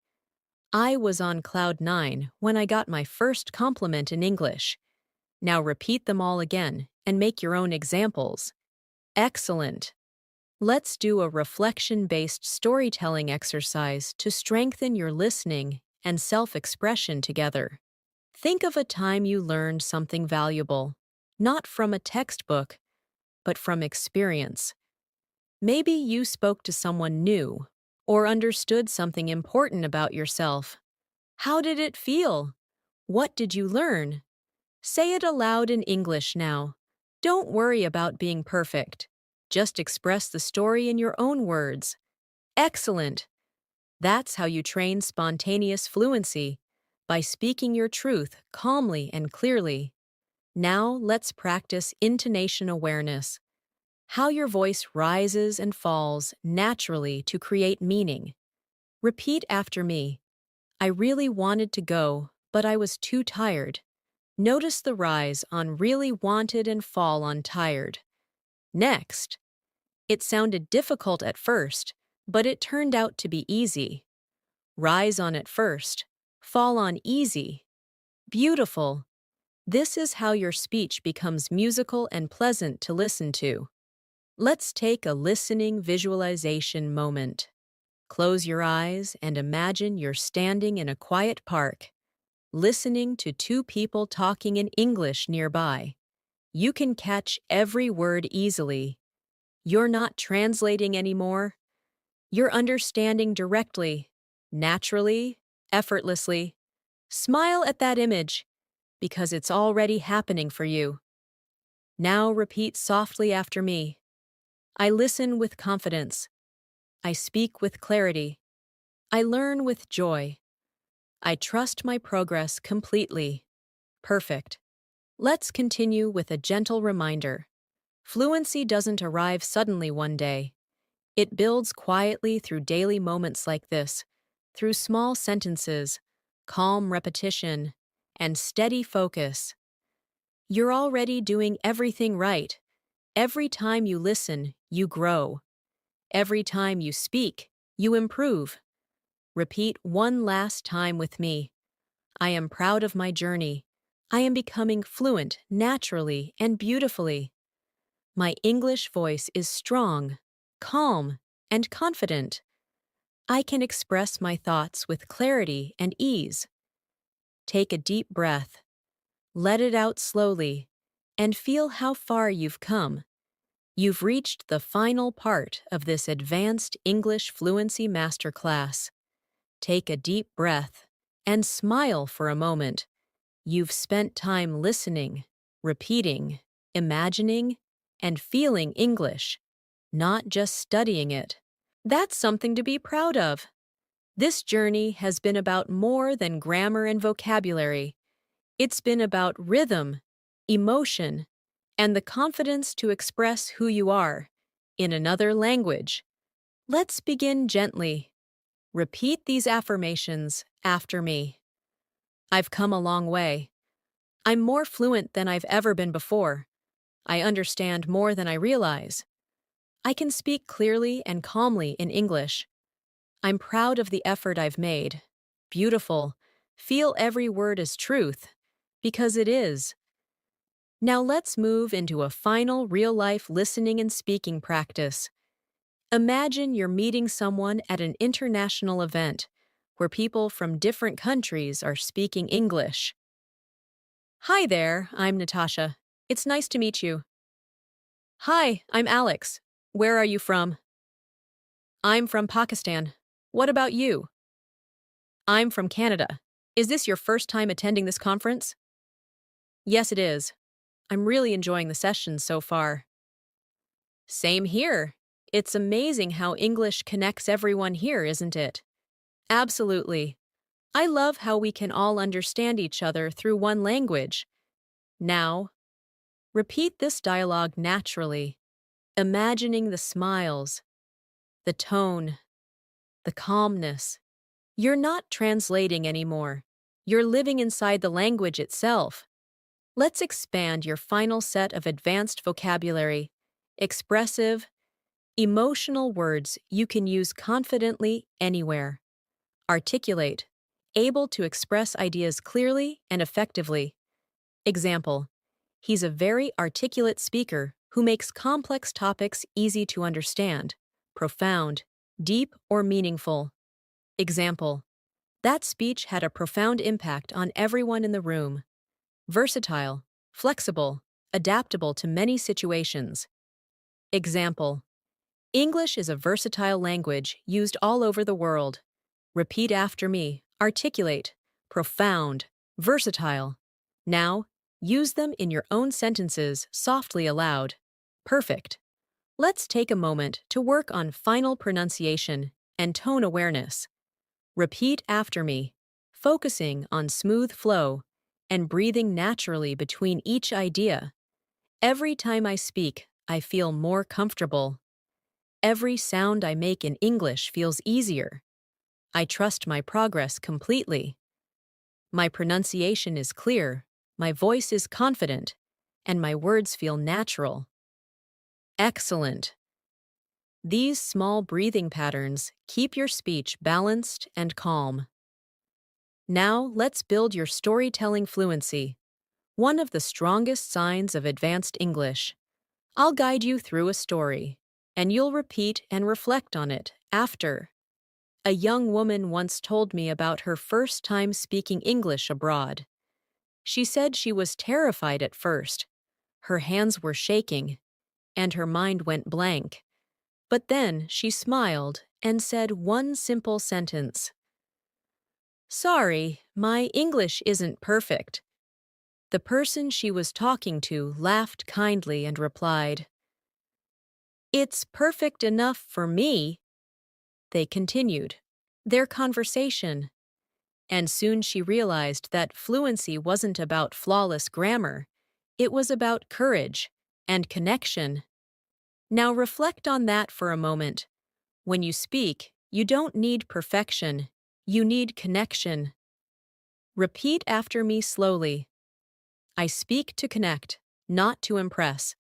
I was on cloud 9 when I got my first compliment in English. Now repeat them all again and make your own examples. Excellent. Let's do a reflection-based storytelling exercise to strengthen your listening and self-expression together. Think of a time you learned something valuable, not from a textbook, but from experience. Maybe you spoke to someone new or understood something important about yourself. How did it feel? What did you learn? Say it aloud in English now. Don't worry about being perfect. Just express the story in your own words. Excellent! That's how you train spontaneous fluency, by speaking your truth calmly and clearly. Now let's practice intonation awareness. How your voice rises and falls naturally to create meaning. Repeat after me. I really wanted to go, but I was too tired. Notice the rise on really wanted and fall on tired. Next. It sounded difficult at first, but it turned out to be easy. Rise on at first, fall on easy. Beautiful. This is how your speech becomes musical and pleasant to listen to. Let's take a listening visualization moment. Close your eyes and imagine you're standing in a quiet park, listening to two people talking in English nearby. You can catch every word easily. You're not translating anymore. You're understanding directly, naturally, effortlessly. Smile at that image, because it's already happening for you. Now repeat softly after me. I listen with confidence. I speak with clarity. I learn with joy. I trust my progress completely. Perfect. Let's continue with a gentle reminder. Fluency doesn't arrive suddenly one day. It builds quietly through daily moments like this, through small sentences, calm repetition, and steady focus. You're already doing everything right. Every time you listen, you grow. Every time you speak, you improve. Repeat one last time with me. I am proud of my journey. I am becoming fluent naturally and beautifully. My English voice is strong, calm, and confident. I can express my thoughts with clarity and ease. Take a deep breath. Let it out slowly, and feel how far you've come. You've reached the final part of this advanced English fluency masterclass. Take a deep breath and smile for a moment. You've spent time listening, repeating, imagining, and feeling English, not just studying it. That's something to be proud of. This journey has been about more than grammar and vocabulary. It's been about rhythm, emotion, and the confidence to express who you are in another language. Let's begin gently. Repeat these affirmations after me. I've come a long way. I'm more fluent than I've ever been before. I understand more than I realize. I can speak clearly and calmly in English. I'm proud of the effort I've made. Beautiful. Feel every word as truth, because it is. Now let's move into a final real-life listening and speaking practice. Imagine you're meeting someone at an international event where people from different countries are speaking English. Hi there, I'm Natasha. It's nice to meet you. Hi, I'm Alex. Where are you from? I'm from Pakistan. What about you? I'm from Canada. Is this your first time attending this conference? Yes, it is. I'm really enjoying the sessions so far. Same here. It's amazing how English connects everyone here, isn't it? Absolutely. I love how we can all understand each other through one language. Now, repeat this dialogue naturally, imagining the smiles, the tone, the calmness. You're not translating anymore. You're living inside the language itself. Let's expand your final set of advanced vocabulary, expressive, emotional words you can use confidently anywhere. Articulate, able to express ideas clearly and effectively. Example, he's a very articulate speaker who makes complex topics easy to understand, profound, deep, or meaningful. Example, that speech had a profound impact on everyone in the room. Versatile, flexible, adaptable to many situations. Example, English is a versatile language used all over the world. Repeat after me, articulate, profound, versatile. Now, use them in your own sentences softly aloud. Perfect. Let's take a moment to work on final pronunciation and tone awareness. Repeat after me, focusing on smooth flow and breathing naturally between each idea. Every time I speak, I feel more comfortable. Every sound I make in English feels easier. I trust my progress completely. My pronunciation is clear, my voice is confident, and my words feel natural. Excellent. These small breathing patterns keep your speech balanced and calm. Now let's build your storytelling fluency, one of the strongest signs of advanced English. I'll guide you through a story, and you'll repeat and reflect on it after. A young woman once told me about her first time speaking English abroad. She said she was terrified at first. Her hands were shaking, and her mind went blank. But then she smiled and said one simple sentence. Sorry, my English isn't perfect. The person she was talking to laughed kindly and replied, It's perfect enough for me. They continued their conversation, and soon she realized that fluency wasn't about flawless grammar. It was about courage and connection. Now reflect on that for a moment. When you speak, you don't need perfection. You need connection. Repeat after me slowly. I speak to connect, not to impress.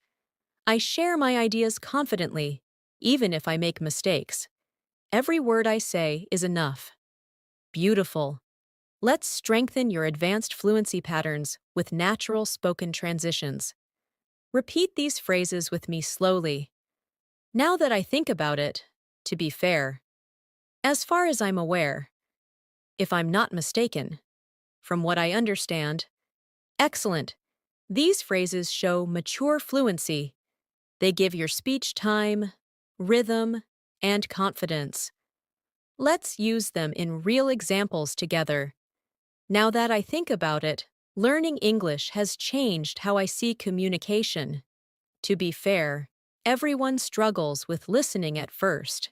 I share my ideas confidently, even if I make mistakes. Every word I say is enough. Beautiful. Let's strengthen your advanced fluency patterns with natural spoken transitions. Repeat these phrases with me slowly. Now that I think about it, to be fair, as far as I'm aware, if I'm not mistaken, from what I understand, excellent. These phrases show mature fluency. They give your speech time, rhythm, and confidence. Let's use them in real examples together. Now that I think about it, learning English has changed how I see communication. To be fair, everyone struggles with listening at first.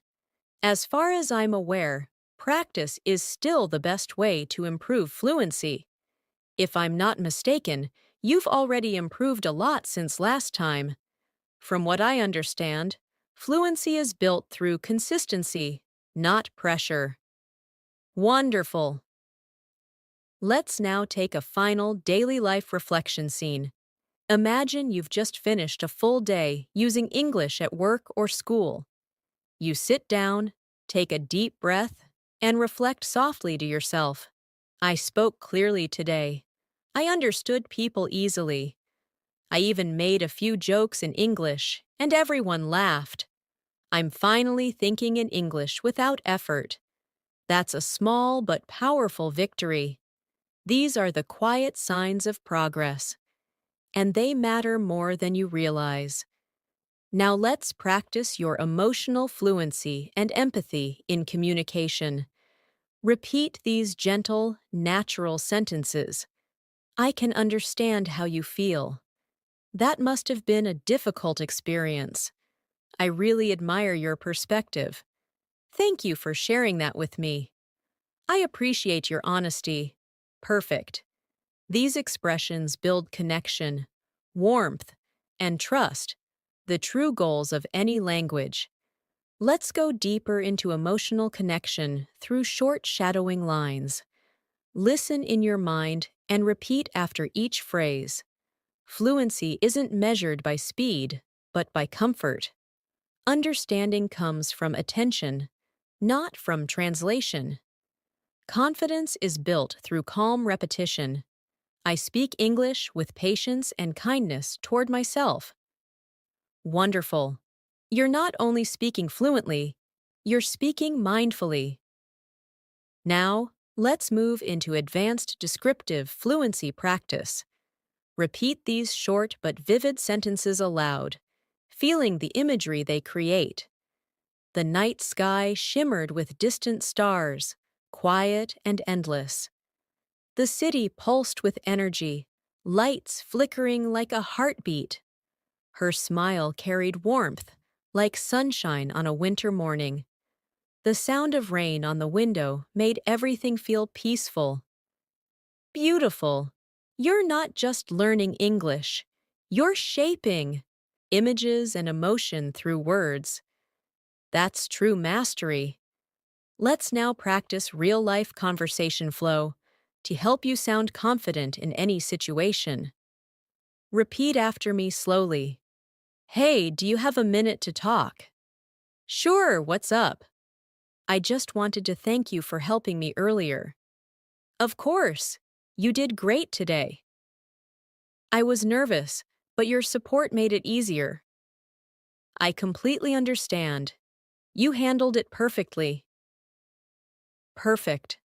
As far as I'm aware, practice is still the best way to improve fluency. If I'm not mistaken, You've already improved a lot since last time. From what I understand, fluency is built through consistency, not pressure. Wonderful. Let's now take a final daily life reflection scene. Imagine you've just finished a full day using English at work or school. You sit down, take a deep breath, and reflect softly to yourself. I spoke clearly today. I understood people easily. I even made a few jokes in English, and everyone laughed. I'm finally thinking in English without effort. That's a small but powerful victory. These are the quiet signs of progress, and they matter more than you realize. Now let's practice your emotional fluency and empathy in communication. Repeat these gentle, natural sentences. I can understand how you feel. That must have been a difficult experience. I really admire your perspective. Thank you for sharing that with me. I appreciate your honesty. Perfect. These expressions build connection, warmth, and trust, the true goals of any language. Let's go deeper into emotional connection through short shadowing lines. Listen in your mind and repeat after each phrase. Fluency isn't measured by speed, but by comfort. Understanding comes from attention, not from translation. Confidence is built through calm repetition. I speak English with patience and kindness toward myself. Wonderful. You're not only speaking fluently, you're speaking mindfully. Now, let's move into advanced descriptive fluency practice. Repeat these short but vivid sentences aloud, feeling the imagery they create. The night sky shimmered with distant stars, quiet and endless. The city pulsed with energy, lights flickering like a heartbeat. Her smile carried warmth, like sunshine on a winter morning. The sound of rain on the window made everything feel peaceful. Beautiful. You're not just learning English. You're shaping images and emotion through words. That's true mastery. Let's now practice real-life conversation flow to help you sound confident in any situation. Repeat after me slowly. Hey, do you have a minute to talk? Sure, what's up? I just wanted to thank you for helping me earlier. Of course. You did great today. I was nervous, but your support made it easier. I completely understand. You handled it perfectly. Perfect.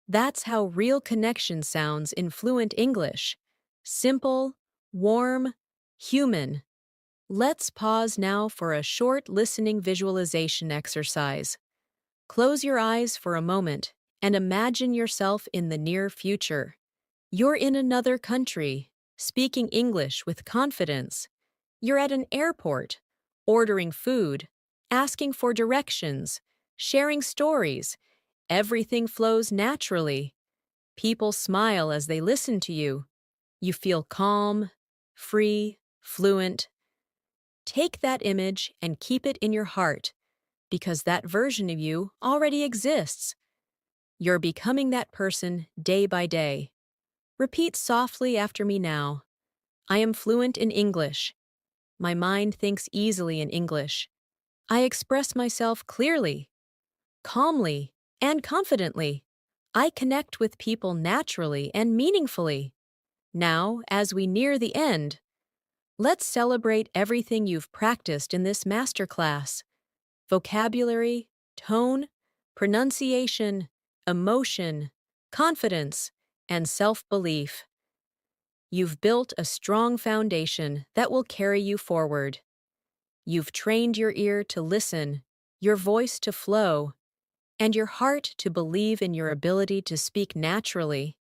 That's how real connection sounds in fluent English. Simple, warm, human. Let's pause now for a short listening visualization exercise. Close your eyes for a moment and imagine yourself in the near future. You're in another country, speaking English with confidence. You're at an airport, ordering food, asking for directions, sharing stories. Everything flows naturally. People smile as they listen to you. You feel calm, free, fluent. Take that image and keep it in your heart, because that version of you already exists. You're becoming that person day by day. Repeat softly after me now. I am fluent in English. My mind thinks easily in English. I express myself clearly, calmly, and confidently. I connect with people naturally and meaningfully. Now, as we near the end, let's celebrate everything you've practiced in this masterclass. Vocabulary, tone, pronunciation, emotion, confidence, and self-belief. You've built a strong foundation that will carry you forward. You've trained your ear to listen, your voice to flow, and your heart to believe in your ability to speak naturally.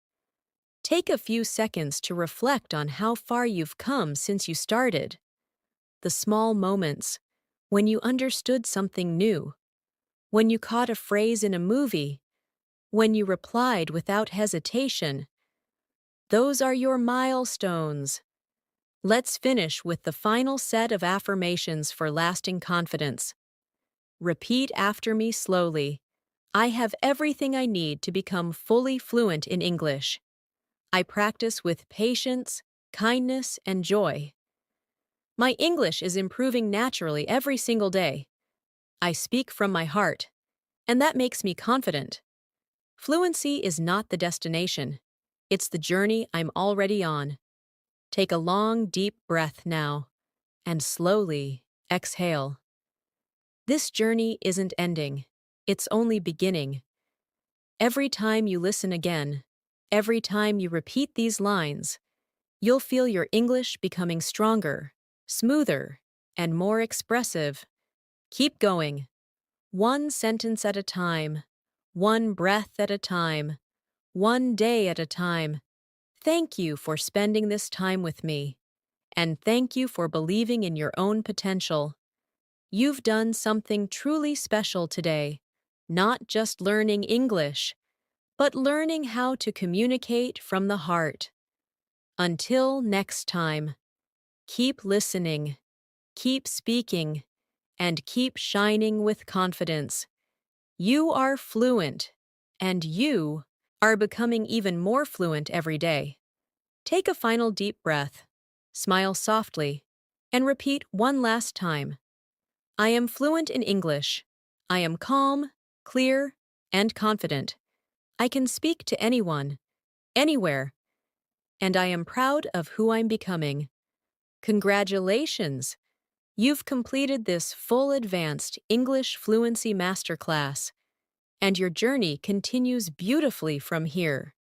Take a few seconds to reflect on how far you've come since you started. The small moments, when you understood something new, when you caught a phrase in a movie, when you replied without hesitation. Those are your milestones. Let's finish with the final set of affirmations for lasting confidence. Repeat after me slowly. I have everything I need to become fully fluent in English. I practice with patience, kindness, and joy. My English is improving naturally every single day. I speak from my heart, and that makes me confident. Fluency is not the destination. It's the journey I'm already on. Take a long, deep breath now, and slowly exhale. This journey isn't ending. It's only beginning. Every time you listen again, every time you repeat these lines, you'll feel your English becoming stronger, smoother, and more expressive. Keep going. One sentence at a time, one breath at a time, one day at a time. Thank you for spending this time with me, and thank you for believing in your own potential. You've done something truly special today, not just learning English, but learning how to communicate from the heart. Until next time, keep listening, keep speaking, and keep shining with confidence. You are fluent, and you are becoming even more fluent every day. Take a final deep breath, smile softly, and repeat one last time. I am fluent in English. I am calm, clear, and confident. I can speak to anyone, anywhere, and I am proud of who I'm becoming. Congratulations! You've completed this full advanced English fluency masterclass, and your journey continues beautifully from here.